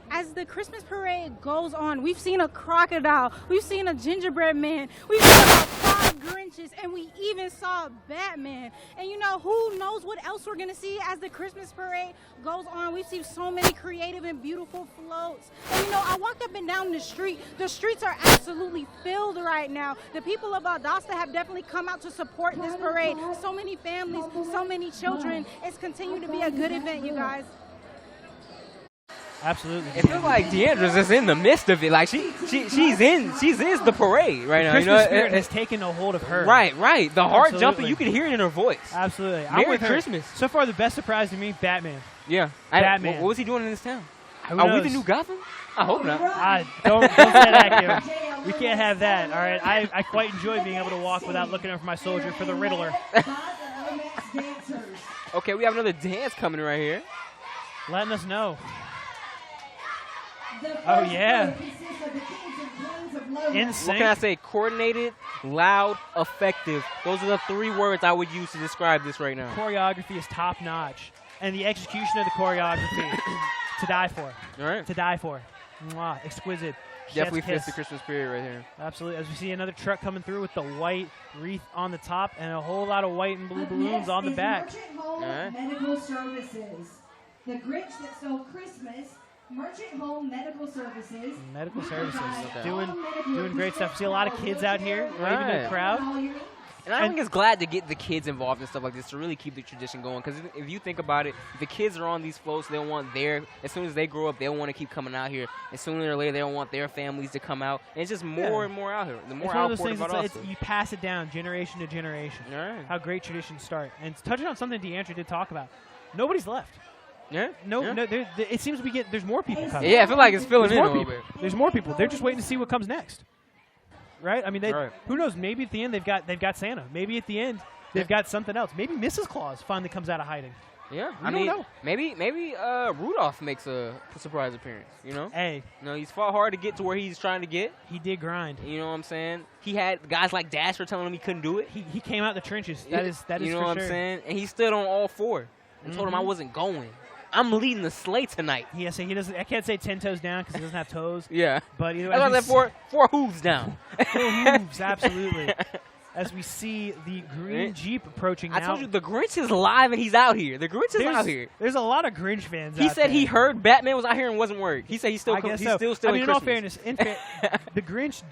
As the Christmas parade goes on, we've seen a crocodile, we've seen a gingerbread man, we've seen about 5 Grinches, and we even saw Batman. And who knows what else we're going to see as the Christmas parade goes on. We've seen so many creative and beautiful floats. And I walked up and down the street. The streets are absolutely filled right now. The people of Valdosta have definitely come out to support this parade. So many families, so many children. It's continued to be a good event, you guys. Absolutely. It feels like Deandra's just in the midst of it. Like she's in the parade right now. Christmas spirit has taken a hold of her. Right. The heart Absolutely. jumping, you can hear it in her voice. Absolutely. I'm Merry with her. Christmas. So far, the best surprise to me, Batman. Yeah. Batman. What was he doing in this town? Who Are we knows? the new Gotham? I hope not. Don't say that, Kim. We can't have that. All right. I quite enjoy being able to walk without looking over my soldier for the Riddler. Okay, we have another dance coming right here. Letting us know. Oh, yeah. In What sync. can I say? Coordinated, loud, effective. Those are the 3 words I would use to describe this right now. Choreography is top notch, and the execution of the choreography to die for. All right. To die for. Mwah, exquisite. Definitely Chef's fits kiss. the Christmas spirit right here. Absolutely. As we see another truck coming through with the white wreath on the top and a whole lot of white and blue balloons on the back. Merchant Home Alright. Medical Services. The Grinch that stole Christmas. Merchant Home Medical Services. Medical services. Okay. Doing great stuff. See a lot of kids out here waving to the Right. crowd. And I think it's glad to get the kids involved in stuff like this to really keep the tradition going. Because if you think about it, if the kids are on these floats, they'll want as soon as they grow up, they'll want to keep coming out here. And sooner or later, they'll want their families to come out. And it's just more and more out here. The more It's one of those outpouring things about it's, us. you pass it down generation to generation. All right. How great traditions start. And touching on something DeAndre did talk about, nobody's left. Yeah. No, yeah. it seems there's more people coming. Yeah, I feel like it's filling There's in a more little people. bit. There's more people. They're just waiting to see what comes next. Right? I mean, Right. who knows? Maybe at the end they've got Santa. Maybe at the end they've got something else. Maybe Mrs. Claus finally comes out of hiding. Yeah, We I don't mean, know. maybe Rudolph makes a surprise appearance. Hey, He's fought hard to get to where he's trying to get. he did grind. You know what I'm saying? He had guys like Dasher telling him he couldn't do it. He came out the trenches. That is You know for what sure. I'm saying? And he stood on all 4 and told him I wasn't going. I'm leading the sleigh tonight. Yeah, so he doesn't. I can't say 10 toes down because he doesn't have toes. Yeah. But either That's why I said four hooves down. Full moves, absolutely. As we see the green Jeep approaching I now. told you the Grinch is live and he's out here. The Grinch is out here. There's a lot of Grinch fans He out said there. he heard Batman was out here and wasn't worried. He said he's still I guess he's so. still I stealing mean, in all Christmas. fairness, the Grinch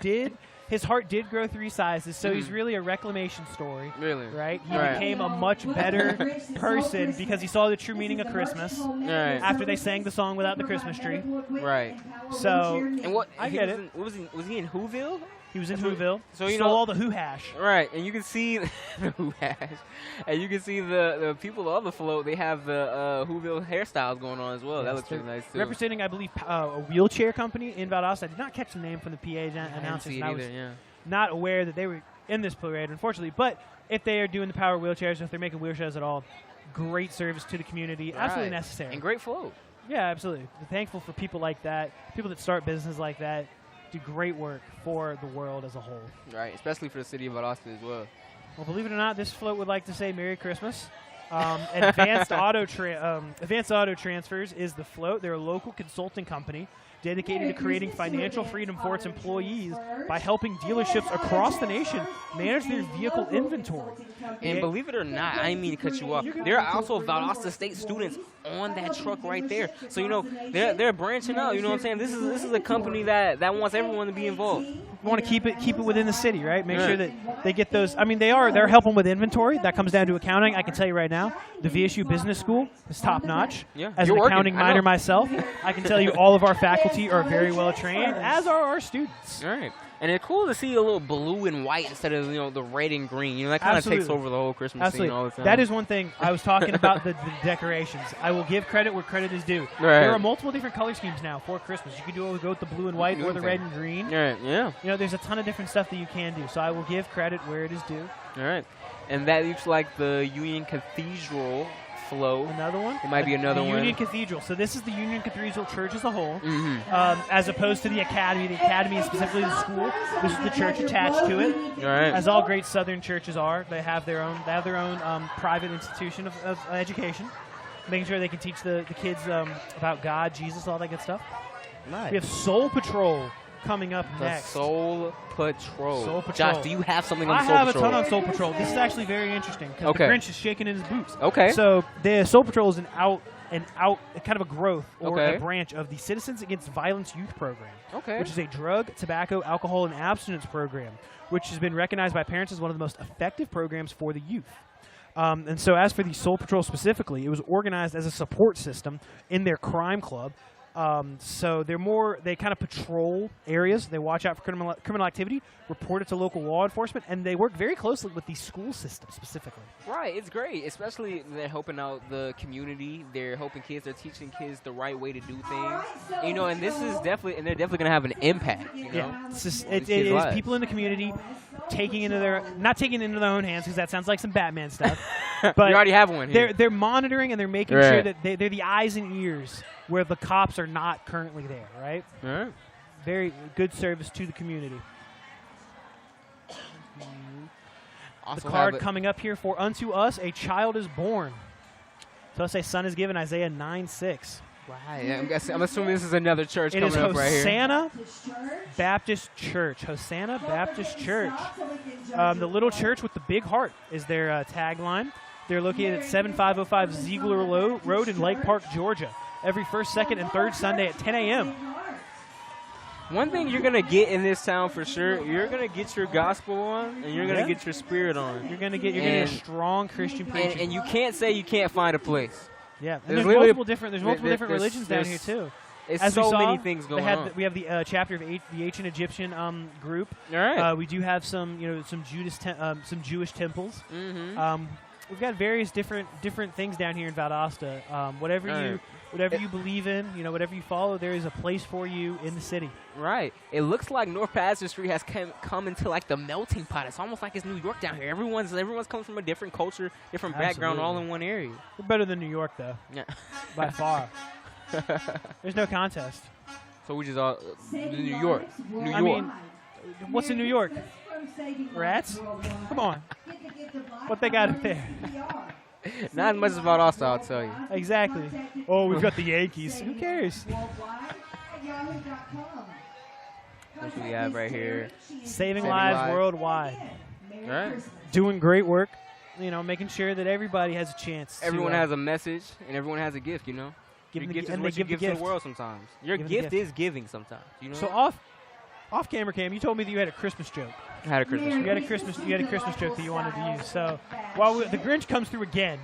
his heart did grow 3 sizes, so he's really a reclamation story. Really? Right? He Right. became a much better person because he saw the true meaning of Christmas Right. after they sang the song without the Christmas tree. Right. So, And what I he get was it. in- was he in Whoville? He was in That's what- Whoville. so you stole know- all the Who hash. Right, and you can see the Who hash, and you can see the people on the float. They have the Whoville hairstyles going on as well. That looks They're really nice too. Representing, I believe, a wheelchair company in Valdosta. I did not catch the name from the PA I didn't announcers. see and it I was either. Yeah. not aware that they were in this parade, unfortunately. But if they are doing the power wheelchairs, if they're making wheelchairs at all, great service to the community. Absolutely Right. necessary. And great float. Yeah, absolutely. We're thankful for people like that, people that start businesses like that, do great work for the world as a whole. Right, especially for the city of Valdosta as well. Well, believe it or not, this float would like to say Merry Christmas. Advanced Auto Transfers is the float. They're a local consulting company dedicated to creating financial freedom for its employees by helping dealerships across the nation manage their vehicle inventory. And believe it or not, I didn't mean to cut you off. There are also Valdosta State students on that truck right there. So, you know, they're branching out. You know what I'm saying? This is a company that wants everyone to be involved. We want to keep it within the city, right? Make sure that they get those. I mean, they're helping with inventory. That comes down to accounting. I can tell you right now, the VSU Business School is top notch. Yeah, as an accounting minor myself, I can tell you all of our faculty are very well trained, as are our students. All right. And it's cool to see a little blue and white instead of, you know, the red and green. You know, that kind of takes over the whole Christmas scene all the time. That is one thing. I was talking about the decorations. I will give credit where credit is due. Right. There are multiple different color schemes now for Christmas. You can go with the blue and white or the red and green. All right, yeah. You know, there's a ton of different stuff that you can do. So I will give credit where it is due. All right. And that looks like the Union Cathedral float. Another one? It might be another one. Union Cathedral. So this is the Union Cathedral Church as a whole, Mm-hmm. as opposed to the Academy. The Academy is specifically the school. This is the church attached to it. All right. As all great Southern churches are, they have their own private institution of education, making sure they can teach the kids about God, Jesus, all that good stuff. Nice. We have Soul Patrol coming up The next. Soul Patrol. Soul Patrol. Josh, do you have something on I Soul have Patrol? a ton on Soul Patrol. This is actually very interesting because Okay. the Grinch is shaking in his boots. Okay. So the Soul Patrol is kind of a growth or Okay. a branch of the Citizens Against Violence Youth Program, Okay. which is a drug, tobacco, alcohol, and abstinence program, which has been recognized by parents as one of the most effective programs for the youth. And so as for the Soul Patrol specifically, it was organized as a support system in their crime club. So they kind of patrol areas. They watch out for criminal activity, report it to local law enforcement, and they work very closely with the school system specifically. Right, it's great. Especially they're helping out the community. They're helping kids. They're teaching kids the right way to do things. You know, and they're definitely going to have an impact. You know, Yeah, it's just, on it these kids' is lives. people in the community not taking it into their own hands, because that sounds like some Batman stuff. But you already have one here. they're monitoring and they're making sure that they're the eyes and ears where the cops are not currently there. Right. All right. Very good service to the community. Also The card have it- coming up here for unto us a child is born. So us a son is given, Isaiah 9:6. Right. I'm assuming this is another church It coming is up right here. Hosanna Baptist Church. Hosanna Baptist Church. The little church with the big heart is their tagline. They're located at 7505 Ziegler Road in Lake Park, Georgia. Every first, second, and third Sunday at 10 a.m. One thing you're going to get in this town for sure, you're going to get your gospel on, and you're going to get your spirit on. You're gonna get a strong Christian preaching. And you can't say you can't find a place. Yeah, and There's there's literally- multiple different religions down here too. It's As we so saw, many things going on. We have the chapter of the ancient Egyptian group. All right. We do have some some Jewish temples. Mm-hmm. We've got various different things down here in Valdosta. Whatever you believe in, whatever you follow, there is a place for you in the city. Right. It looks like North Patterson Street has come into like the melting pot. It's almost like it's New York down here. Everyone's coming from a different culture, different background, all in one area. We're better than New York, though, Yeah. by far. There's no contest. So we just all New York. New York. I mean, what's in New York? Rats? Come on. What they got up there? Not as much as Valdosta, I'll tell you. Exactly. Oh, we've got the Yankees. Who cares? What do we have right here? Saving lives worldwide. All right. Doing great work. Making sure that everybody has a chance. Everyone has a message, and everyone has a gift, Your gift is what you give to the world sometimes. Your gift is giving sometimes, So off camera, Cam, you told me that you had a Christmas joke. I had a Christmas You tree. had a Christmas joke that you wanted to use. So while the Grinch comes through again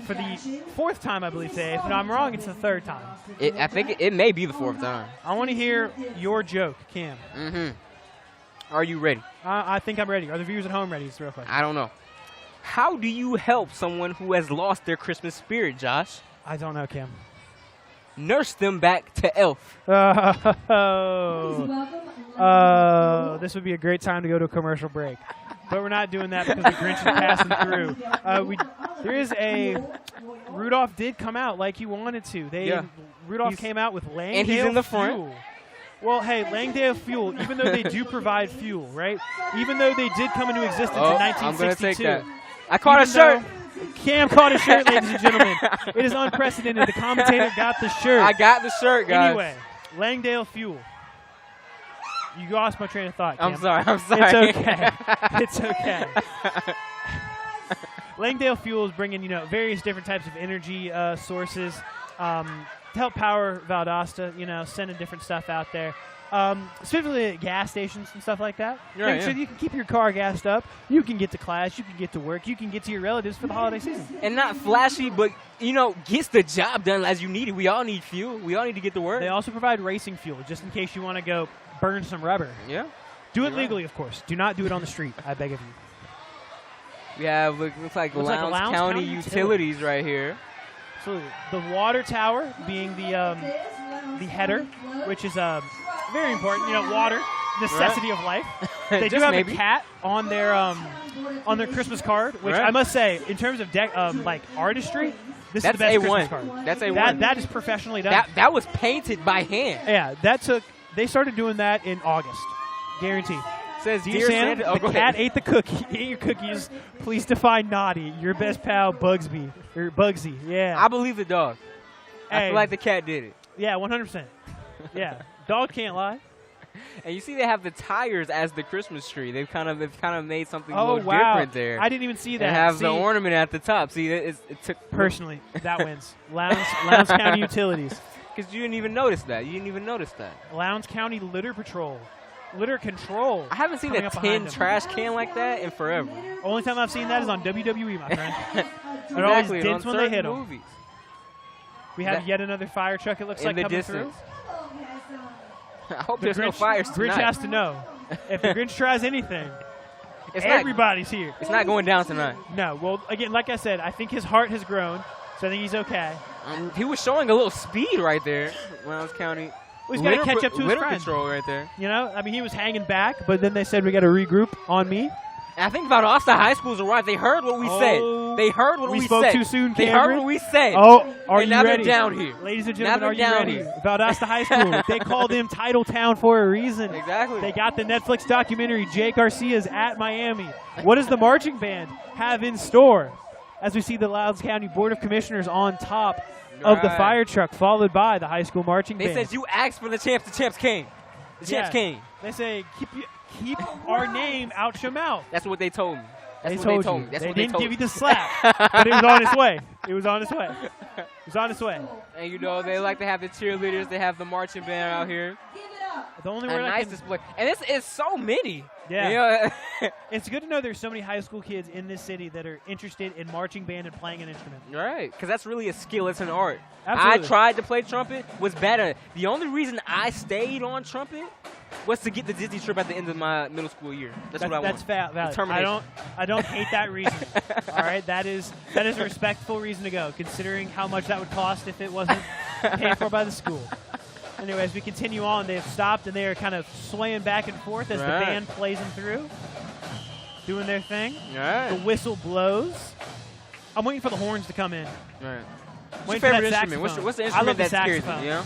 for the fourth time, I believe today. If I'm wrong, it's the third time. I think it may be the fourth time. I want to hear your joke, Cam. Are you ready? I think I'm ready. Are the viewers at home ready? Just real quick. I don't know. How do you help someone who has lost their Christmas spirit, Josh? I don't know, Cam. Nurse them back to Elf. This would be a great time to go to a commercial break. But we're not doing that because the Grinch is passing through. Rudolph did come out like he wanted to. Rudolph came out with Langdale and he's in the front. Fuel. Well, hey, Langdale Fuel, even though they do provide fuel, right? Even though they did come into existence in I'm 1962. going to take that. I caught a shirt. Cam caught a shirt, ladies and gentlemen. It is unprecedented. The commentator got the shirt. I got the shirt, guys. Anyway, Langdale Fuel. You lost my train of thought, Cam. I'm sorry. It's okay. It's okay. Langdale Fuel is bringing, various different types of energy sources to help power Valdosta, sending different stuff out there. Specifically at gas stations and stuff like that. Right, Make sure you can keep your car gassed up. You can get to class. You can get to work. You can get to your relatives for the holiday season. And not flashy, but, gets the job done as you need it. We all need fuel. We all need to get to work. They also provide racing fuel just in case you want to go burn some rubber. Yeah. Do it legally, of course. Do not do it on the street, I beg of you. We have, looks like Lowndes County Utilities right here. So the water tower being the header, which is very important. Water, necessity of life. They do have a cat on their Christmas card, which I must say, in terms of artistry, this is the best Christmas card. That's A1. That is professionally done. That was painted by hand. Yeah, they started doing that in August. Guaranteed. Says Dear Santa, the cat ate the cookie. Ate your cookies. Please define naughty. Your best pal, Bugsby. Or Bugsy, yeah. I believe the dog. I feel like the cat did it. Yeah, 100%. Yeah, dog can't lie. And you see they have the tires as the Christmas tree. They've kind of made something a little wow. different there. I didn't even see that. They have the ornament at the top. See, it took personally, that wins. Lowndes County Utilities. Because you didn't even notice that. Lowndes County Litter Patrol. Litter Control. I haven't seen a tin trash can like that in forever. Only time I've seen that is on WWE, my friend. They're Exactly, always dense when they hit them. movies. We have yet another fire truck, it looks like, coming through. I hope there's no fires tonight. Grinch has to know. If the Grinch tries anything, everybody's here. It's not going down tonight. No. Well, again, like I said, I think his heart has grown, so I think he's okay. He was showing a little speed right there. Lowndes County. Well, he's got to catch up to his litter friend. Control right there. He was hanging back, but then they said we got to regroup on me. And I think Valdosta High School's arrived. They heard what we said. They heard what we said. We spoke too soon, They Cameron. heard what we said. Oh, are and you now ready? They're down here. Ladies and gentlemen, are you down ready? here. Valdosta High School. They call them Title Town for a reason. Exactly. They got the Netflix documentary Jay Garcia's at Miami. What does the marching band have in store? As we see the Lowndes County Board of Commissioners on top of the fire truck, followed by the high school marching band. They said you asked for the champs came. The champs came. They say keep our name out your mouth. That's what they told me. They told you. That's they what didn't give you the slap, but it was on its way. It was on its way. It was on its way. And they like to have the cheerleaders. They have the marching band out here. The only A word nice display. And it's so many. Yeah. It's good to know there's so many high school kids in this city that are interested in marching band and playing an instrument. Right, because that's really a skill. It's an art. Absolutely. I tried to play trumpet, was bad at it. The only reason I stayed on trumpet was to get the Disney trip at the end of my middle school year. That's what I want. That's valid. I don't hate that reason. All right, that is a respectful reason to go, considering how much that would cost if it wasn't paid for by the school. Anyway, as we continue on, they have stopped and they are kind of swaying back and forth as the band plays them through, doing their thing. Right. The whistle blows. I'm waiting for the horns to come in. Right. What's your favorite instrument? What's the instrument I love that the scares saxophone. you?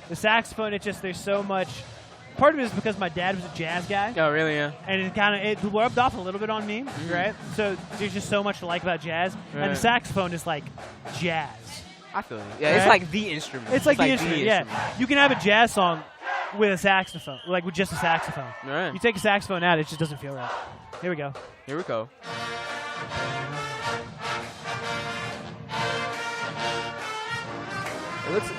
The saxophone, there's so much. Part of it is because my dad was a jazz guy. Oh, really? Yeah. And it rubbed off a little bit on me, right? So there's just so much to like about jazz. And the saxophone is like jazz. I feel it. Yeah, it's like the instrument. It's like the instrument, yeah. You can have a jazz song with a saxophone, like with just a saxophone. Right. You take a saxophone out, it just doesn't feel right. Here we go. Here we go. It looks,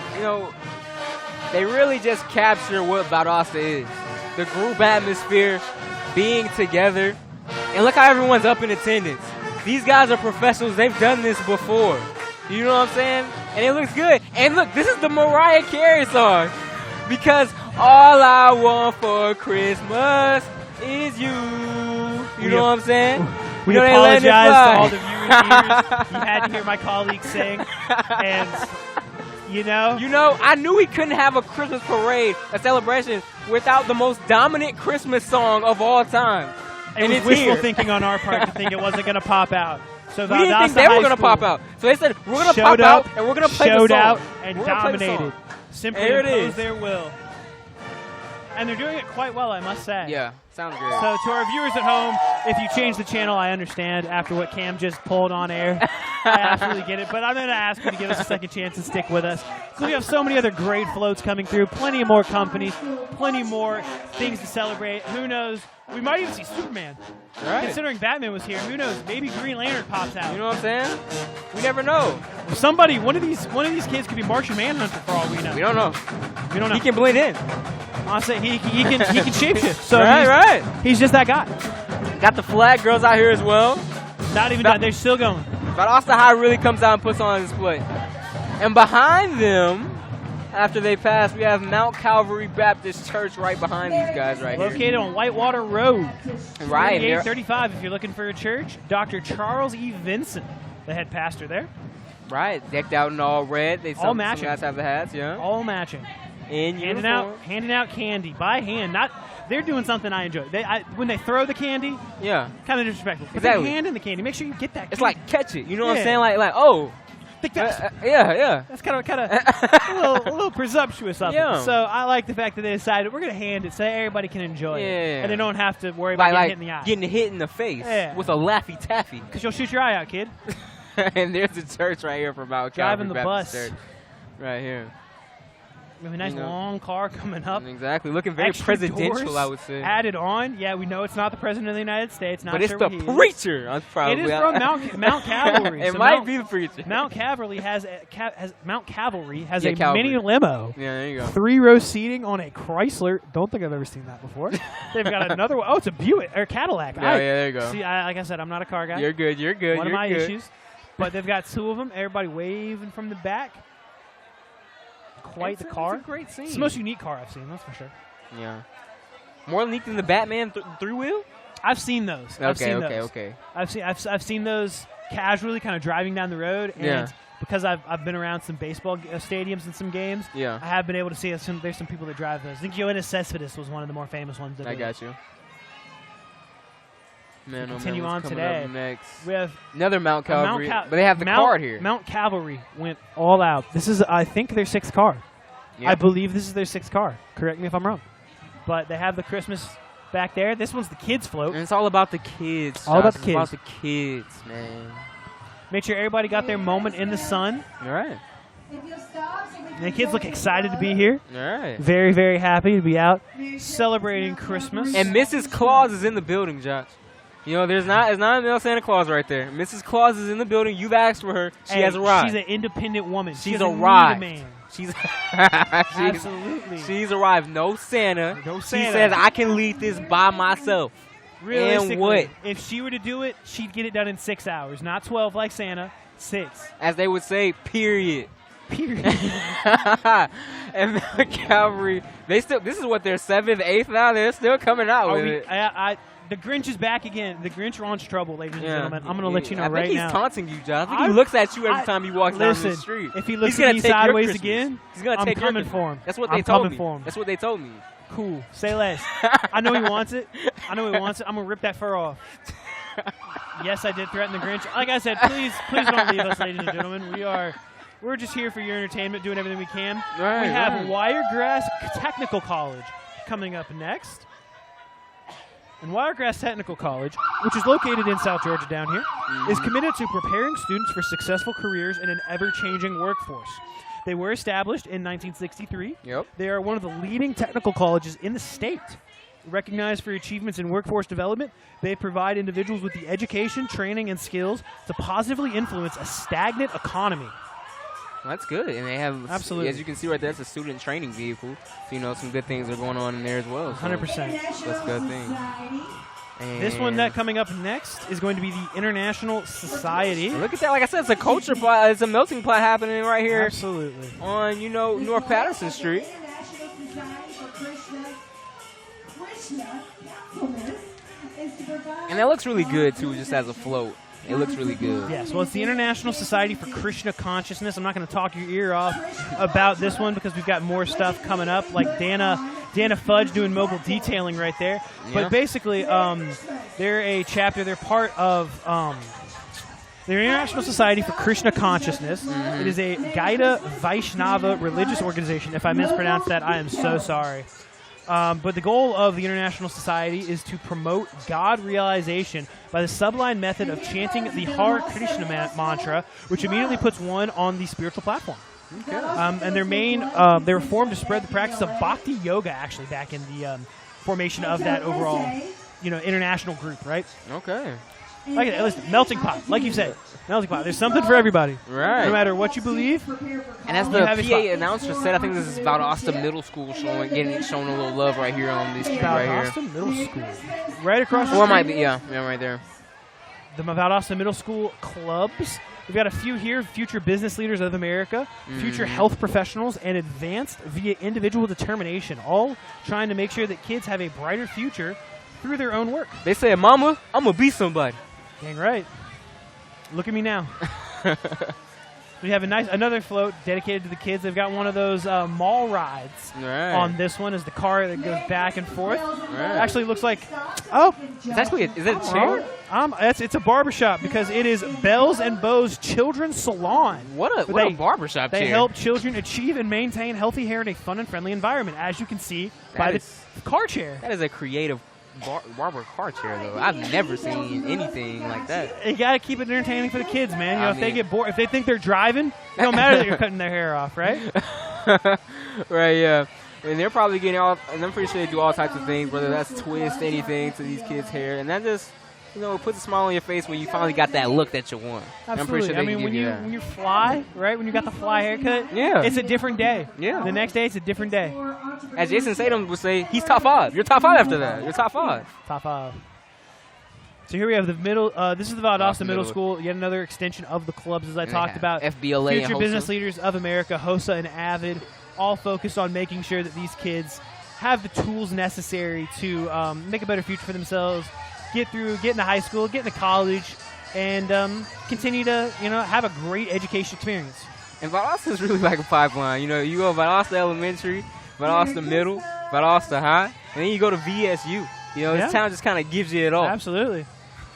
they really just capture what Valdosta is. The group atmosphere, being together. And look how everyone's up in attendance. These guys are professionals. They've done this before. You know what I'm saying? And it looks good. And look, this is the Mariah Carey song. Because all I want for Christmas is you. You know what I'm saying? We apologize to all the viewers' ears. You had to hear my colleagues sing. And, I knew we couldn't have a Christmas parade, a celebration, without the most dominant Christmas song of all time. And it was wishful thinking on our part to think it wasn't going to pop out. So we didn't think they were going to pop out. So they said, we're going to pop out and we're going to play the song. Showed out and dominated. Simply impose their will. And they're doing it quite well, I must say. Yeah, sounds good. So to our viewers at home, if you change the channel, I understand after what Cam just pulled on air. I absolutely get it. But I'm going to ask you to give us a second chance and stick with us. So we have so many other great floats coming through, plenty of more companies, plenty more things to celebrate. Who knows? We might even see Superman. Right. Considering Batman was here, who knows? Maybe Green Lantern pops out. You know what I'm saying? We never know. Somebody, one of these kids could be Martian Manhunter for all we know. We don't know. We don't know. He can blend in. Honestly, he can shapeshift. So right. He's just that guy. Got the flag girls out here as well. Not even done. They're still going. Valdosta High really comes out and puts on a display. And behind them, after they pass, we have Mount Calvary Baptist Church right behind these guys right here. Located on Whitewater Road. Right. 3835 if you're looking for a church. Dr. Charles E. Vincent, the head pastor there. Right. Decked out in all red. All matching. Some guys have the hats, yeah. All matching. In uniform. Handing out candy by hand. They're doing something I enjoy. When they throw the candy, yeah, kind of disrespectful. Put exactly. their hand in the candy. Make sure you get that candy. It's like catch it. You know what I'm saying? Like oh. Yeah. That's kind of a little presumptuous of Yeah. it. So I like the fact that they decided we're going to hand it so everybody can enjoy it. Yeah. And they don't have to worry about getting hit in the eye. Getting hit in the face with a Laffy Taffy. Because you'll shoot your eye out, kid. And there's a church right here for Mount Calvary Driving the Baptist bus. Church. Right here. We have a nice long car coming up. Exactly. Looking very Extra presidential, doors I would say. Added on. Yeah, we know it's not the President of the United States. Not but it's sure the what he preacher. It is from Mount Cavalry. It So might be the preacher. Mount Cavalry has Mount Cavalry has a Cavalry. mini limo. Yeah, there you go. 3-row seating on a Chrysler. Don't think I've ever seen that before. They've got another one. Oh, it's a Buick or Cadillac. Yeah, there you go. See, like I said, I'm not a car guy. You're good. You're good. One you're of my good. issues. But they've got two of them. Everybody waving from the back. Quite the car. It's a great scene. It's the most unique car I've seen, that's for sure. Yeah. More unique than the Batman three-wheel? I've seen those. Okay. I've seen those casually kind of driving down the road. And because I've been around some baseball stadiums and some games, I have been able to see there's some people that drive those. I think Yoenis Cespedes was one of the more famous ones. I got you. Man, continue on what's today. Up next? We have another Mount Calvary, but they have the card here. Mount Cavalry went all out. This is, I think, their 6th car. Yep. I believe this is their 6th car. Correct me if I'm wrong. But they have the Christmas back there. This one's the kids' float. And it's all about the kids. All about the kids. It's about the kids, man. Make sure everybody got their moment in the sun. All right. And the kids look excited to be here. All right. Very, very happy to be out celebrating Christmas. And Mrs. Claus is in the building, Josh. You know, it's not a male Santa Claus right there. Mrs. Claus is in the building. You've asked for her. She has arrived. She's an independent woman. She's arrived. Need a man. Absolutely. She's arrived. No Santa. No Santa. She says, I can lead this by myself. Realistically, and what? If she were to do it, she'd get it done in 6 hours. Not 12 like Santa. 6. As they would say, period. Period. And Mount Calvary, this is what their 7th, 8th now. They're still coming out with it. The Grinch is back again. The Grinch wants trouble, ladies and gentlemen. I'm going to let you know right now. I think he's taunting you, John. I think he looks at you every time he walks down the street. If he looks at me sideways again, he's going to take your coming for him. That's what they told me. For him. That's what they told me. Cool. Say less. I know he wants it. I'm going to rip that fur off. Yes, I did threaten the Grinch. Like I said, please don't leave us, ladies and gentlemen. We're just here for your entertainment, doing everything we can. Right, we have Wiregrass Technical College coming up next. And Wiregrass Technical College, which is located in South Georgia down here, is committed to preparing students for successful careers in an ever-changing workforce. They were established in 1963. Yep. They are one of the leading technical colleges in the state. Recognized for achievements in workforce development, they provide individuals with the education, training, and skills to positively influence a stagnant economy. That's good. And they have, absolutely, as you can see right there, it's a student training vehicle. So, you know, some good things are going on in there as well. So 100%. That's a good thing. And this one that coming up next is going to be the International Society. Look at that. Like I said, it's a culture pot. It's a melting pot happening right here. Absolutely. On, you know, North Patterson Street. And that looks really good, too, just as a float. It looks really good. Yes, well, it's the International Society for Krishna Consciousness. I'm not going to talk your ear off about this one because we've got more stuff coming up, like Dana Fudge doing mobile detailing right there. Yeah. But basically, they're a chapter. They're part of the International Society for Krishna Consciousness. It is a Gaida Vaishnava religious organization. If I mispronounced that, I am so sorry. But the goal of the International Society is to promote God realization by the sublime method of chanting the Hare Krishna mantra, which immediately puts one on the spiritual platform. Okay. And their main, they were formed to spread the practice of bhakti yoga, actually, back in the formation of that overall, international group, right? Okay. Like, listen, melting pot, like you said, melting pot. There's something for everybody, Right. no matter what you believe. And as You the have a PA spot. announcer said, I think this is Valdosta Middle School getting shown a little love right here on this street right here. Valdosta Middle School, right across the Or it street. might be, yeah, right there. The Valdosta Middle School clubs. We've got a few here: future business leaders of America, future health professionals, and advanced via individual determination. All trying to make sure that kids have a brighter future through their own work. They said, "Mama, I'm gonna be somebody." Dang right. Look at me now. We have another float dedicated to the kids. They've got one of those mall rides Right. on this one. Is the car that goes back and forth. Right. Actually, looks like It's actually, is it a chair? it's a barbershop because it is Bells and Bows Children's Salon. What a They- barbershop They chair. help children achieve and maintain healthy hair in a fun and friendly environment, as you can see by the car chair. That is a creative barber car chair, though. I've never seen anything like that. You got to keep it entertaining for the kids, man. I If they mean- get bored, if they think they're driving, it don't matter that you're cutting their hair off, right? Right, yeah. And they're probably getting all, and I'm pretty sure they do all types of things, whether that's twist anything to these kids' hair. And that just, puts a smile on your face when you finally got that look that you want. And I'm pretty Absolutely. sure they I mean, can when give you that. when you fly, right? When you got the fly haircut, Yeah. it's a different day. Yeah. The next day, it's a different day. As Jason Statham would say, he's top 5. You're top 5 after that. You're top 5. Top 5. So here we have the middle. This is the Valdosta Middle Middle. School. Yet another extension of the clubs, as I And they talked have about. FBLA and Future HOSA. Business Leaders of America, HOSA and AVID, all focused on making sure that these kids have the tools necessary to make a better future for themselves, get into high school, get into college, and continue to have a great education experience. And Valdosta is really like a pipeline. You go Valdosta Elementary, Valdosta Middle, Valdosta High, and then you go to VSU. Yeah. This town just kind of gives you it all. Absolutely.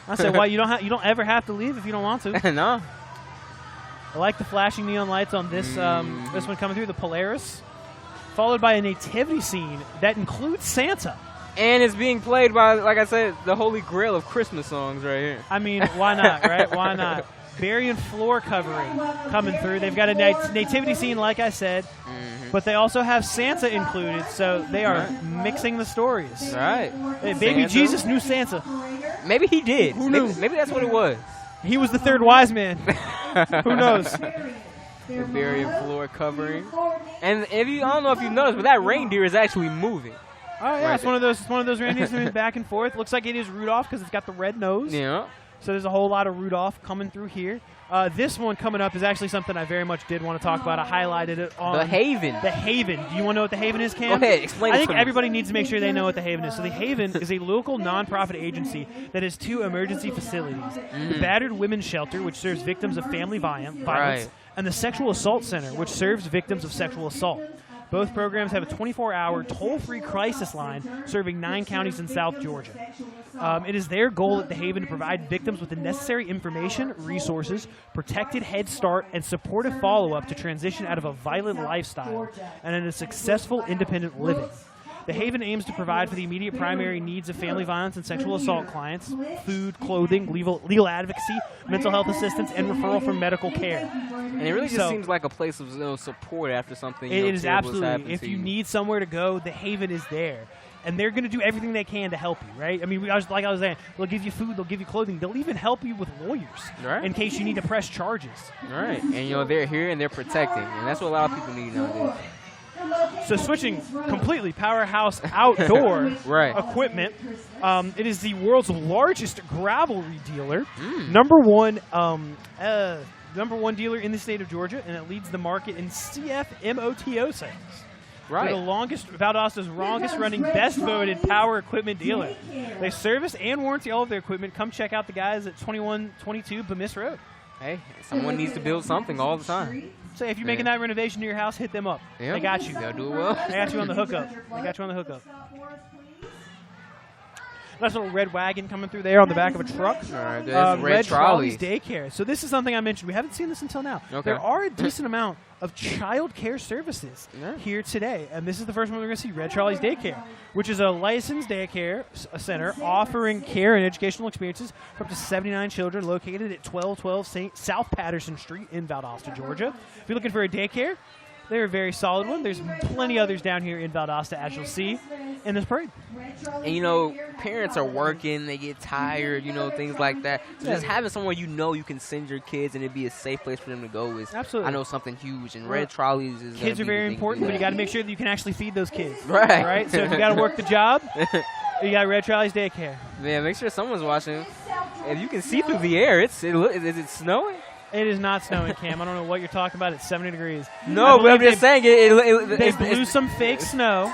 I said, why you don't ever have to leave if you don't want to. No. I like the flashing neon lights on this this one coming through, the Polaris, followed by a nativity scene that includes Santa. And it's being played by, like I said, the holy grail of Christmas songs right here. I mean, why not, right? Why not? Berry and floor covering coming through. They've got a nativity scene, like I said, but they also have Santa included, so they are mixing the stories. Right. Hey, baby Santa. Jesus knew Santa. Maybe he did. Who knew? Maybe that's what it was. He was the third wise man. Who knows? The berry and floor covering. And I don't know if you noticed, but that reindeer is actually moving. Oh yeah, Right it's one of those reindeers moving back and forth. Looks like it is Rudolph because it's got the red nose. Yeah. So there's a whole lot of Rudolph coming through here. This one coming up is actually something I very much did want to talk about. I highlighted it on The Haven. The Haven. Do you want to know what the Haven is, Cam? Go ahead, explain I it think to me. everybody needs to make sure they know what the Haven is. So the Haven is a local nonprofit agency that has 2 emergency facilities: the Battered Women's Shelter, which serves victims of family violence, Right. and the Sexual Assault Center, which serves victims of sexual assault. Both programs have a 24-hour toll-free crisis line serving 9 counties in South Georgia. It is their goal at the Haven to provide victims with the necessary information, resources, protected head start, and supportive follow-up to transition out of a violent lifestyle and in a successful independent living. The Haven aims to provide for the immediate primary needs of family violence and sexual assault clients: food, clothing, legal advocacy, mental health assistance, and referral for medical care. And it really just So- seems like a place of support after something It is terrible has happened absolutely. If to you need somewhere to go, the Haven is there. And they're going to do everything they can to help you, right? I mean, like I was saying, they'll give you food, they'll give you clothing. They'll even help you with lawyers Right. in case you need to press charges. Right. And, they're here and they're protecting. And that's what a lot of people need nowadays. So switching completely, Powerhouse Outdoor Right. Equipment. It is the world's largest gravelry dealer. Mm. Number one dealer in the state of Georgia, and it leads the market in CFMOTO sales. They're Right. the Valdosta's longest-running, best-voted power equipment dealer. They service and warranty all of their equipment. Come check out the guys at 2122 Bemis Road. Hey, someone needs to build something all the time. Say, if you're making that renovation to your house, hit them up. Yeah. They got you. They'll do it well. They got you on the hookup. They got you on the hookup. Nice little red wagon coming through there on the back of a truck. All right, there's red Trolley's trolleys. Daycare. So this is something I mentioned. We haven't seen this until now. Okay. There are a decent amount of child care services Yeah. here today. And this is the first one we're going to see, Red Trolley's Daycare, which is a licensed daycare center offering care and educational experiences for up to 79 children located at 1212 South Patterson Street in Valdosta, Georgia. If you're looking for a daycare, they're a very solid one. There's plenty others down here in Valdosta, as you'll see in this parade. And, you know, parents are working, they get tired, you know, things like that. So just having somewhere you know you can send your kids and it'd be a safe place for them to go is, Absolutely. I know, something huge. And red trolleys is gonna Kids are be the very thing to important, do but you that. got to make sure that you can actually feed those kids. Right. Right? So if you got to work the job, you got Red Trolley's Daycare. Man, make sure someone's watching. If you can see through the air, is it snowing? It is not snowing, Cam. I don't know what you're talking about. It's 70 degrees. No, but I'm believe just saying it. They blew some fake snow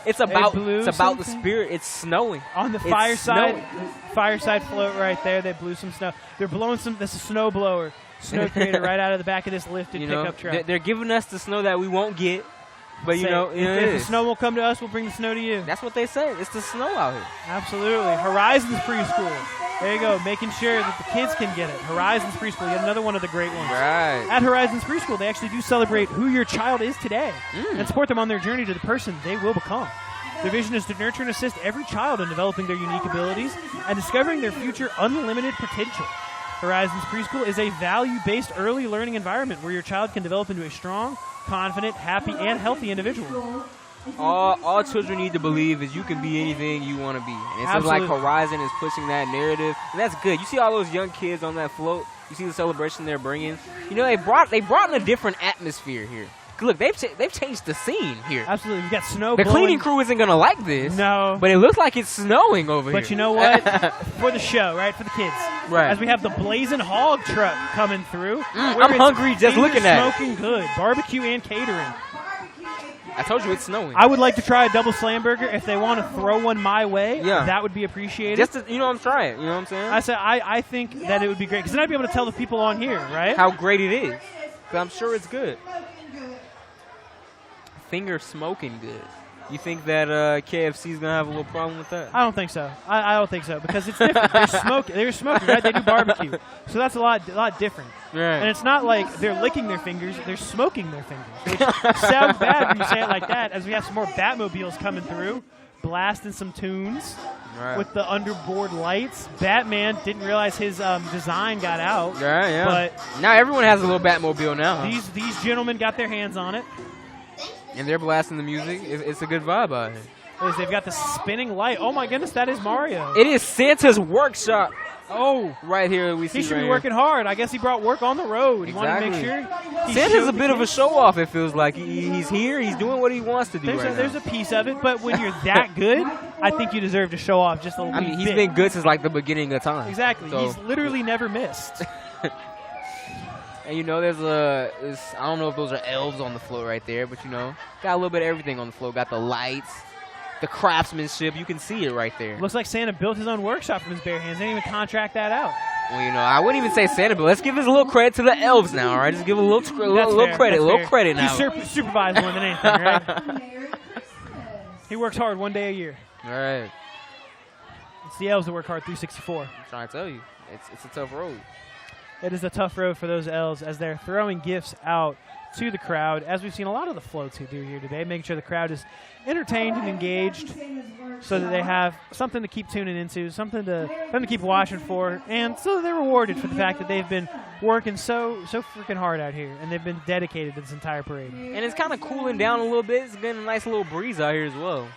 It's about blew the something. spirit. It's snowing. on the It's fireside snowing. fireside float right there. They blew some snow. They're blowing some. This is a snow blower, snow creator right out of the back of this lifted You know, pickup truck. they're giving us the snow that we won't get, but you Say, know, it if the is. snow will come to us, we'll bring the snow to you. That's what they say. It's the snow out here. Absolutely. Horizons Preschool. There you go, making sure that the kids can get it. Horizons Preschool, yet another one of the great ones. Right. At Horizons Preschool, they actually do celebrate who your child is today and support them on their journey to the person they will become. Their vision is to nurture and assist every child in developing their unique abilities and discovering their future unlimited potential. Horizons Preschool is a value-based early learning environment where your child can develop into a strong, confident, happy, and healthy individual. All children need to believe is you can be anything you want to be. And it seems like Absolutely. Horizon is pushing that narrative, and that's good. You see all those young kids on that float. You see the celebration they're bringing. You know, they brought in a different atmosphere here. Look, they've changed the scene here. Absolutely. We've got snow The blowing. cleaning crew isn't gonna like this. No. But it looks like it's snowing over here. But you know what? For the show, right? For the kids. Right. As we have the Blazing Hog truck coming through. where I'm it's hungry just finger looking at it. smoking good. Barbecue and catering. I told you it's snowing. I would like to try a double slam burger. If they want to throw one my way, Yeah. that would be appreciated. Just to, I'm trying. You know what I'm saying? I said I think that it would be great because then I'd be able to tell the people on here, right? How great it is. 'Cause I'm sure it's good. Finger smoking good. You think that KFC's gonna have a little problem with that? I don't think so. I don't think so because it's different. They're smoking, right? They do barbecue, so that's a lot different. Right. And it's not like they're licking their fingers; they're smoking their fingers, which sounds bad when you say it like that. As we have some more Batmobiles coming through, blasting some tunes Right. with the underboard lights. Batman didn't realize his design got out. Yeah. But now everyone has a little Batmobile now. these gentlemen got their hands on it. And they're blasting the music. It's a good vibe out here. They've got the spinning light. Oh my goodness, that is Mario. It is Santa's workshop. Oh, right here we see. He should right be here. working hard. I guess he brought work on the road. He wanted to make sure. he Santa's showed a the bit of a kids. show off. It feels like he's here. He's doing what he wants to do right There's now. a piece of it, but when you're that good, I think you deserve to show off just a little I mean, bit. he's been good since like the beginning of time. Exactly. So- He's literally never missed. And you know, there's I don't know if those are elves on the floor right there, but you know, got a little bit of everything on the floor. Got the lights, the craftsmanship. You can see it right there. Looks like Santa built his own workshop from his bare hands. They didn't even contract that out. Well, you know, I wouldn't even say Santa, but let's give us a little credit to the elves now, all right? Just give a little That's credit, fair. little That's credit fair. now. He supervised more than anything, right? Merry Christmas. He works hard one day a year. All right, It's the elves that work hard 364. I'm trying to tell you, it's a tough road. It is a tough road for those elves as they're throwing gifts out to the crowd, as we've seen a lot of the floats who do here today, making sure the crowd is entertained and engaged so that they have something to keep tuning into, something to them to keep watching for, and so that they're rewarded for the fact that they've been working so freaking hard out here, and they've been dedicated to this entire parade. And it's kind of cooling down a little bit. It's getting a nice little breeze out here as well.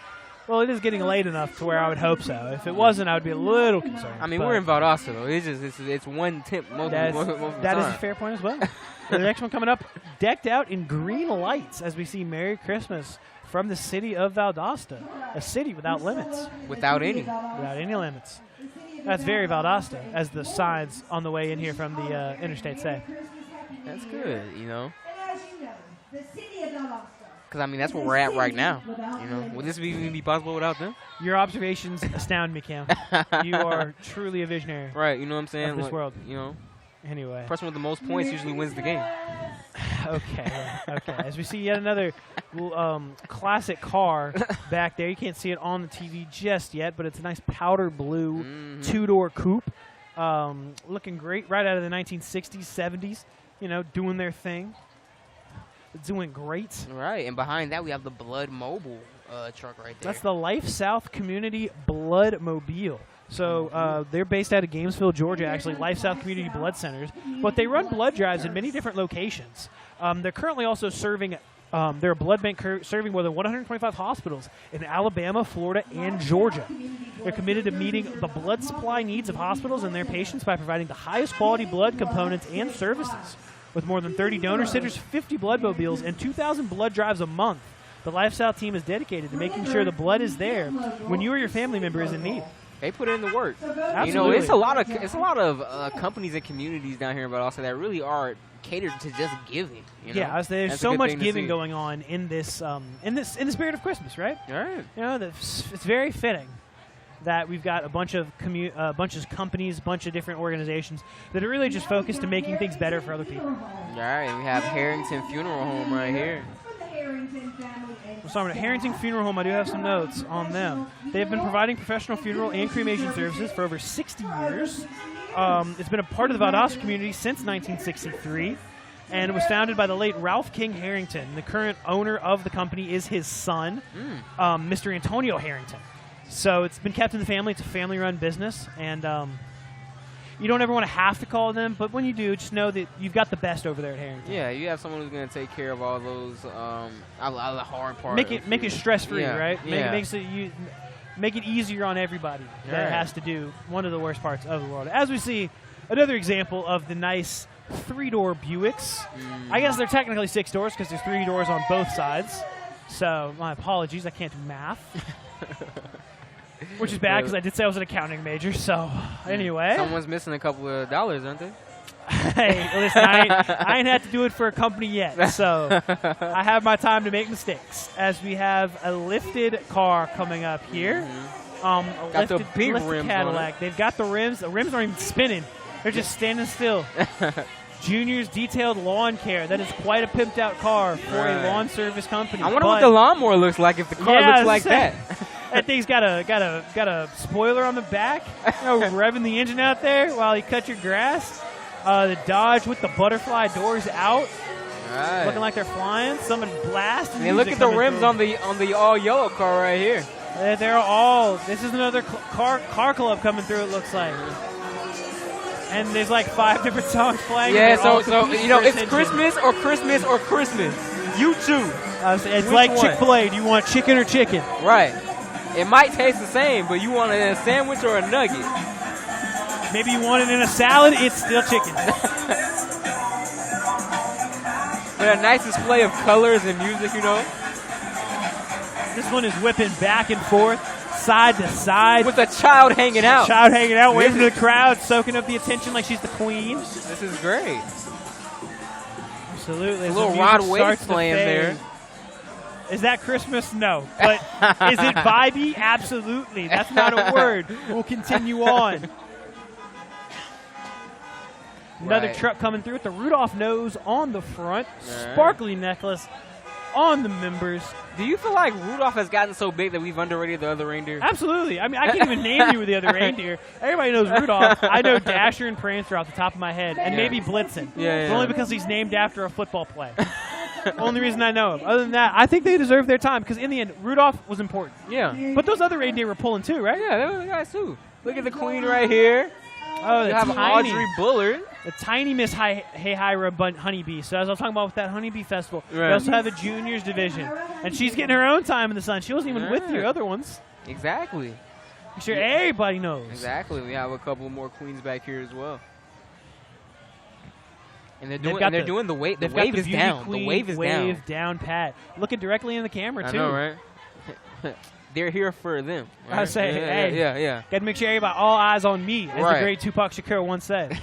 Well, it is getting late enough to where I would hope so. If it wasn't, I would be a little concerned. I mean, but we're in Valdosta though. It's one temp most of the that is time. a fair point as well. The next one coming up, decked out in green lights as we see Merry Christmas from the city of Valdosta, a city without limits, Without any. without any limits. That's very Valdosta, as the signs on the way in here from the interstate say. That's good, you know. And as you know, the city of Valdosta. Because, I mean, that's where we're at right now. You know, would this even be possible without them? Your observations astound me, Cam. You are truly a visionary. Right, you know what I'm saying? Of this Like, world. You know, Anyway. Person with the most points usually wins the game. Okay. As we see yet another classic car back there. You can't see it on the TV just yet, but it's a nice powder blue two-door coupe. Looking great right out of the 1960s, 70s. You know, doing their thing. Doing great. Right, and behind that we have the Blood Mobile truck right there. That's the Life South Community Blood Mobile. So they're based out of Gainesville, Georgia, actually, Life South Community Blood Centers. But they run blood drives in many different locations. They're currently also serving, they're a blood bank serving more than 125 hospitals in Alabama, Florida, and Georgia. They're committed to meeting the blood supply needs of hospitals and their patients by providing the highest quality blood components and services. With more than 30 donor centers, 50 blood mobiles, and 2,000 blood drives a month, the Life South team is dedicated to making sure the blood is there when you or your family member is in need. They put in the work. Absolutely. You know, it's a lot of companies and communities down here in Valdosta that really are catered to just giving. You know? Yeah, there's That's a so good much thing to giving see. going on in this in the spirit of Christmas, right? All right. You know, it's very fitting that we've got a bunch of companies, a bunch of different organizations that are really just focused on making things better for other people. All right, and we have Harrington Funeral Home right here. So I'm at Harrington Funeral Home. I do have some notes on them. They have been providing professional funeral and cremation services for over 60 years. It's been a part of the Valdosta community since 1963, and it was founded by the late Ralph King Harrington. The current owner of the company is his son, Mr. Antonio Harrington. So it's been kept in the family. It's a family-run business, and you don't ever want to have to call them, but when you do, just know that you've got the best over there at Harrington. Yeah, you have someone who's going to take care of all those all the hard parts. Make it stress-free, Yeah, right? yeah. Make it easier on everybody that Right. has to do one of the worst parts of the world. As we see, another example of the nice three-door Buicks. I guess they're technically 6 doors because there's 3 doors on both sides. So my apologies, I can't do math. Which is bad because I did say I was an accounting major. So anyway. Someone's missing a couple of dollars, aren't they? Hey, listen, I ain't had to do it for a company yet, so I have my time to make mistakes. As we have a lifted car coming up here, Got the big rims on Cadillac. They've got the rims. The rims aren't even spinning; they're just standing still. Junior's Detailed Lawn Care. That is quite a pimped out car for a lawn service company. I wonder what the lawnmower looks like if the car looks like that. That thing's got a spoiler on the back, revving the engine out there while you cut your grass. The Dodge with the butterfly doors out, looking like they're flying. Somebody blasting. And look at the rims on the all yellow car right here. They're all. This is another car club coming through. It looks like. And there's like 5 different songs playing. Yeah, so you know it's Christmas or Christmas or Christmas. You choose. It's Which like one? Chick-fil-A. Do you want chicken or chicken? Right. It might taste the same, but you want it in a sandwich or a nugget. Maybe you want it in a salad. It's still chicken. But a nice display of colors and music, you know. This one is whipping back and forth, side to side. With a child hanging out. Child hanging out, waving to the crowd, soaking up the attention like she's the queen. This is great. Absolutely. A As little the Rod music Wave starts to playing fade. there. Is that Christmas? No. But is it vibey? Absolutely. That's not a word. We'll continue on. Another Right. truck coming through with the Rudolph nose on the front, sparkly necklace on the members. Do you feel like Rudolph has gotten so big that we've underrated the other reindeer? Absolutely. I mean, I can't even name you the other reindeer. Everybody knows Rudolph. I know Dasher and Prancer off the top of my head, and maybe Blitzen. Yeah. But only because he's named after a football play. Only reason I know him. Other than that, I think they deserve their time because in the end, Rudolph was important. Yeah. But those other reindeer were pulling too, right? Yeah, they were the guys too. Look at the queen right here. Oh, You the have tiny, Audrey Bullard. the tiny Miss Hayhira honeybee. So as I was talking about with that honeybee festival, Right. we also have a juniors division, and she's getting her own time in the sun. She wasn't even with the other ones. Exactly. I'm sure everybody knows. Exactly. We have a couple more queens back here as well. And they're They've doing got the the- wave. The They've got wave the is beauty down. queen The wave is down. pat. Looking directly in the camera I too. know, right? They're here for them. I right? say, yeah, hey. yeah. Got to make sure everybody, all eyes on me, as the Right. great Tupac Shakur once said.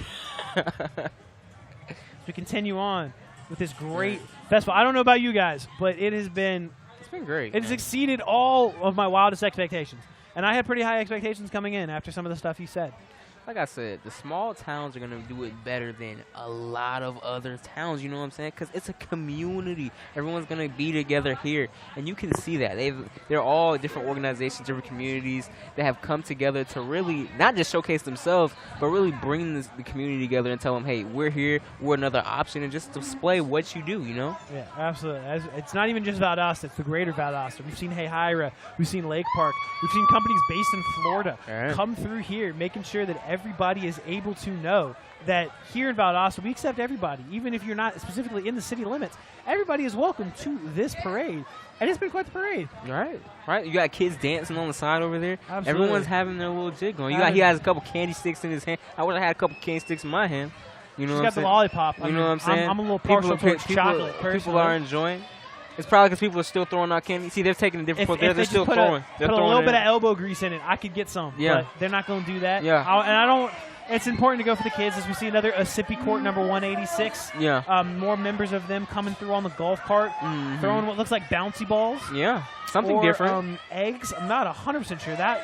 We continue on with this great festival. I don't know about you guys, but it has been It's been great. it has exceeded all of my wildest expectations. And I had pretty high expectations coming in after some of the stuff you said. like I said, the small towns are going to do it better than a lot of other towns, you know what I'm saying? Because it's a community. Everyone's going to be together here, and you can see that. They're all different organizations, different communities that have come together to really not just showcase themselves, but really bring the community together and tell them, hey, we're here, we're another option, and just display what you do, you know? Yeah, absolutely. It's not even just Valdosta, it's the greater Valdosta. We've seen Hahira, we've seen Lake Park, we've seen companies based in Florida come through here, making sure that everybody is able to know that here in Valdosta, we accept everybody, even if you're not specifically in the city limits. Everybody is welcome to this parade, and it's been quite the parade. Right. You got kids dancing on the side over there. Absolutely. Everyone's having their little jig going. He has a couple candy sticks in his hand. I would have had a couple candy sticks in my hand. You know He's what got I'm saying? the lollipop. You know what I'm saying? I'm a little partial towards chocolate, personally. People are enjoying. It's probably because people are still throwing out candy. See, they're taking a different approach. They're still throwing. Put a little bit of elbow grease in it. I could get some. Yeah. But they're not going to do that. Yeah. And I don't. It's important to go for the kids as we see another Sippy Court number 186. Yeah. More members of them coming through on the golf cart, throwing what looks like bouncy balls. Yeah. Something or, different. Eggs. I'm not 100% sure. That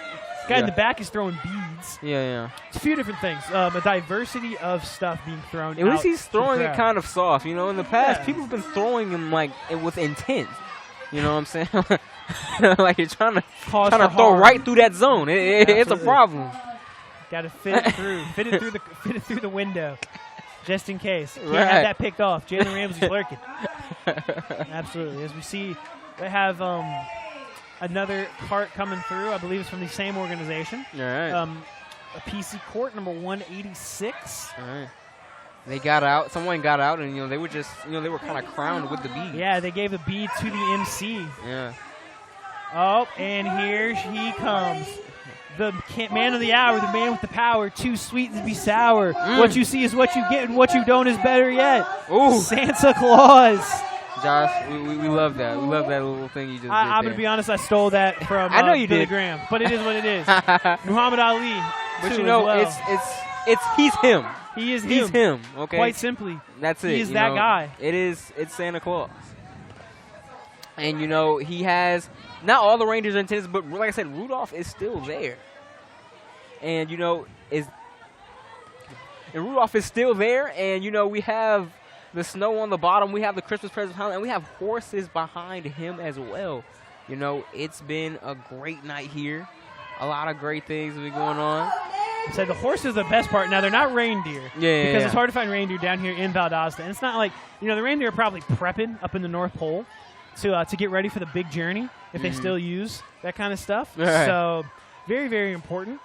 guy in the back is throwing beads. Yeah. It's a few different things. A diversity of stuff being thrown. At least he's throwing it kind of soft. You know, in the past, Yeah. people have been throwing him like with intent. You know what I'm saying? Like you're trying to throw harm. right through that zone. It's a problem. Got to fit it through. fit it through the window, just in case. Can't Right. have that picked off. Jalen Ramsey's lurking. Absolutely. As we see, they have another cart coming through. I believe it's from the same organization. All right. A PC Court number 186. All right. They got out. Someone got out, and they were just, they were kind of crowned with the bead. Yeah, they gave the bead to the MC. Yeah. Oh, and here he comes. The man of the hour, the man with the power, too sweet to be sour. What you see is what you get, and what you don't is better yet. Ooh. Santa Claus. Josh, we love that. We love that little thing you just did. I'm going to be honest, I stole that from I know you Billy did. Graham, but it is what it is. Muhammad Ali, But too, as well. he's him. He is He's him. Okay. Quite simply. That's it. He is that guy. It's Santa Claus. And he has not all the reindeers in attendance, but like I said, Rudolph is still there. And Rudolph is still there, and we have the snow on the bottom, we have the Christmas presents behind, and we have horses behind him as well. It's been a great night here. A lot of great things have been going on. So the horse is the best part. Now, they're not reindeer. Because it's hard to find reindeer down here in Valdosta. And it's not like, the reindeer are probably prepping up in the North Pole to get ready for the big journey if they still use that kind of stuff. Right. So very, very important.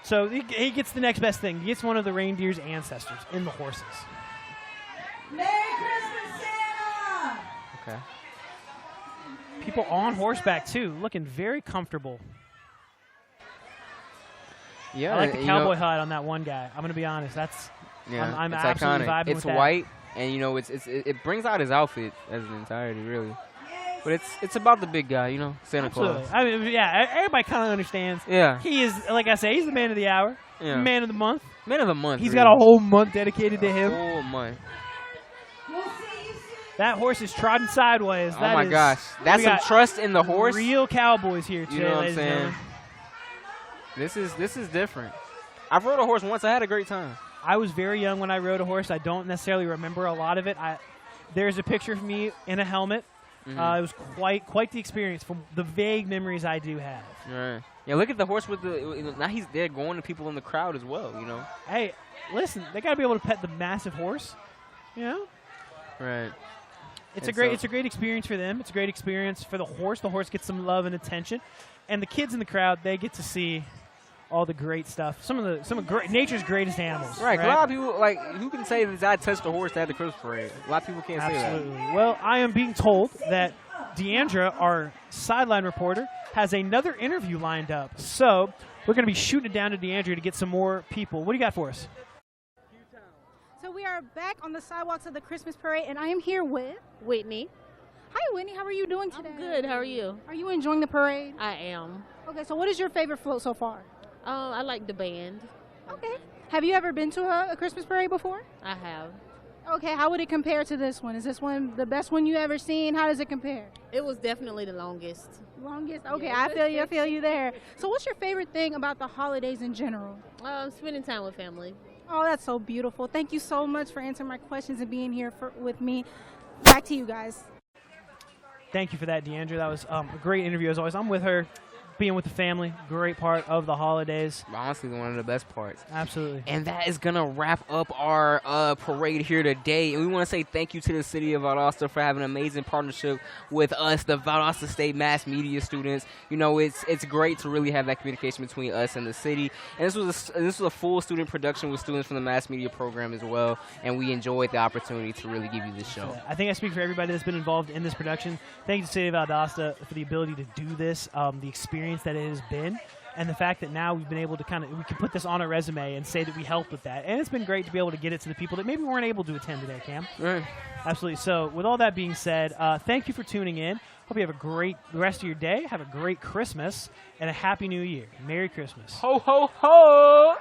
So he gets the next best thing. He gets one of the reindeer's ancestors in the horses. Merry Christmas, Santa! Okay. People on horseback, too, looking very comfortable. Yeah, I like the cowboy hat on that one guy. I'm going to be honest. I'm it's absolutely iconic. vibing It's with that. white, and it brings out his outfit as an entirety, really. But it's about the big guy, Santa Absolutely. Claus. I mean, yeah, everybody kind of understands. Yeah. He is, like I say, he's the man of the hour, man of the month. Man of the month. He's really. got a whole month dedicated to him. A whole month. We'll see you soon. That horse is trotting sideways. Oh my gosh, that's we some got trust in the horse. Real cowboys here today, You know what I'm ladies and saying? gentlemen. This is different. I've rode a horse once. I had a great time. I was very young when I rode a horse. I don't necessarily remember a lot of it. There's a picture of me in a helmet. It was quite the experience from the vague memories I do have. Right. Yeah, look at the horse with now he's there going to people in the crowd as well, Hey, listen, they got to be able to pet the massive horse, Right. It's And a great experience for them. It's a great experience for the horse. The horse gets some love and attention, and the kids in the crowd, they get to see all the great stuff. Some of nature's greatest animals. Right. A lot of people who can say that I touched a horse at the Christmas parade? A lot of people can't say that. Absolutely. Well, I am being told that Deandra, our sideline reporter, has another interview lined up. So we're going to be shooting it down to Deandra to get some more people. What do you got for us? So we are back on the sidewalks of the Christmas parade, and I am here with Whitney. Hi, Whitney. How are you doing today? I'm good. How are you? Are you enjoying the parade? I am. Okay, so what is your favorite float so far? I like the band. Okay. Have you ever been to a Christmas parade before? I have. Okay, how would it compare to this one? Is this one the best one you ever seen? How does it compare? It was definitely the longest. Longest? Okay, Yeah. I feel you there. So what's your favorite thing about the holidays in general? Spending time with family. Oh, that's so beautiful. Thank you so much for answering my questions and being here with me. Back to you guys. Thank you for that, Deandra. That was a great interview as always. I'm with her, being with the family, great part of the holidays. Honestly, one of the best parts. Absolutely. And that is going to wrap up our parade here today. And we want to say thank you to the city of Valdosta for having an amazing partnership with us, the Valdosta State mass media students. You know, it's great to really have that communication between us and the city. And this was a full student production with students from the mass media program as well. And we enjoyed the opportunity to really give you this show. I think I speak for everybody that's been involved in this production. Thank you to the city of Valdosta for the ability to do this, the experience that it has been, and the fact that now we've been able to we can put this on our resume and say that we helped with that. And it's been great to be able to get it to the people that maybe weren't able to attend today, Cam. Right. Absolutely. So with all that being said, thank you for tuning in. Hope you have a great rest of your day. Have a great Christmas and a Happy New Year. Merry Christmas. Ho, ho, ho!